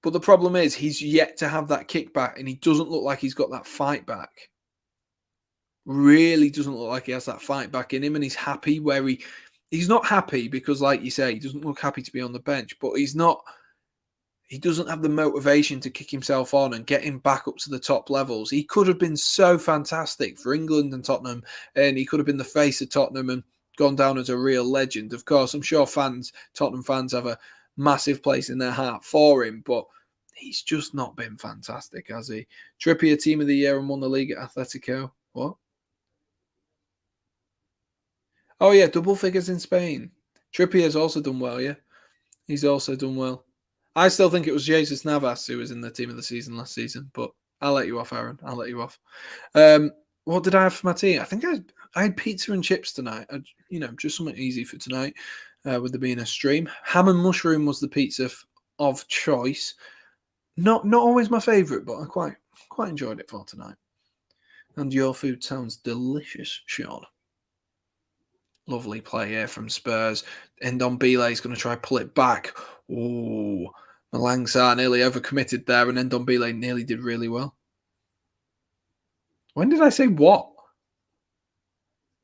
But the problem is he's yet to have that kickback and he doesn't look like he's got that fight back. really doesn't look like he has that fight back in him, and he's happy where he's not happy because, like you say, he doesn't look happy to be on the bench, but he doesn't have the motivation to kick himself on and get him back up to the top levels. He could have been so fantastic for England and Tottenham, and he could have been the face of Tottenham and gone down as a real legend. Of course, I'm sure Tottenham fans have a massive place in their heart for him, but he's just not been fantastic, has he? Trippier, Team of the Year and won the league at Atletico. What? Oh, yeah, double figures in Spain. Trippier's also done well, yeah. He's also done well. I still think it was Jesus Navas who was in the Team of the Season last season, but I'll let you off, Aaron. I'll let you off. What did I have for my tea? I think I had pizza and chips tonight. Just something easy for tonight, with there being a stream. Ham and mushroom was the pizza of choice. Not always my favourite, but I quite enjoyed it for tonight. And your food sounds delicious, Sean. Lovely play here from Spurs. Ndombele is going to try pull it back. Oh, Malangsar nearly overcommitted there, and Ndombele nearly did really well. When did I say what?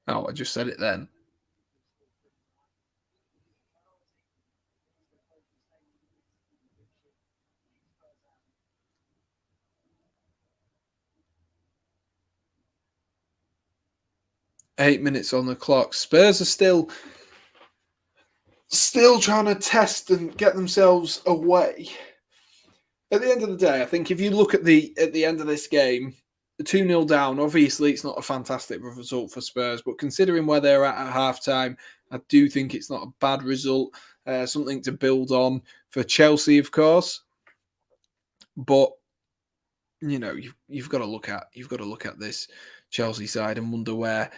Oh, I just said it then. Eight minutes on the clock. Spurs are still trying to test and get themselves away. At the end of the day, I think if you look at the end of this game, 2-0 down, obviously it's not a fantastic result for Spurs, but considering where they're at halftime, I do think it's not a bad result. Something to build on for Chelsea, of course. But you've got to look at this Chelsea side and wonder where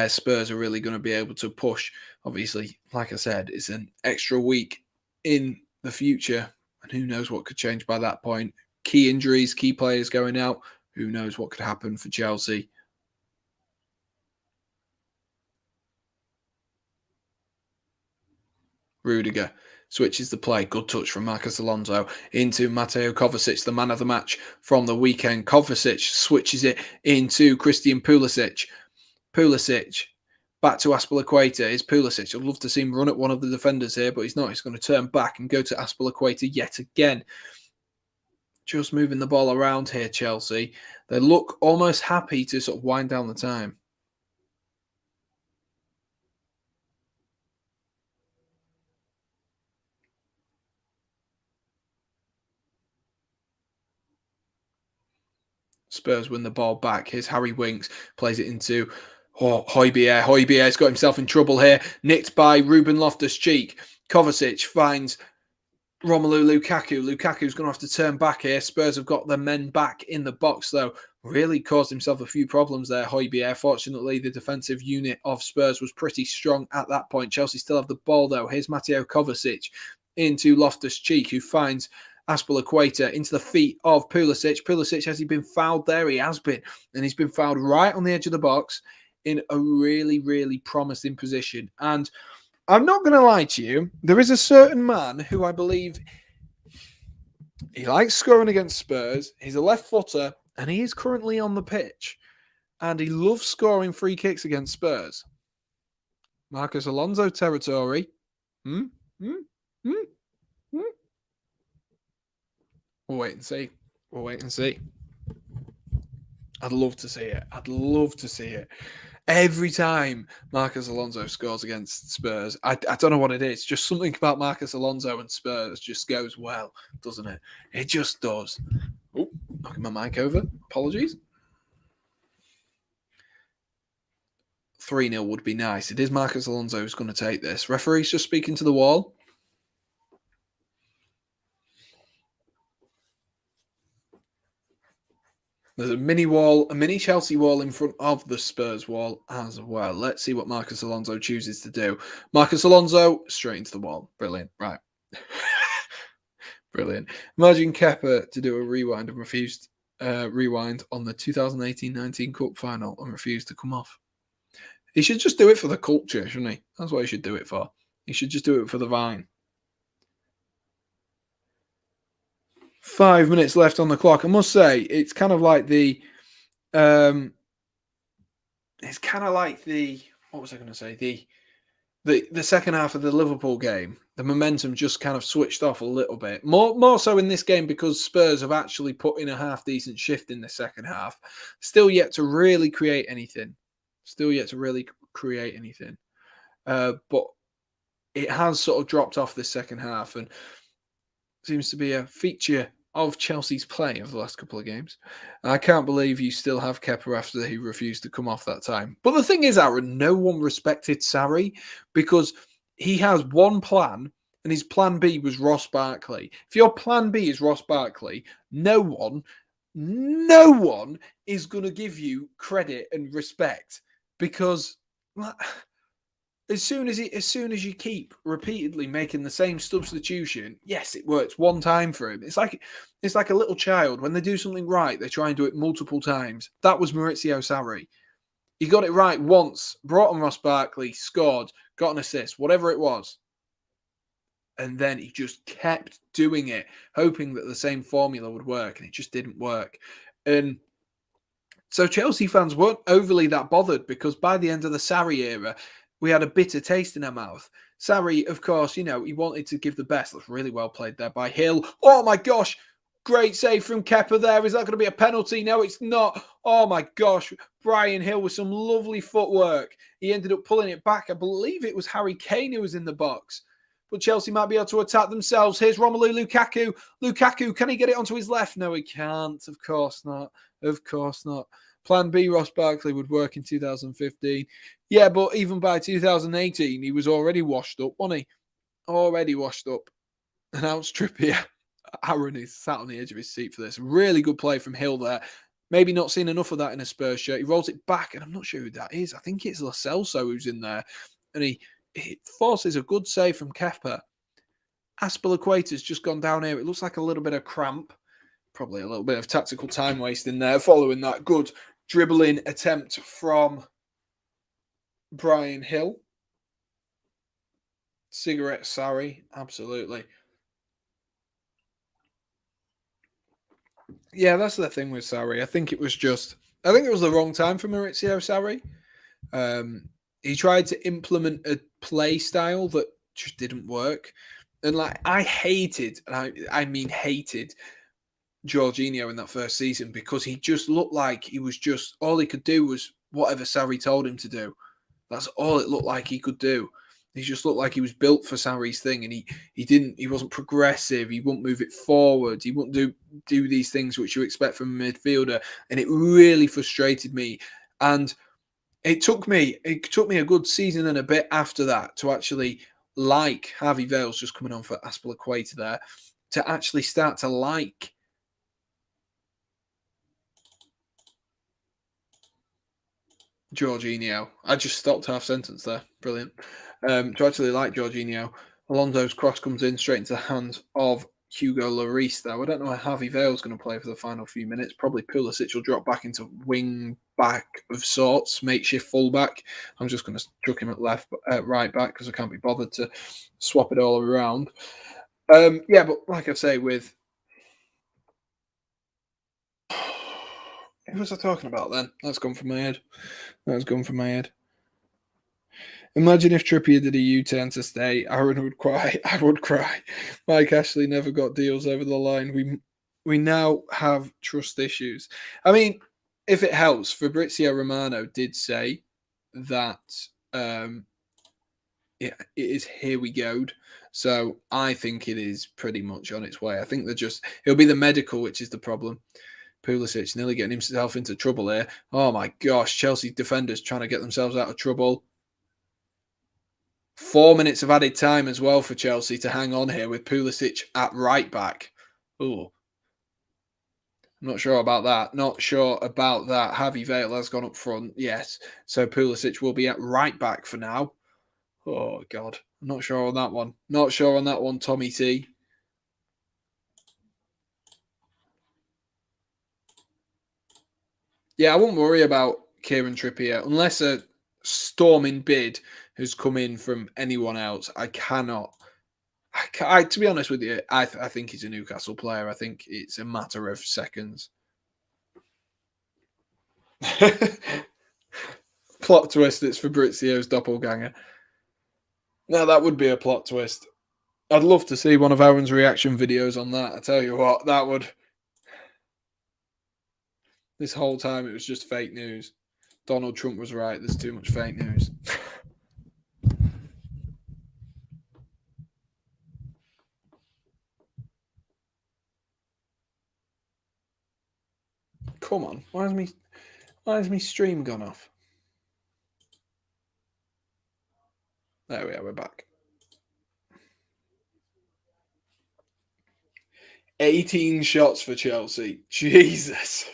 Spurs are really going to be able to push. Obviously, like I said, it's an extra week in the future, and who knows what could change by that point. Key injuries, key players going out. Who knows what could happen for Chelsea? Rudiger switches the play. Good touch from Marcos Alonso into Mateo Kovacic, the man of the match from the weekend. Kovacic switches it into Christian Pulisic. Pulisic back to Aspilicueta. Is Pulisic. I'd love to see him run at one of the defenders here, but he's not. He's going to turn back and go to Aspilicueta yet again. Just moving the ball around here, Chelsea. They look almost happy to sort of wind down the time. Spurs win the ball back. Here's Harry Winks. Plays it into Højbjerg. Højbjerg's got himself in trouble here. Nicked by Ruben Loftus-Cheek. Kovacic finds Romelu Lukaku. Lukaku's going to have to turn back here. Spurs have got their men back in the box, though. Really caused himself a few problems there, Højbjerg. Fortunately, the defensive unit of Spurs was pretty strong at that point. Chelsea still have the ball, though. Here's Mateo Kovacic into Loftus-Cheek, who finds Aspilicueta into the feet of Pulisic. Pulisic, has he been fouled there? He has been. And he's been fouled right on the edge of the box in a really, really promising position. And I'm not going to lie to you. There is a certain man who I believe he likes scoring against Spurs. He's a left footer and he is currently on the pitch. And he loves scoring free kicks against Spurs. Marcos Alonso territory. We'll wait and see. I'd love to see it. Every time Marcos Alonso scores against Spurs, I don't know what it is. Just something about Marcos Alonso and Spurs just goes well, doesn't it? It just does. Oh, knocking my mic over. Apologies. 3-0 would be nice. It is Marcos Alonso who's going to take this. Referee's just speaking to the wall. There's a mini Chelsea wall in front of the Spurs wall as well. Let's see what Marcos Alonso chooses to do. Marcos Alonso, straight into the wall. Brilliant. Right. Brilliant. Imagine Kepa to do a rewind and refused rewind on the 2018-19 Cup final and refused to come off. He should just do it for the culture, shouldn't he? That's what he should do it for. He should just do it for the Vine. 5 minutes left on the clock. I must say, it's kind of like the it's kind of like what was I going to say? The second half of the Liverpool game, the momentum just kind of switched off a little bit. More so in this game because Spurs have actually put in a half decent shift in the second half. Still yet to really create anything. But it has sort of dropped off this second half and seems to be a feature of Chelsea's play of the last couple of games. I can't believe you still have Kepa after he refused to come off that time. But the thing is, Aaron, no one respected Sarri because he has one plan, and his plan B was Ross Barkley. If your plan B is Ross Barkley, no one is going to give you credit and respect because as soon as you keep repeatedly making the same substitution, yes, it works one time for him. It's like a little child. When they do something right, they try and do it multiple times. That was Maurizio Sarri. He got it right once, brought on Ross Barkley, scored, got an assist, whatever it was. And then he just kept doing it, hoping that the same formula would work, and it just didn't work. And so Chelsea fans weren't overly that bothered because by the end of the Sarri era, we had a bitter taste in our mouth. Sarri, of course, he wanted to give the best. That's really well played there by Hill. Oh my gosh, great save from Kepa there. Is that going to be a penalty? No, it's not. Oh my gosh, Brian Hill with some lovely footwork. He ended up pulling it back. I believe it was Harry Kane who was in the box. But Chelsea might be able to attack themselves. Here's Romelu Lukaku. Lukaku, can he get it onto his left? No, he can't. Of course not. Plan B, Ross Barkley would work in 2015. Yeah, but even by 2018, he was already washed up, wasn't he? Already washed up. And now it's Trippier. Aaron is sat on the edge of his seat for this. Really good play from Hill there. Maybe not seen enough of that in a Spurs shirt. He rolls it back, and I'm not sure who that is. I think it's Lo Celso who's in there. And he forces a good save from Kepa. Azpilicueta's just gone down here. It looks like a little bit of cramp. Probably a little bit of tactical time waste in there following that good dribbling attempt from Brian Hill. Cigarette Sarri, absolutely. Yeah, that's the thing with Sarri. I think it was the wrong time for Maurizio Sarri. He tried to implement a play style that just didn't work. And I hated, and I mean hated, Jorginho in that first season because he just looked like he was just, all he could do was whatever Sarri told him to do. That's all it looked like he could do. He just looked like he was built for Sarri's thing, and he wasn't progressive. He wouldn't move it forward. He wouldn't do these things which you expect from a midfielder, and it really frustrated me. And it took me a good season and a bit after that to actually like Harvey Vale's just coming on for Azpilicueta there, to actually start to like Jorginho. I just stopped half sentence there. Brilliant. To actually like Jorginho. Alonso's cross comes in straight into the hands of Hugo Lloris though. I don't know how Harvey Vale's going to play for the final few minutes. Probably Pulisic will drop back into wing back of sorts, makeshift fullback. I'm just going to chuck him at right back because I can't be bothered to swap it all around. Yeah, but like I say, with who was I talking about then? That's gone from my head. Imagine if Trippier did a U-turn to stay. Aaron would cry. I would cry. Mike Ashley never got deals over the line. We now have trust issues. I mean, if it helps, Fabrizio Romano did say that it is here we go. So I think it is pretty much on its way. I think it'll be the medical which is the problem. Pulisic nearly getting himself into trouble here. Oh my gosh, Chelsea defenders trying to get themselves out of trouble. 4 minutes of added time as well for Chelsea to hang on here with Pulisic at right back. Oh, I'm not sure about that. Harvey Vale has gone up front, yes. So Pulisic will be at right back for now. Oh, God. I'm not sure on that one. Tommy T. Yeah, I wouldn't worry about Kieran Trippier unless a storming bid has come in from anyone else. To be honest with you, I think he's a Newcastle player. I think it's a matter of seconds. Plot twist, it's Fabrizio's doppelganger. Now, that would be a plot twist. I'd love to see one of Aaron's reaction videos on that. I tell you what, that would... This whole time, it was just fake news. Donald Trump was right. There's too much fake news. Come on. Why has me stream gone off? There we are. We're back. 18 shots for Chelsea. Jesus.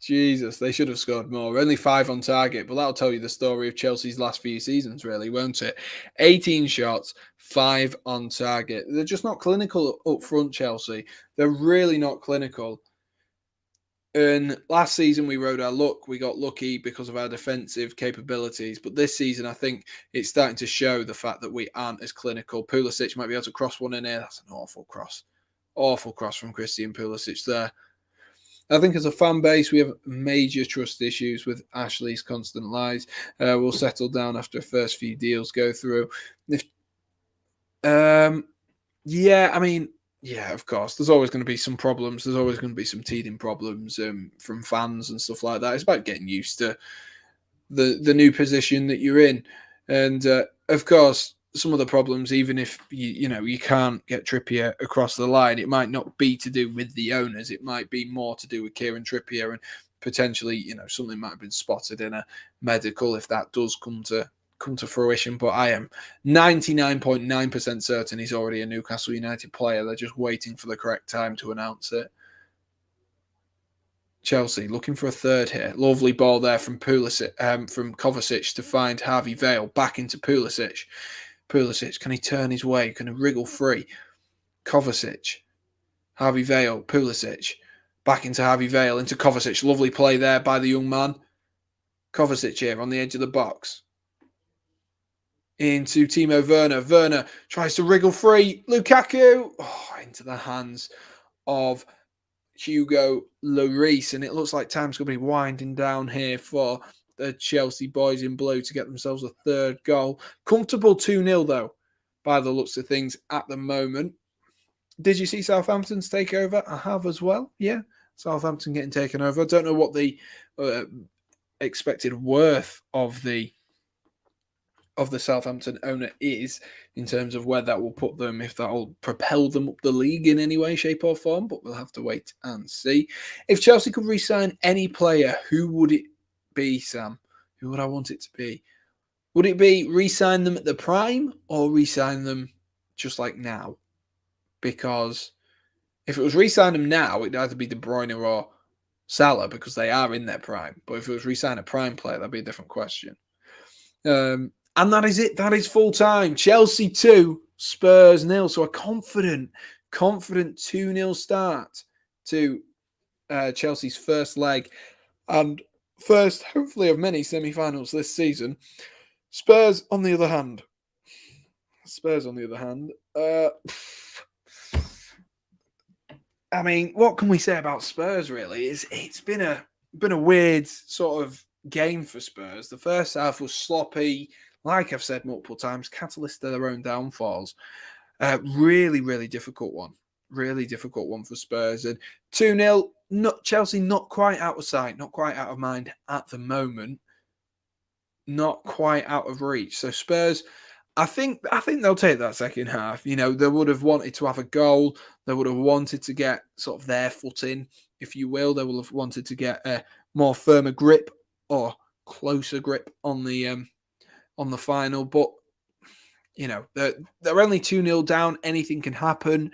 They should have scored more. Only 5 on target, but that'll tell you the story of Chelsea's last few seasons, really, won't it? 18 shots, 5 on target. They're just not clinical up front, Chelsea. They're really not clinical. And last season, we rode our luck. We got lucky because of our defensive capabilities. But this season, I think it's starting to show the fact that we aren't as clinical. Pulisic might be able to cross one in here. That's an awful cross. Awful cross from Christian Pulisic there. I think as a fan base, we have major trust issues with Ashley's constant lies. We'll settle down after the first few deals go through. Yeah, of course. There's always going to be some problems. There's always going to be some teething problems from fans and stuff like that. It's about getting used to the new position that you're in. And, of course, some of the problems, even if you can't get Trippier across the line, it might not be to do with the owners. It might be more to do with Kieran Trippier, and potentially, something might have been spotted in a medical if that does come to fruition. But I am 99.9% certain he's already a Newcastle United player. They're just waiting for the correct time to announce it. Chelsea looking for a third here. Lovely ball there from Pulisic, from Kovacic to find Harvey Vale. Back into Pulisic. Pulisic, can he turn his way? Can he wriggle free? Kovacic, Harvey Vale, Pulisic, back into Harvey Vale, into Kovacic. Lovely play there by the young man. Kovacic here on the edge of the box. Into Timo Werner. Werner tries to wriggle free. Lukaku, into the hands of Hugo Lloris, and it looks like time's going to be winding down here for the Chelsea boys in blue to get themselves a third goal. Comfortable 2-0 though, by the looks of things at the moment. Did you see Southampton's takeover? I have as well. Yeah, Southampton getting taken over. I don't know what the expected worth of the Southampton owner is in terms of where that will put them, if that will propel them up the league in any way, shape or form, but we'll have to wait and see. If Chelsea could re-sign any player, who would it be, Sam? Who would I want it to be? Would it be re-sign them at the prime or re-sign them just like now? Because if it was re-sign them now, it'd either be De Bruyne or Salah because they are in their prime. But if it was re-sign a prime player, that'd be a different question. And that is it. That is full time. Chelsea 2, Spurs 0. So a confident 2-0 start to Chelsea's first leg and first, hopefully, of many semi-finals this season. Spurs, on the other hand. I mean, what can we say about Spurs? Really, it's been a weird sort of game for Spurs. The first half was sloppy, like I've said multiple times, catalyst to their own downfalls. Really, really difficult one. Really difficult one for Spurs. And 2-0, Chelsea not quite out of sight, not quite out of mind at the moment. Not quite out of reach. So Spurs, I think they'll take that second half. They would have wanted to have a goal. They would have wanted to get sort of their foot in, if you will. They will have wanted to get a more firmer grip or closer grip on the final. But they're only 2-0 down. Anything can happen.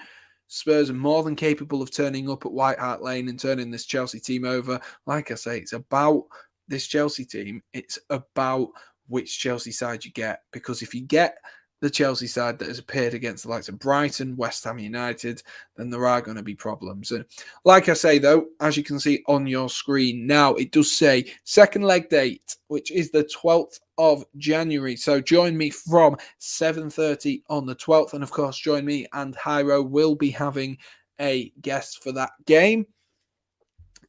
Spurs are more than capable of turning up at White Hart Lane and turning this Chelsea team over. Like I say, it's about this Chelsea team. It's about which Chelsea side you get. Because if you get the Chelsea side that has appeared against the likes of Brighton, West Ham United, then there are going to be problems. And like I say, though, as you can see on your screen now, it does say second leg date, which is the 12th of January. So join me from 7:30 on the 12th. And of course, join me and Hyro will be having a guest for that game.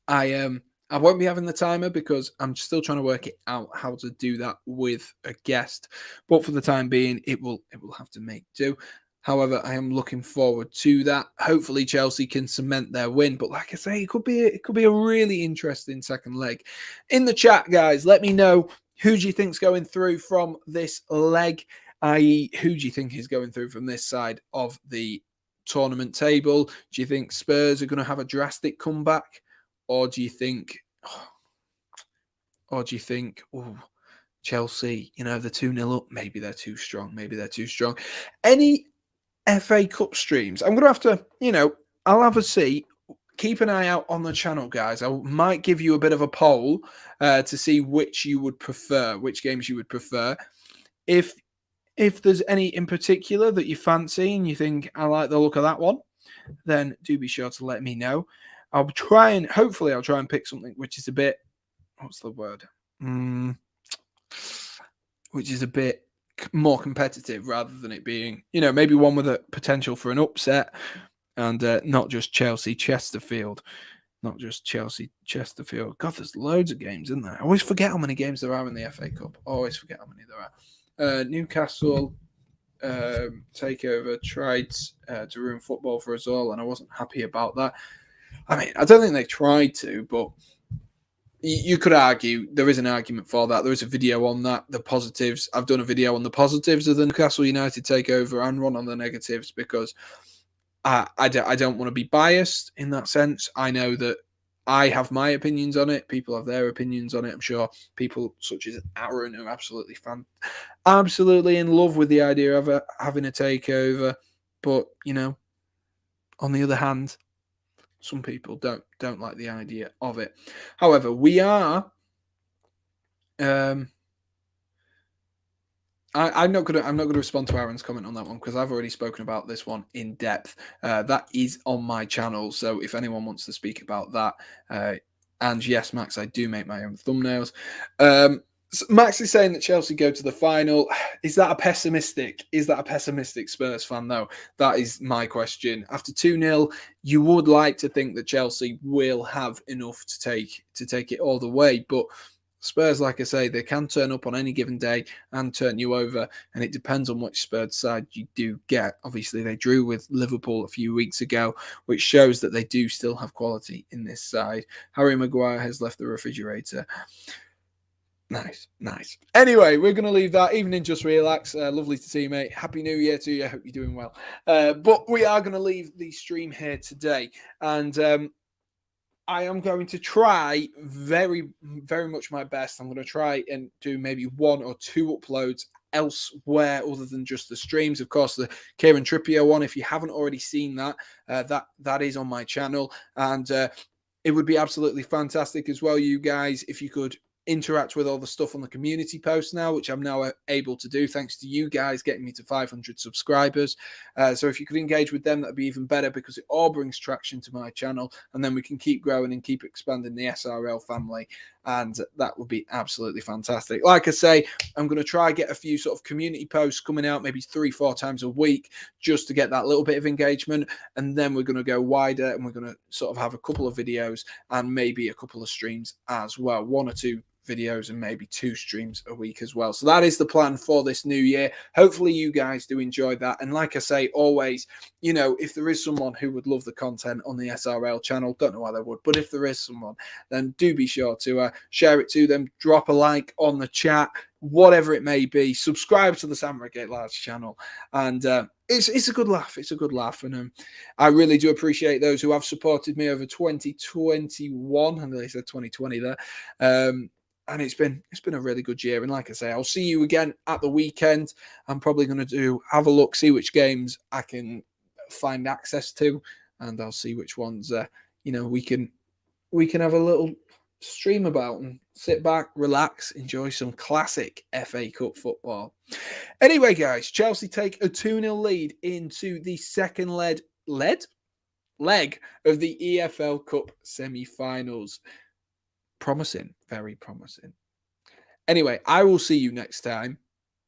I I won't be having the timer because I'm still trying to work it out how to do that with a guest. But for the time being, it will have to make do. However, I am looking forward to that. Hopefully, Chelsea can cement their win. But like I say, it could be a really interesting second leg. In the chat, guys, let me know who do you think's going through from this leg, i.e., who do you think is going through from this side of the tournament table? Do you think Spurs are going to have a drastic comeback? Or do you think, Chelsea, they're 2-0 up. Maybe they're too strong. Any FA Cup streams? I'm going to have to, I'll have a see. Keep an eye out on the channel, guys. I might give you a bit of a poll to see which you would prefer, which games you would prefer. If there's any in particular that you fancy and you think, I like the look of that one, then do be sure to let me know. Hopefully I'll try and pick something which is a bit, what's the word? Which is a bit more competitive rather than it being, maybe one with a potential for an upset and not just Chelsea-Chesterfield. God, there's loads of games, isn't there? I always forget how many games there are in the FA Cup. Newcastle takeover tried to ruin football for us all, and I wasn't happy about that. I mean, I don't think they tried to, but you could argue there is an argument for that. There is a video on that, the positives. I've done a video on the positives of the Newcastle United takeover and one on the negatives because I don't want to be biased in that sense. I know that I have my opinions on it. People have their opinions on it. I'm sure people such as Aaron are absolutely in love with the idea of having a takeover. But, on the other hand, some people don't like the idea of it. However, we are. I'm not gonna respond to Aaron's comment on that one because I've already spoken about this one in depth. That is on my channel, so if anyone wants to speak about that, and yes, Max, I do make my own thumbnails. So Max is saying that Chelsea go to the final. Is that a pessimistic Spurs fan, though? That is my question. After 2-0, you would like to think that Chelsea will have enough to take it all the way. But Spurs, like I say, they can turn up on any given day and turn you over. And it depends on which Spurs side you do get. Obviously, they drew with Liverpool a few weeks ago, which shows that they do still have quality in this side. Harry Maguire has left the refrigerator. Nice. Anyway, we're going to leave that. Evening, just relax. Lovely to see you, mate. Happy New Year to you. I hope you're doing well. But we are going to leave the stream here today. And I am going to try very, very much my best. I'm going to try and do maybe 1 or 2 uploads elsewhere other than just the streams. Of course, the Kieran Trippier one, if you haven't already seen that, that is on my channel. And it would be absolutely fantastic as well, you guys, if you could interact with all the stuff on the community post now, which I'm now able to do thanks to you guys getting me to 500 subscribers. So if you could engage with them, that'd be even better because it all brings traction to my channel, and then we can keep growing and keep expanding the SRL family, and that would be absolutely fantastic. Like I say, I'm going to try get a few sort of community posts coming out maybe 3-4 times a week just to get that little bit of engagement, and then we're going to go wider and we're going to sort of have a couple of videos and maybe a couple of streams as well, 1 or 2 videos and maybe 2 streams a week as well. So that is the plan for this new year. Hopefully you guys do enjoy that. And like I say, always, if there is someone who would love the content on the SRL channel, don't know why they would, but if there is someone, then do be sure to share it to them, drop a like on the chat, whatever it may be, subscribe to the Sam Redgate-Large channel, and it's a good laugh. It's a good laugh, and I really do appreciate those who have supported me over 2021, and they said 2020 there. And it's been a really good year. And like I say, I'll see you again at the weekend. I'm probably going to have a look, see which games I can find access to, and I'll see which ones we can have a little stream about and sit back, relax, enjoy some classic FA Cup football. Anyway, guys, Chelsea take a 2-0 lead into the second leg of the EFL Cup semi-finals. Promising, very promising. Anyway, I will see you next time.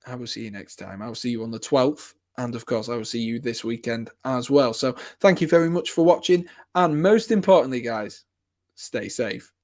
I will see you on the 12th. And of course, I will see you this weekend as well. So thank you very much for watching. And most importantly, guys, stay safe.